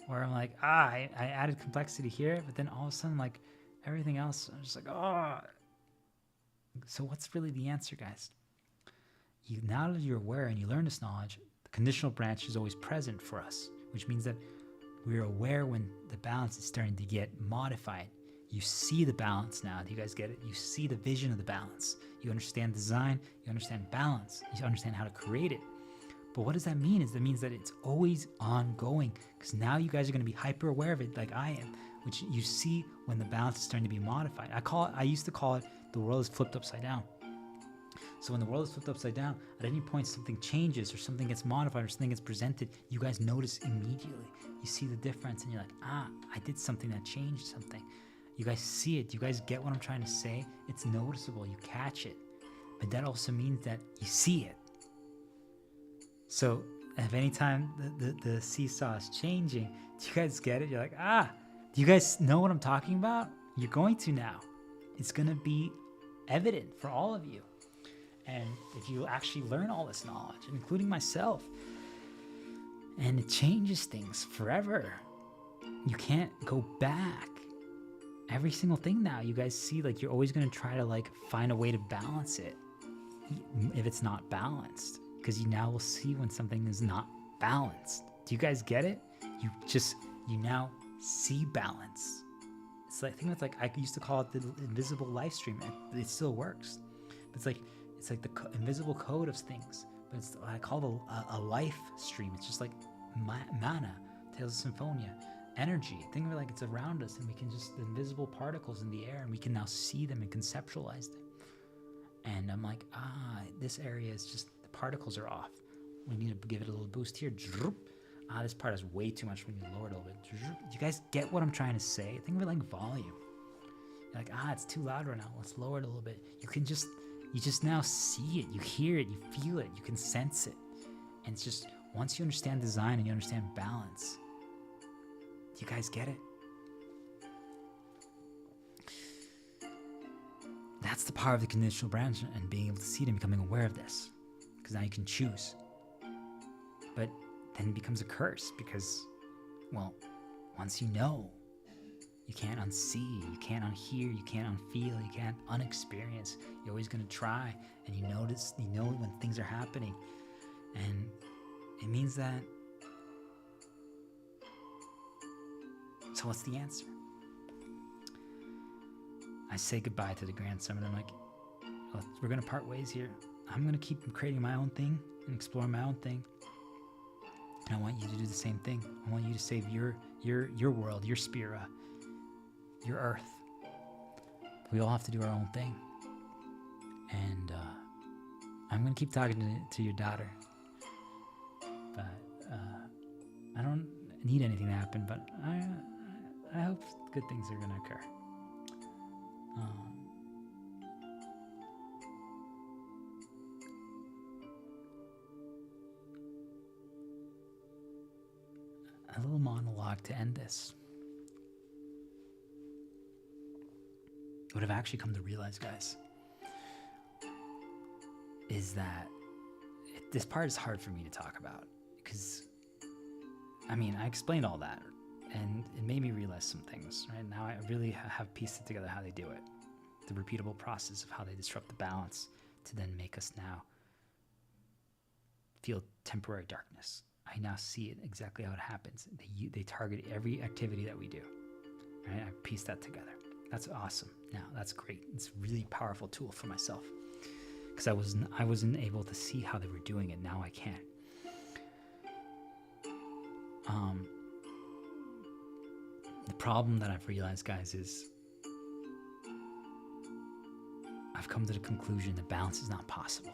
Or I'm like, I added complexity here, but then all of a sudden, like, everything else, I'm just like, oh. So what's really the answer, guys? Now that you're aware and you learn this knowledge, the conditional branch is always present for us, which means that we're aware when the balance is starting to get modified. You see the balance now. Do you guys get it? You see the vision of the balance. You understand design. You understand balance. You understand how to create it. But what does that mean? That means that it's always ongoing, because now you guys are going to be hyper aware of it like I am, which you see when the balance is starting to be modified. I used to call it the world is flipped upside down. So when the world is flipped upside down, at any point something changes or something gets modified or something gets presented, you guys notice immediately. You see the difference and you're like, I did something that changed something. You guys see it. You guys get what I'm trying to say? It's noticeable. You catch it. But that also means that you see it. So if any time the seesaw is changing, do you guys get it? You're like, do you guys know what I'm talking about? You're going to now. It's going to be evident for all of you. And if you actually learn all this knowledge, including myself, And it changes things forever. You can't go back. Every single thing now, you guys see, like, you're always going to try to, like, find a way to balance it if it's not balanced, because you now will see when something is not balanced. Do you guys get it? You now see balance. It's like, I think it's like, I used to call it the invisible life stream. It still works. But it's like the invisible code of things. But it's, I call it a life stream. It's just like mana, Tales of Symphonia. Energy. Think of it like it's around us, and we can just, the invisible particles in the air, and we can now see them and conceptualize them. And I'm like, this area is just, the particles are off. We need to give it a little boost here. This part has way too much. We need to lower it a little bit. Do you guys get what I'm trying to say? Think of it like volume. You're like, it's too loud right now. Let's lower it a little bit. You just now see it. You hear it. You feel it. You can sense it. And it's just, once you understand design and you understand balance, do you guys get it? That's the power of the conditional branch and being able to see it and becoming aware of this. Because now you can choose. But then it becomes a curse because, well, once you know, you can't unsee, you can't unhear, you can't unfeel, you can't unexperience. You're always going to try, and you know when things are happening. And it means that. So what's the answer? I say goodbye to the Grand Summit. I'm like, we're going to part ways here. I'm going to keep creating my own thing and exploring my own thing. And I want you to do the same thing. I want you to save your world, your Spira, your Earth. We all have to do our own thing. And I'm going to keep talking to your daughter. But I don't need anything to happen, but I hope good things are going to occur. A little monologue to end this. What I've actually come to realize, guys, is that this part is hard for me to talk about because, I mean, I explained all that and it made me realize some things. Right now, I really have pieced it together how they do it, the repeatable process of how they disrupt the balance to then make us now feel temporary darkness. I now see it exactly how it happens. They target every activity that we do. Right? I pieced that together. That's awesome. Now that's great. It's a really powerful tool for myself because I wasn't able to see how they were doing it. Now I can. The problem that I've realized, guys, is I've come to the conclusion that balance is not possible.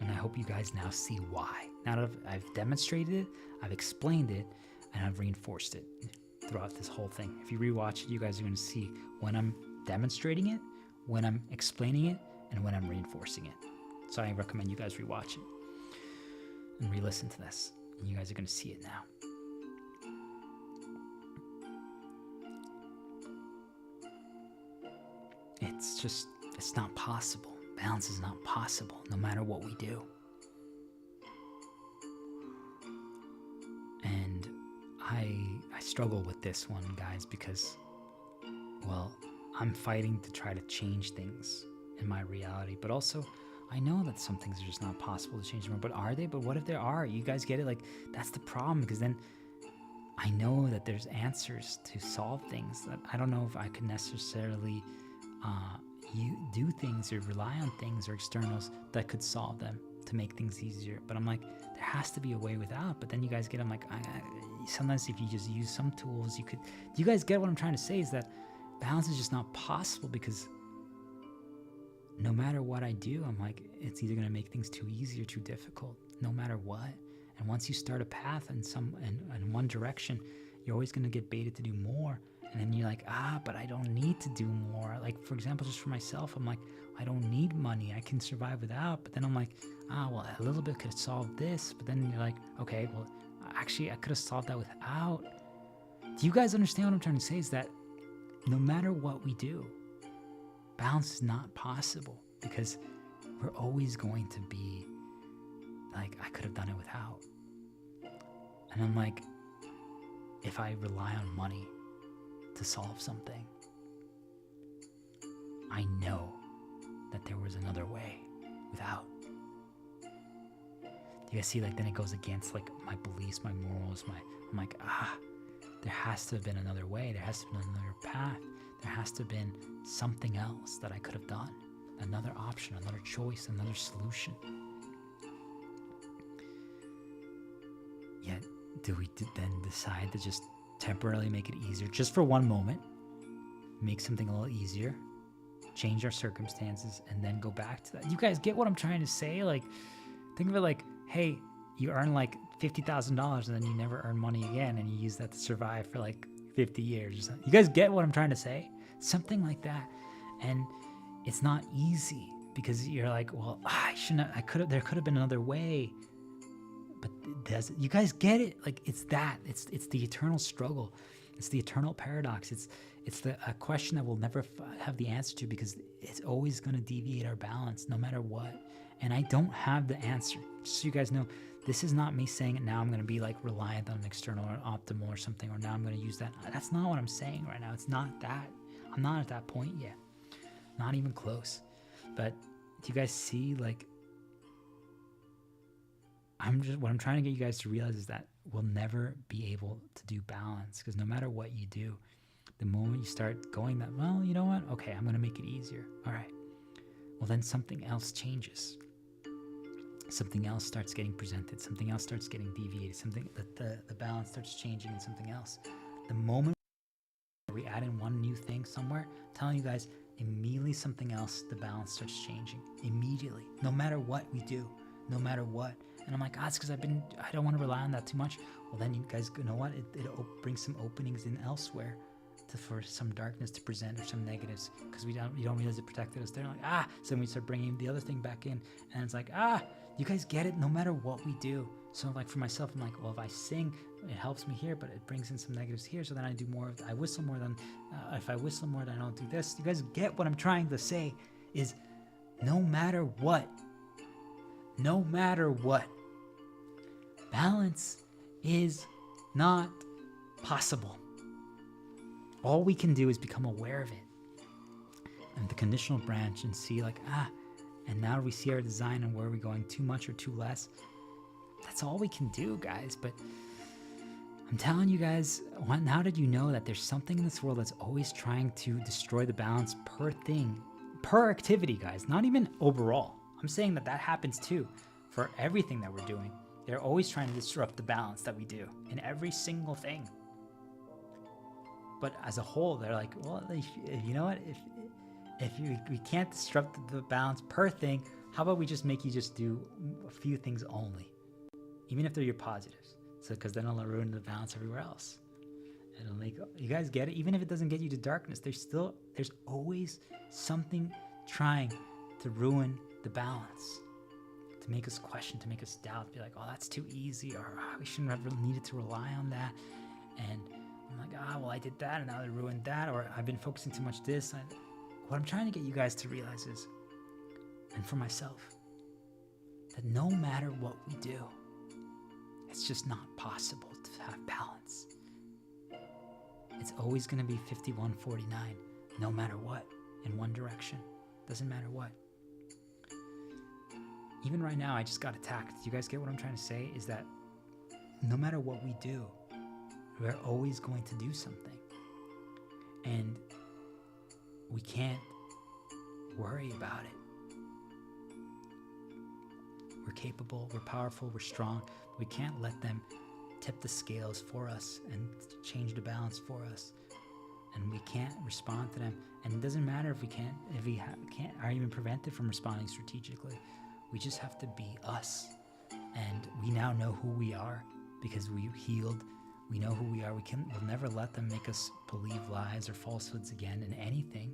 And I hope you guys now see why. Now that I've demonstrated it, I've explained it, and I've reinforced it throughout this whole thing. If you rewatch it, you guys are going to see when I'm demonstrating it, when I'm explaining it, and when I'm reinforcing it. So I recommend you guys rewatch it and re-listen to this. And you guys are going to see it now. It's not possible. Balance is not possible, no matter what we do. And I struggle with this one, guys, because, well, I'm fighting to try to change things in my reality, but also I know that some things are just not possible to change. But are they? But what if there are? You guys get it? Like, that's the problem, because then I know that there's answers to solve things that I don't know if I could necessarily do things or rely on things or externals that could solve them to make things easier. But I'm like, there has to be a way without. But then you guys get, I'm like, sometimes if you just use some tools, you could. Do you guys get what I'm trying to say? Is that balance is just not possible, because no matter what I do, I'm like, it's either going to make things too easy or too difficult, no matter what. And once you start a path in one direction, you're always going to get baited to do more. And then you're like, but I don't need to do more. Like, for example, just for myself, I'm like, I don't need money. I can survive without. But then I'm like, well, a little bit could have solved this. But then you're like, okay, well, actually, I could have solved that without. Do you guys understand what I'm trying to say? Is that no matter what we do, balance is not possible, because we're always going to be like, I could have done it without. And I'm like, if I rely on money to solve something, I know that there was another way without. Do you guys see, like, then it goes against, like, my beliefs, my morals, I'm like, there has to have been another way. There has to have been another path. There has to have been something else that I could have done. Another option, another choice, another solution. Yet, do we then decide to just temporarily make it easier, just for one moment, make something a little easier, change our circumstances, and then go back to that? You guys get what I'm trying to say? Like, think of it like, hey, you earn like $50,000 and then you never earn money again, and you use that to survive for like 50 years or something. You guys get what I'm trying to say? Something like that. And it's not easy because you're like, well, there could have been another way. But you guys get it? Like, it's the eternal struggle. It's the eternal paradox. It's a question that we'll never have the answer to, because it's always going to deviate our balance no matter what. And I don't have the answer. Just so you guys know, this is not me saying it now. I'm going to be like reliant on external or optimal or something, or now I'm going to use that. That's not what I'm saying right now. It's not that. I'm not at that point yet. Not even close. But do you guys see, like, what I'm trying to get you guys to realize is that we'll never be able to do balance, because no matter what you do, the moment you start going that, well, you know what? Okay, I'm going to make it easier. All right. Well, then something else changes. Something else starts getting presented. Something else starts getting deviated. Something that the balance starts changing in something else. The moment we add in one new thing somewhere, I'm telling you guys, immediately something else, the balance starts changing. Immediately. No matter what we do. No matter what. And I'm like, it's because I don't want to rely on that too much. Well, then you guys, you know what? It brings some openings in elsewhere for some darkness to present, or some negatives, because you don't realize it protected us. They're like, so then we start bringing the other thing back in, and it's like, you guys get it? No matter what we do. So like for myself, I'm like, well, if I sing, it helps me here, but it brings in some negatives here. So then I do more of, I whistle more than, if I whistle more, then I don't do this. You guys get what I'm trying to say is, no matter what, balance is not possible. All we can do is become aware of it, and the conditional branch, and see like, and now we see our design and where we're going, too much or too less. That's all we can do, guys. But I'm telling you guys, now that you know that there's something in this world that's always trying to destroy the balance per thing, per activity, guys, not even overall. I'm saying that happens too for everything that we're doing. They're always trying to disrupt the balance that we do in every single thing. But as a whole, they're like, well, you know what? If we can't disrupt the balance per thing, how about we just make you just do a few things only, even if they're your positives? So, because then it'll ruin the balance everywhere else. It'll make, you guys get it? Even if it doesn't get you to darkness, there's always something trying to ruin the balance, to make us question, to make us doubt, be like, oh, that's too easy, or we shouldn't have needed to rely on that. And I'm like, well, I did that, and now they ruined that, or I've been focusing too much this. What I'm trying to get you guys to realize is, and for myself, that no matter what we do, it's just not possible to have balance. It's always going to be 51-49, no matter what, in one direction. Doesn't matter what. Even right now, I just got attacked. Do you guys get what I'm trying to say? Is that no matter what we do, we're always going to do something. And we can't worry about it. We're capable, we're powerful, we're strong. We can't let them tip the scales for us and change the balance for us. And we can't respond to them. And it doesn't matter if we are even prevented from responding strategically. We just have to be us. And we now know who we are because we healed. We know who we are. We'll never let them make us believe lies or falsehoods again in anything.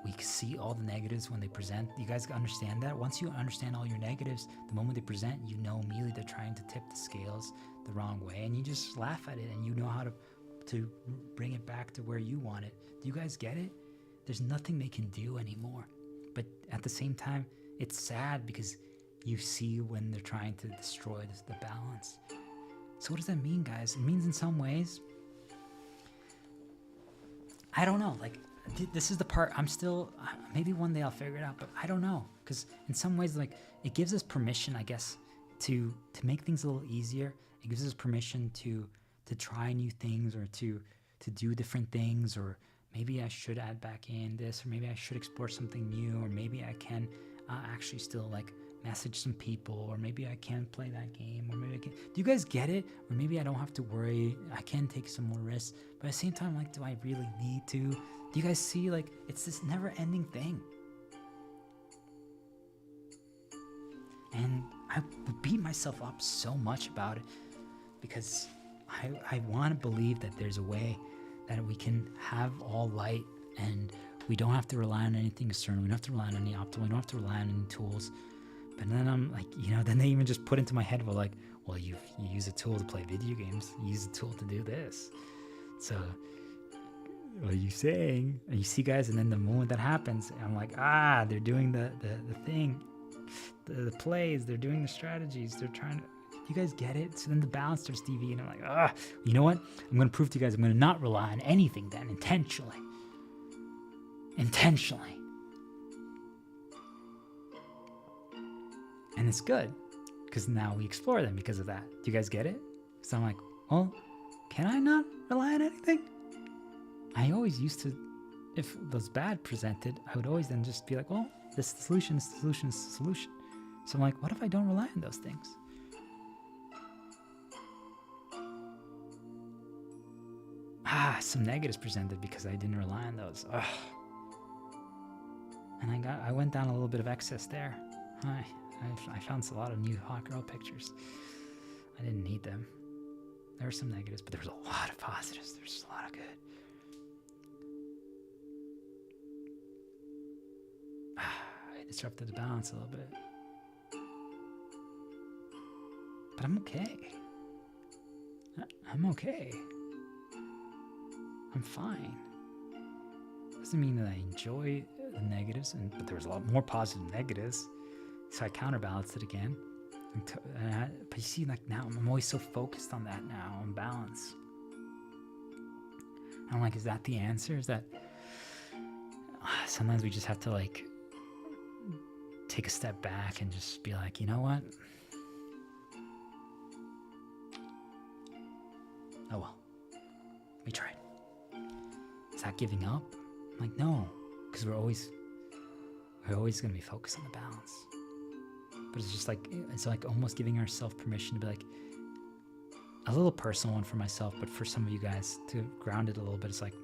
We see all the negatives when they present. You guys understand that? Once you understand all your negatives, the moment they present, you know immediately they're trying to tip the scales the wrong way, and you just laugh at it, and you know how to bring it back to where you want it. Do you guys get it? There's nothing they can do anymore. But at the same time, it's sad because you see when they're trying to destroy the balance. So what does that mean, guys? It means in some ways, I don't know, like, this is the part I'm still, maybe one day I'll figure it out, but I don't know. Because in some ways, like, it gives us permission, I guess, to make things a little easier. It gives us permission to try new things, or to do different things, or maybe I should add back in this, or maybe I should explore something new, or maybe I can actually still like message some people, or maybe I can play that game, or maybe I can. Do you guys get it? Or maybe I don't have to worry. I can take some more risks, but at the same time, like, do I really need to? Do you guys see, like, it's this never-ending thing? And I beat myself up so much about it because I want to believe that there's a way that we can have all light, and we don't have to rely on anything external. We don't have to rely on any optimal. We don't have to rely on any tools. But then I'm like, then they even just put into my head, like, well, you use a tool to play video games. You use a tool to do this. So what are you saying? And you see, guys, and then the moment that happens, I'm like, they're doing the thing, the plays. They're doing the strategies. They're trying to. You guys get it? So then the balance starts deviating. I'm like, you know what? I'm going to prove to you guys I'm going to not rely on anything then, intentionally. And it's good, because now we explore them because of that. Do you guys get it? So I'm like, well, can I not rely on anything? I always used to, if those bad presented, I would always then just be like, well, this is the solution, this is the solution, this is the solution. So I'm like, what if I don't rely on those things? Some negatives presented because I didn't rely on those. And I went down a little bit of excess there. I found a lot of new hot girl pictures. I didn't need them. There were some negatives, but there was a lot of positives. There's a lot of good. I disrupted the balance a little bit. But I'm okay. I'm okay. I'm fine. Doesn't mean that I enjoy the negatives, but there was a lot more positive negatives, so I counterbalanced it again. But you see, like, now I'm always so focused on that now, on balance. And I'm like, is that the answer? Is that sometimes we just have to, like, take a step back and just be like, you know what? Oh well, we tried. Is that giving up? I'm like, no, because we're always going to be focused on the balance. But it's like almost giving ourselves permission to be like, a little personal one for myself, but for some of you guys to ground it a little bit. It's like,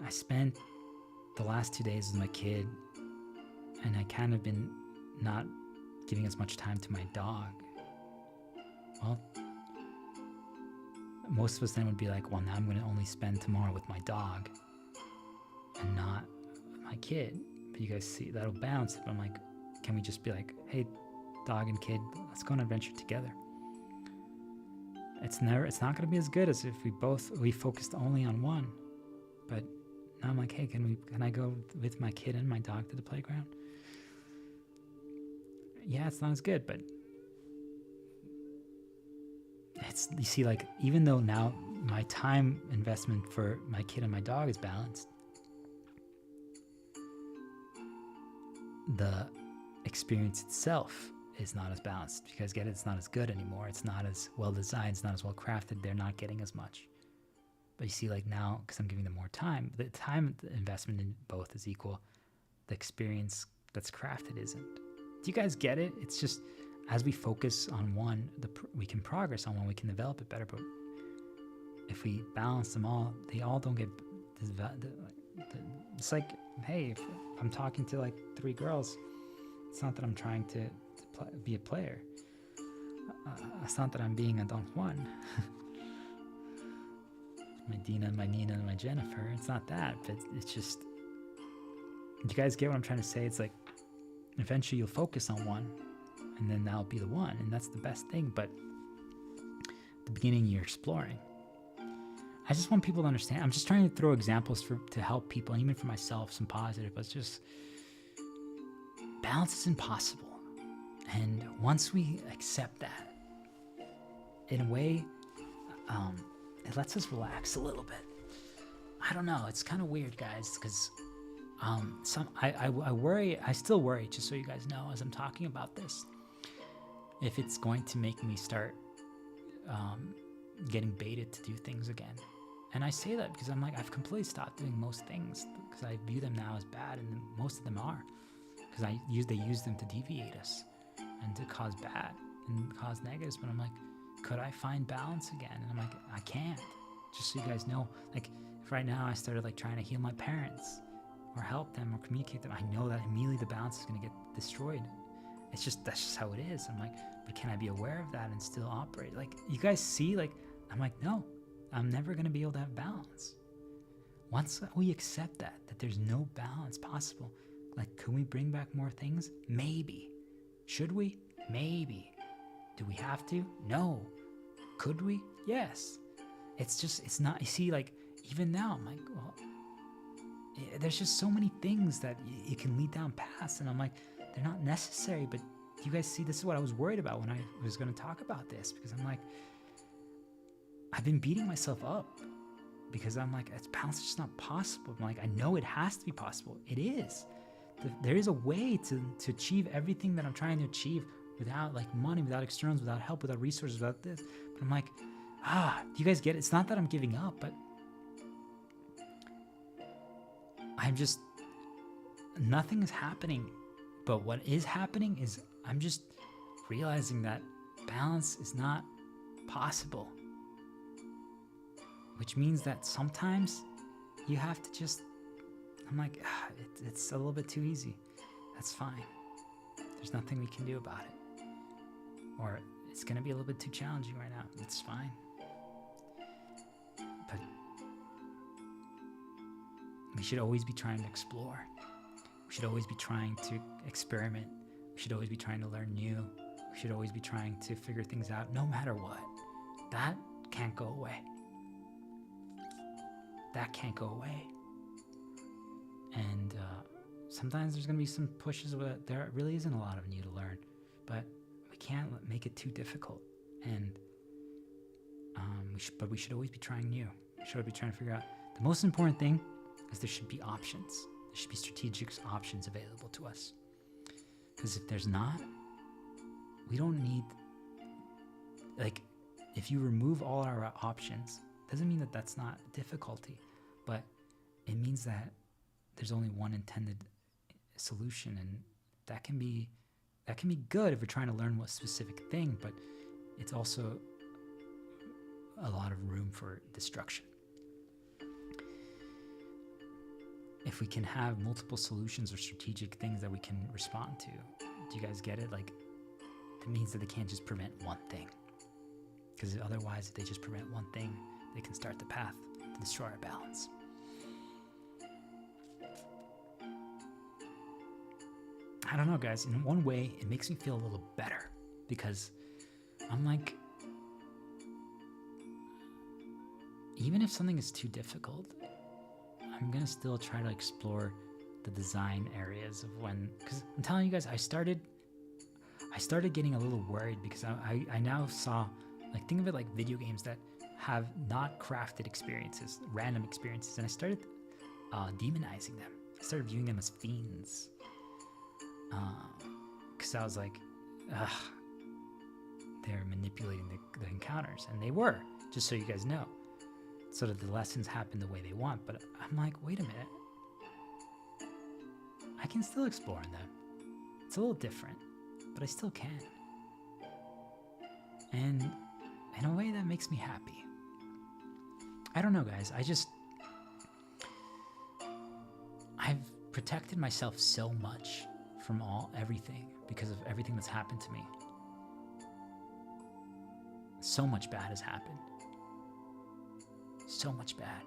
I spent the last 2 days with my kid, and I kind of been not giving as much time to my dog. Well, most of us then would be like, well, now I'm going to only spend tomorrow with my dog and not my kid. But you guys see, that'll bounce. But I'm like, can we just be like, hey, dog and kid, let's go on an adventure together? It's not going to be as good as if we focused only on one. But now I'm like, hey, can I go with my kid and my dog to the playground? Yeah, it's not as good, but you see, like, even though now my time investment for my kid and my dog is balanced, the experience itself is not as balanced, because it's not as good anymore. It's not as well designed. It's not as well crafted. They're not getting as much. But you see, like, now, because I'm giving them more time, the time investment in both is equal. The experience that's crafted isn't. Do you guys get it? It's just, as we focus on one, we can progress on one, we can develop it better. But if we balance them all, they all don't get. It's like, hey, if I'm talking to like 3 girls, it's not that I'm trying to be a player. It's not that I'm being a Don Juan. My Dina, my Nina, and my Jennifer. It's not that, but it's just. You guys get what I'm trying to say? It's like, eventually you'll focus on one, and then that'll be the one, and that's the best thing. But at the beginning, you're exploring. I just want people to understand. I'm just trying to throw examples to help people, and even for myself, some positive. But it's just, balance is impossible. And once we accept that, in a way, it lets us relax a little bit. I don't know. It's kind of weird, guys, because I worry. I still worry, just so you guys know, as I'm talking about this, if it's going to make me start getting baited to do things again. And I say that because I'm like, I've completely stopped doing most things because I view them now as bad, and most of them are, because they use them to deviate us and to cause bad and cause negatives. But I'm like, could I find balance again? And I'm like, I can't. Just so you guys know, like, if right now I started like trying to heal my parents or help them or communicate them, I know that immediately the balance is going to get destroyed. That's just how it is. I'm like, but can I be aware of that and still operate? Like, you guys see, like, I'm like, no, I'm never going to be able to have balance. Once we accept that there's no balance possible, like, can we bring back more things? Maybe. Should we? Maybe. Do we have to? No. Could we? Yes. It's not, you see, like, even now, I'm like, well, there's just so many things that you can lead down paths, and I'm like, they're not necessary. But you guys see, this is what I was worried about when I was going to talk about this, because I'm like, I've been beating myself up because I'm like, balance is just not possible. I'm like, I know it has to be possible. It is. There is a way to achieve everything that I'm trying to achieve without like money, without externals, without help, without resources, without this. But I'm like, do you guys get it? It's not that I'm giving up, but I'm just, nothing is happening. But what is happening is I'm just realizing that balance is not possible. Which means that sometimes you have to just, I'm like, it's a little bit too easy. That's fine. There's nothing we can do about it. Or it's going to be a little bit too challenging right now. It's fine. But we should always be trying to explore. We should always be trying to experiment. We should always be trying to learn new. We should always be trying to figure things out, no matter what. That can't go away. That can't go away. And sometimes there's going to be some pushes where there really isn't a lot of new to learn, but we can't make it too difficult. And we should always be trying new. We should always be trying to figure out. The most important thing is there should be options. There should be strategic options available to us. Because if there's not, we don't need, like, if you remove all our options, doesn't mean that that's not difficulty, but it means that there's only one intended solution, and that can be good if we're trying to learn what specific thing, but it's also a lot of room for destruction. If we can have multiple solutions or strategic things that we can respond to, do you guys get it? Like, it means that they can't just prevent one thing, because otherwise, if they just prevent one thing, they can start the path to destroy our balance. I don't know, guys. In one way, it makes me feel a little better, because I'm like, even if something is too difficult, I'm going to still try to explore the design areas of because I'm telling you guys, I started getting a little worried, because I now saw, like, think of it like video games that have not crafted experiences, random experiences, and I started demonizing them. I started viewing them as fiends, because I was like, they're manipulating the encounters, and they were, just so you guys know, so that the lessons happen the way they want. But I'm like, wait a minute, I can still explore in them. It's a little different, but I still can, and in a way that makes me happy. I don't know, guys. I've protected myself so much from everything because of everything that's happened to me. So much bad has happened. So much bad.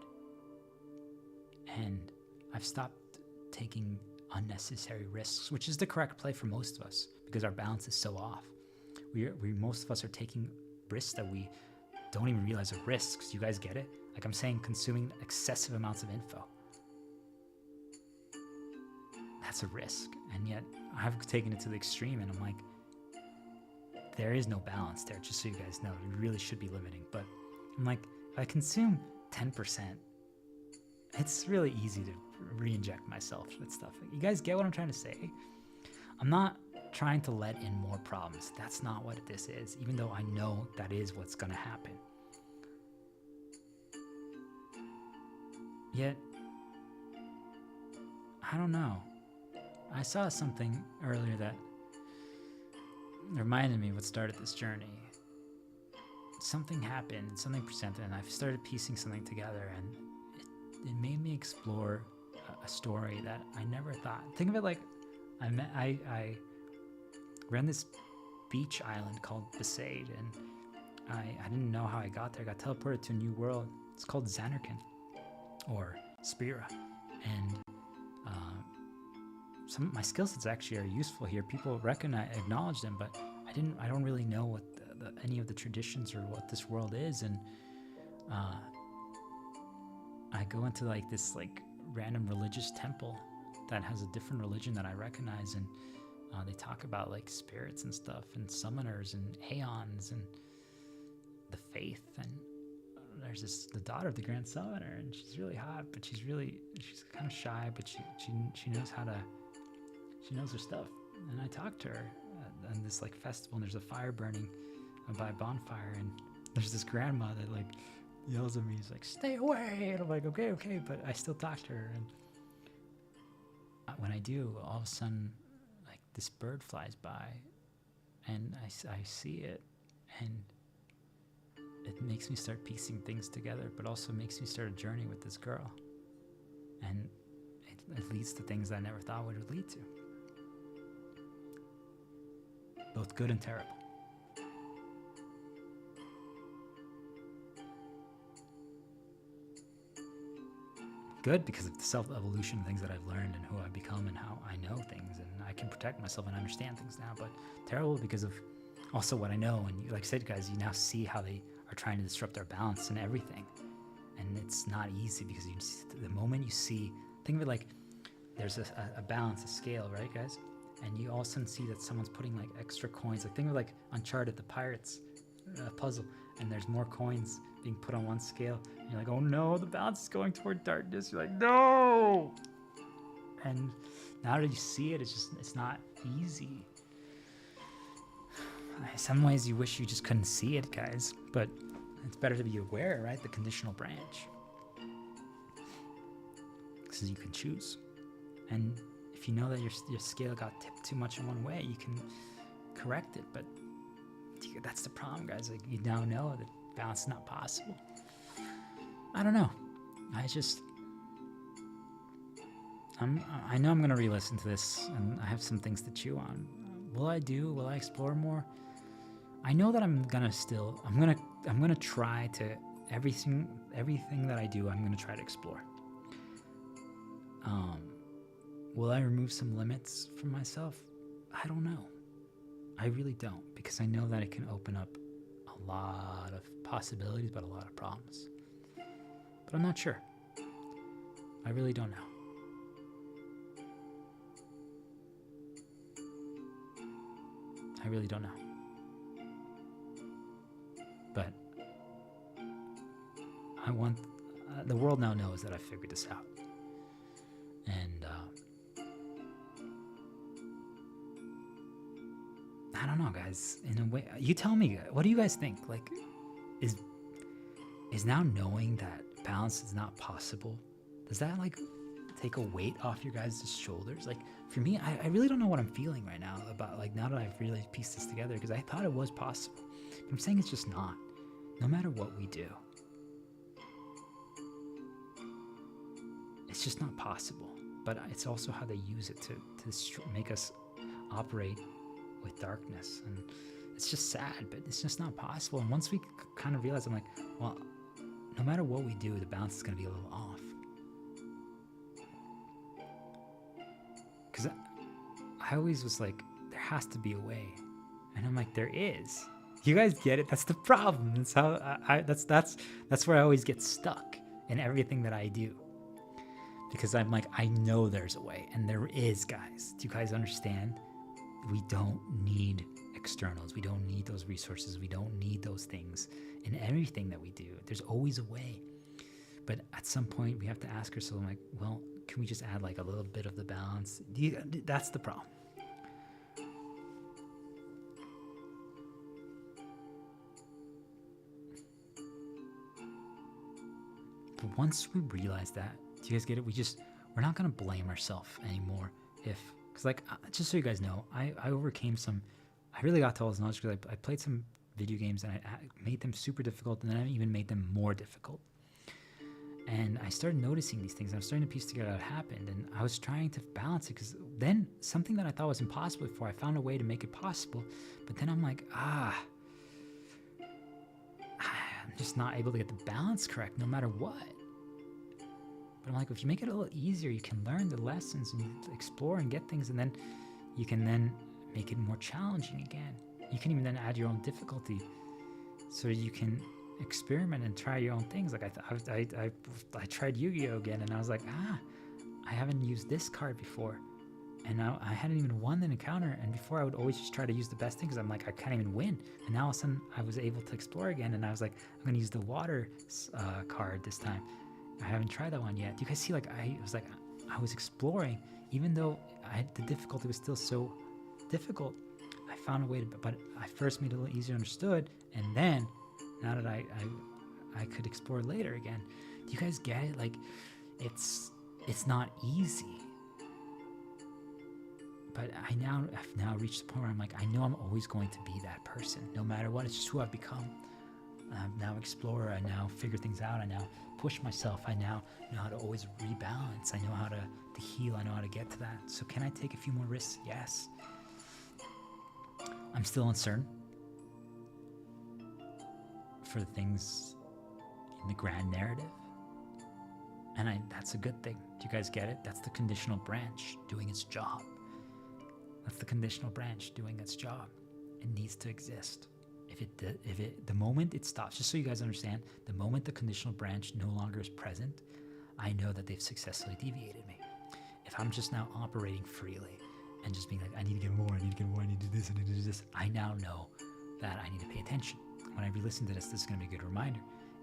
And I've stopped taking unnecessary risks, which is the correct play for most of us, because our balance is so off. Most of us are taking risks that we don't even realize are risks. You guys get it? Like, I'm saying, consuming excessive amounts of info. That's a risk. And yet I've taken it to the extreme, and I'm like, there is no balance there, just so you guys know. You really should be limiting. But I'm like, if I consume 10%, it's really easy to re-inject myself with stuff. You guys get what I'm trying to say? I'm not trying to let in more problems. That's not what this is, even though I know that is what's going to happen. Yet, I don't know. I saw something earlier that reminded me what started this journey. Something happened, something presented, and I started piecing something together, and it made me explore a story that I never thought. Think of it like I ran this beach island called Besaid, and I didn't know how I got there. I got teleported to a new world. It's called Xanarkin, or Spira, and some of my skill sets actually are useful here. People acknowledge them, but I don't really know what any of the traditions or what this world is, and I go into like this like random religious temple that has a different religion that I recognize, and they talk about like spirits and stuff, and summoners and aeons and the faith, and there's the daughter of the Grand Summoner, and she's really hot, but she's kind of shy, but she knows she knows her stuff. And I talked to her at this like festival, and there's a fire burning by a bonfire, and there's this grandma that like yells at me. He's like, "Stay away!" And I'm like, okay, but I still talk to her. And when I do, all of a sudden, like this bird flies by, and I see it, and it makes me start piecing things together, but also makes me start a journey with this girl, and it leads to things I never thought would lead to, both good and terrible. Good because of the self-evolution, things that I've learned and who I've become and how I know things, and I can protect myself and understand things now. But terrible because of also what I know, and like I said, guys, you now see how they are trying to disrupt our balance and everything, and it's not easy because the moment you see, think of it like there's a balance, a scale, right, guys? And you all of a sudden see that someone's putting like extra coins, like think of like Uncharted, the pirates puzzle, and there's more coins being put on one scale, and you're like, oh no, the balance is going toward darkness. You're like, no. And now that you see it, it's not easy. In some ways you wish you just couldn't see it, guys, but it's better to be aware, right? The conditional branch, because you can choose. And if you know that your scale got tipped too much in one way, you can correct it. But that's the problem, guys. Like, you now know that balance is not possible. I don't know. I know I'm gonna re-listen to this, and I have some things to chew on. Will I explore more? I know that I'm gonna try to everything that I do, I'm gonna try to explore. Will I remove some limits from myself? I don't know. I really don't, because I know that it can open up a lot of possibilities, but a lot of problems. But I'm not sure. I really don't know. I really don't know. But I want the world now knows that I figured this out. And I don't know, guys. In a way, you tell me. What do you guys think? Like, is now knowing that balance is not possible, does that like take a weight off your guys' shoulders? Like, for me, I really don't know what I'm feeling right now about, like, now that I've really pieced this together, because I thought it was possible. But I'm saying it's just not. No matter what we do, it's just not possible. But it's also how they use it to make us operate with darkness, and it's just sad, but it's just not possible. And once we kind of realize, I'm like, well, no matter what we do, the balance is going to be a little off. Because I always was like, there has to be a way, and I'm like, there is. You guys get it? That's the problem. That's how that's where I always get stuck in everything that I do. Because I'm like, I know there's a way, and there is, guys. Do you guys understand? We don't need externals. We don't need those resources. We don't need those things in everything that we do. There's always a way. But at some point, we have to ask ourselves, like, well, can we just add like a little bit of the balance? That's the problem. But once we realize that, do you guys get it? We're not going to blame ourselves anymore. Because like, just so you guys know, I overcame I really got to all this knowledge because I played some video games and I made them super difficult, and then I even made them more difficult. And I started noticing these things. I was starting to piece together what happened, and I was trying to balance it, because then something that I thought was impossible before, I found a way to make it possible. But then I'm like, I'm just not able to get the balance correct no matter what. But I'm like, if you make it a little easier, you can learn the lessons and explore and get things, and then you can then make it more challenging again. You can even then add your own difficulty so you can experiment and try your own things. Like I tried Yu-Gi-Oh again, and I was like, I haven't used this card before, and now I hadn't even won the encounter. And before, I would always just try to use the best thing because I'm like, I can't even win. And now all of a sudden I was able to explore again, and I was like, I'm gonna use the water card this time. I haven't tried that one yet. Do you guys see? Like I was exploring, even though the difficulty was still so difficult. I found a way to, but I first made it a little easier understood, and then now that I could explore later again. Do you guys get it? Like, it's not easy. But I've now reached the point where I'm like, I know I'm always going to be that person, no matter what. It's just who I've become. I'm now explorer. I now figure things out. I now push myself. I now know how to always rebalance. I know how to heal. I know how to get to that. So can I take a few more risks? Yes. I'm still uncertain for the things in the grand narrative, and that's a good thing. Do you guys get it? That's the conditional branch doing its job. That's the conditional branch doing its job. It needs to exist. The moment it stops, just so you guys understand, the moment the conditional branch no longer is present, I know that they've successfully deviated me. If I'm just now operating freely and just being like, I need to get more, I need to get more, I need to do this, I need to do this, I now know that I need to pay attention. When I re-listen to this is going to be a good reminder.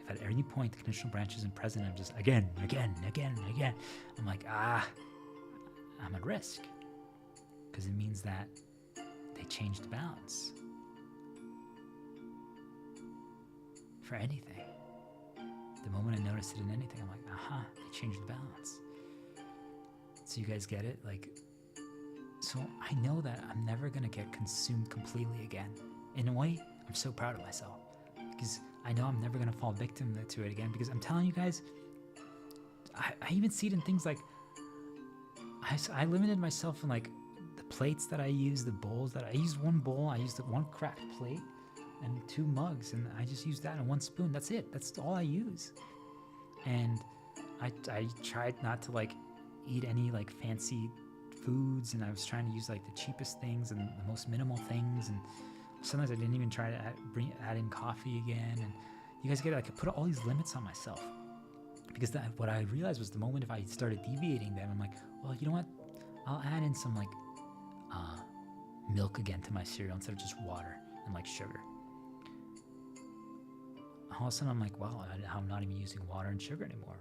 If at any point the conditional branch isn't present, I'm just again, I'm like, I'm at risk. Because it means that they changed the balance. For anything. The moment I notice it in anything, I'm like, they changed the balance. So you guys get it? Like, so I know that I'm never going to get consumed completely again. In a way, I'm so proud of myself. Because I know I'm never going to fall victim to it again. Because I'm telling you guys, I even see it in things like, I limited myself in like the plates that I use, the bowls that I used. One bowl, I used one cracked plate and 2 mugs, and I just used that and 1 spoon. That's it. That's all I use. And I tried not to like eat any like fancy foods, and I was trying to use like the cheapest things and the most minimal things, and sometimes I didn't even try to add in coffee again. And you guys get it? Like, I put all these limits on myself, because what I realized was the moment if I started deviating them, I'm like, well, you know what? I'll add in some like milk again to my cereal instead of just water and like sugar. All of a sudden I'm like, wow, I'm not even using water and sugar anymore.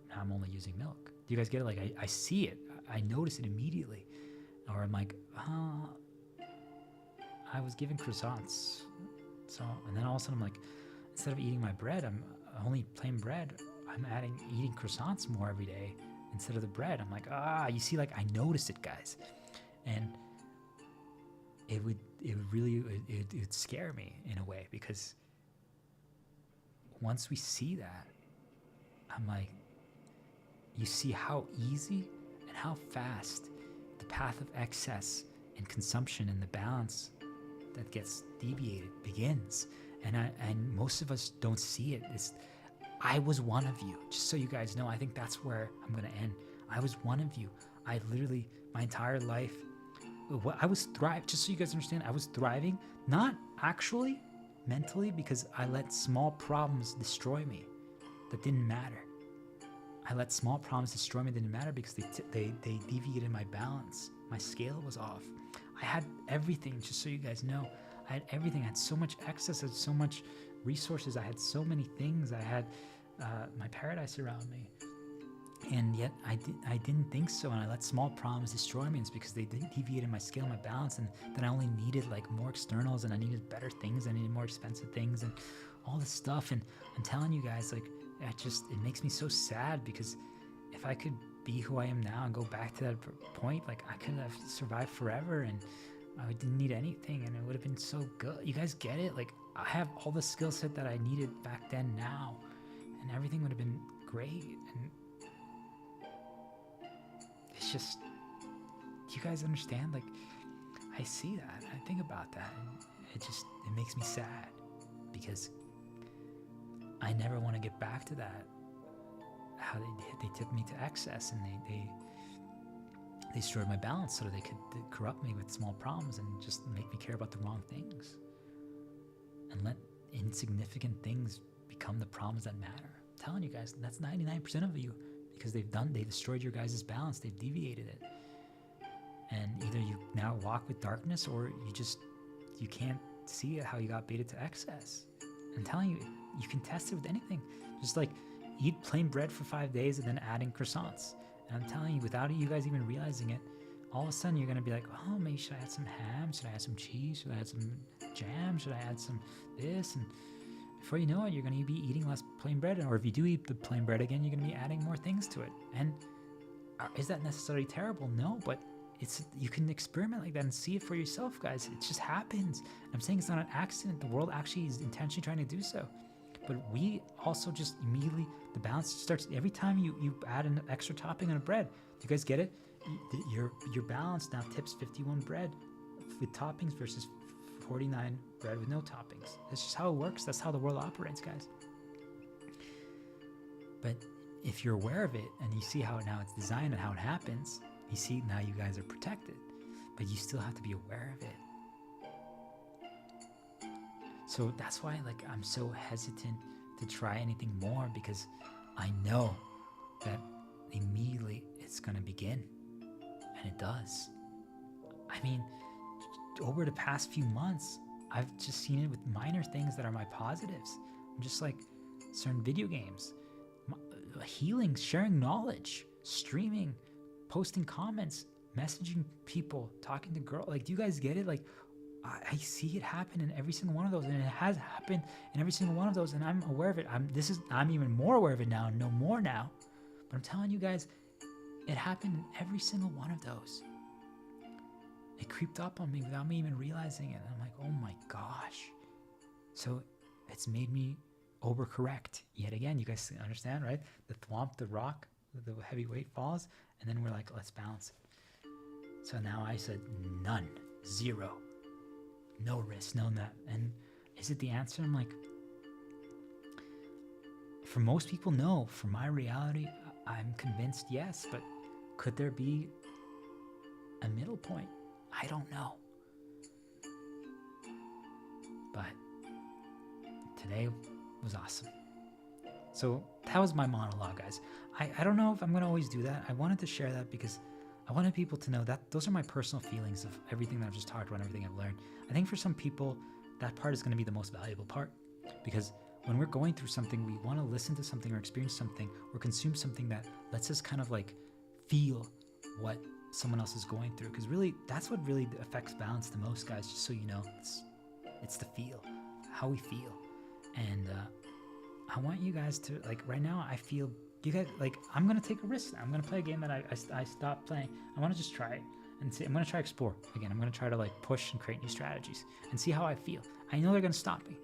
Now I'm only using milk. Do you guys get it? Like, I see it. I notice it immediately. Or I'm like, I was given croissants. So, and then all of a sudden I'm like, instead of eating my bread, I'm only plain bread, I'm eating croissants more every day instead of the bread. I'm like, you see, like, I noticed it, guys. And it would scare me in a way, because once we see that, I'm like, you see how easy and how fast the path of excess and consumption and the balance that gets deviated begins. And most of us don't see it. I was one of you. Just so you guys know, I think that's where I'm going to end. I was one of you. I literally, my entire life, I was thriving. Just so you guys understand, I was thriving, not actually mentally, because I let small problems destroy me that didn't matter. I let small problems destroy me that didn't matter because they deviated my balance. My scale was off. I had everything, just so you guys know. I had everything. I had so much excess. I had so much resources. I had so many things. I had my paradise around me. And yet I didn't think so, and I let small problems destroy me. It's because they deviated my scale, my balance, and then I only needed like more externals, and I needed better things, I needed more expensive things, and all this stuff. And I'm telling you guys, like, it makes me so sad, because if I could be who I am now and go back to that point, like, I could have survived forever, and I didn't need anything, and it would have been so good. You guys get it? Like, I have all the skill set that I needed back then now, and everything would have been great. And it's just, you guys understand? Like, I see that, I think about that, and it makes me sad, because I never want to get back to that, how they took me to excess, and they destroyed my balance so that they could corrupt me with small problems and just make me care about the wrong things, and let insignificant things become the problems that matter. I'm telling you guys, that's 99% of you, because they destroyed your guys' balance, they've deviated it. And either you now walk with darkness, or you can't see how you got baited to excess. I'm telling you, you can test it with anything. Just like eat plain bread for 5 days and then adding croissants. And I'm telling you, without you guys even realizing it, all of a sudden you're gonna be like, oh, maybe should I add some ham? Should I add some cheese? Should I add some jam? Should I add some this? And before you know it, you're gonna be eating less plain bread. Or if you do eat the plain bread again, you're gonna be adding more things to it. And is that necessarily terrible? No, but you can experiment like that and see it for yourself, guys. It just happens. I'm saying it's not an accident. The world actually is intentionally trying to do so. But we also just immediately, the balance starts every time you add an extra topping on a bread. Do you guys get it? Your balance now tips 51 bread with toppings versus 49 bread with no toppings. That's just how it works. That's how the world operates, guys. But if you're aware of it and you see how now it's designed and how it happens, you see now you guys are protected. But you still have to be aware of it. So that's why, like, I'm so hesitant to try anything more, because I know that immediately it's going to begin. And it does. I mean, over the past few months, I've just seen it with minor things that are my positives. Just like certain video games, healing, sharing knowledge, streaming, posting comments, messaging people, talking to girls. Like, do you guys get it? Like, I see it happen in every single one of those, and it has happened in every single one of those, and I'm aware of it. I'm even more aware of it now, no more now. But I'm telling you guys, it happened in every single one of those. It creeped up on me without me even realizing it. And I'm like, oh my gosh. So it's made me overcorrect yet again. You guys understand, right? The thwomp, the rock, the heavy weight falls, and then we're like, let's balance it. So now I said none, zero. No risk, no net. And is it the answer? I'm like, for most people, no. For my reality, I'm convinced yes. But could there be a middle point? I don't know. But today was awesome. So that was my monologue, guys. I don't know if I'm going to always do that. I wanted to share that because I wanted people to know that those are my personal feelings of everything that I've just talked about, everything I've learned. I think for some people, that part is going to be the most valuable part, because when we're going through something, we want to listen to something or experience something or consume something that lets us kind of like feel what someone else is going through. Because really, that's what really affects balance the most, guys, just so you know. It's the feel, how we feel. And I want you guys to, like, right now, I feel, you guys, like, I'm going to take a risk now. I'm going to play a game that I stopped playing. I want to just try it and see. I'm going to try explore again. I'm going to try to, like, push and create new strategies and see how I feel. I know they're going to stop me,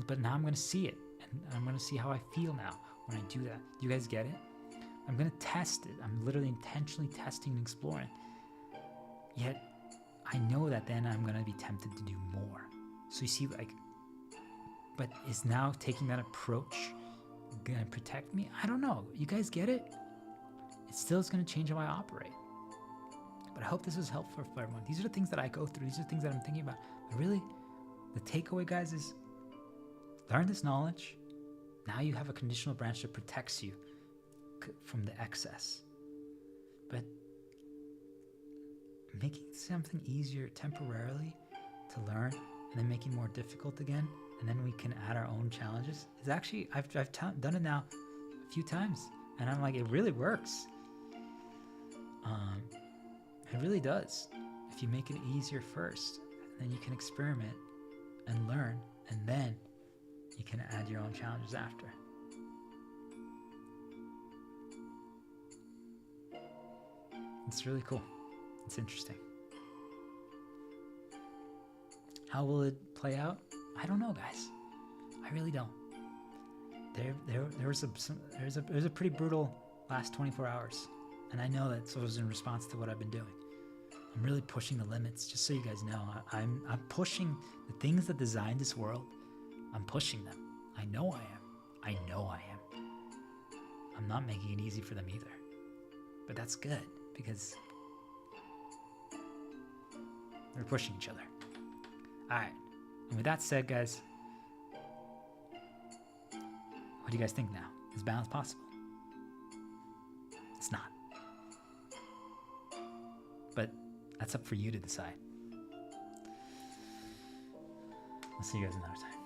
but now I'm going to see it, and I'm going to see how I feel now when I do that. Do you guys get it? I'm going to test it. I'm literally intentionally testing and exploring. Yet, I know that then I'm going to be tempted to do more. So you see, like, but is now taking that approach going to protect me? I don't know. You guys get it? It still is going to change how I operate. But I hope this was helpful for everyone. These are the things that I go through. These are the things that I'm thinking about. But really, the takeaway, guys, is learn this knowledge. Now you have a conditional branch that protects you from the excess. But making something easier temporarily to learn and then making more difficult again, and then we can add our own challenges, is actually, I've done it now a few times, and I'm like, it really works. It really does. If you make it easier first, then you can experiment and learn, and then you can add your own challenges after. It's really cool. It's interesting. How will it play out? I don't know, guys. I really don't. There was a pretty brutal last 24 hours, and I know that was in response to what I've been doing. I'm really pushing the limits, just so you guys know. I'm pushing the things that design this world. I'm pushing them. I know I am. I'm not making it easy for them either. But that's good, because we're pushing each other. All right. And with that said, guys, what do you guys think now? Is balance possible? It's not. But that's up for you to decide. I'll see you guys another time.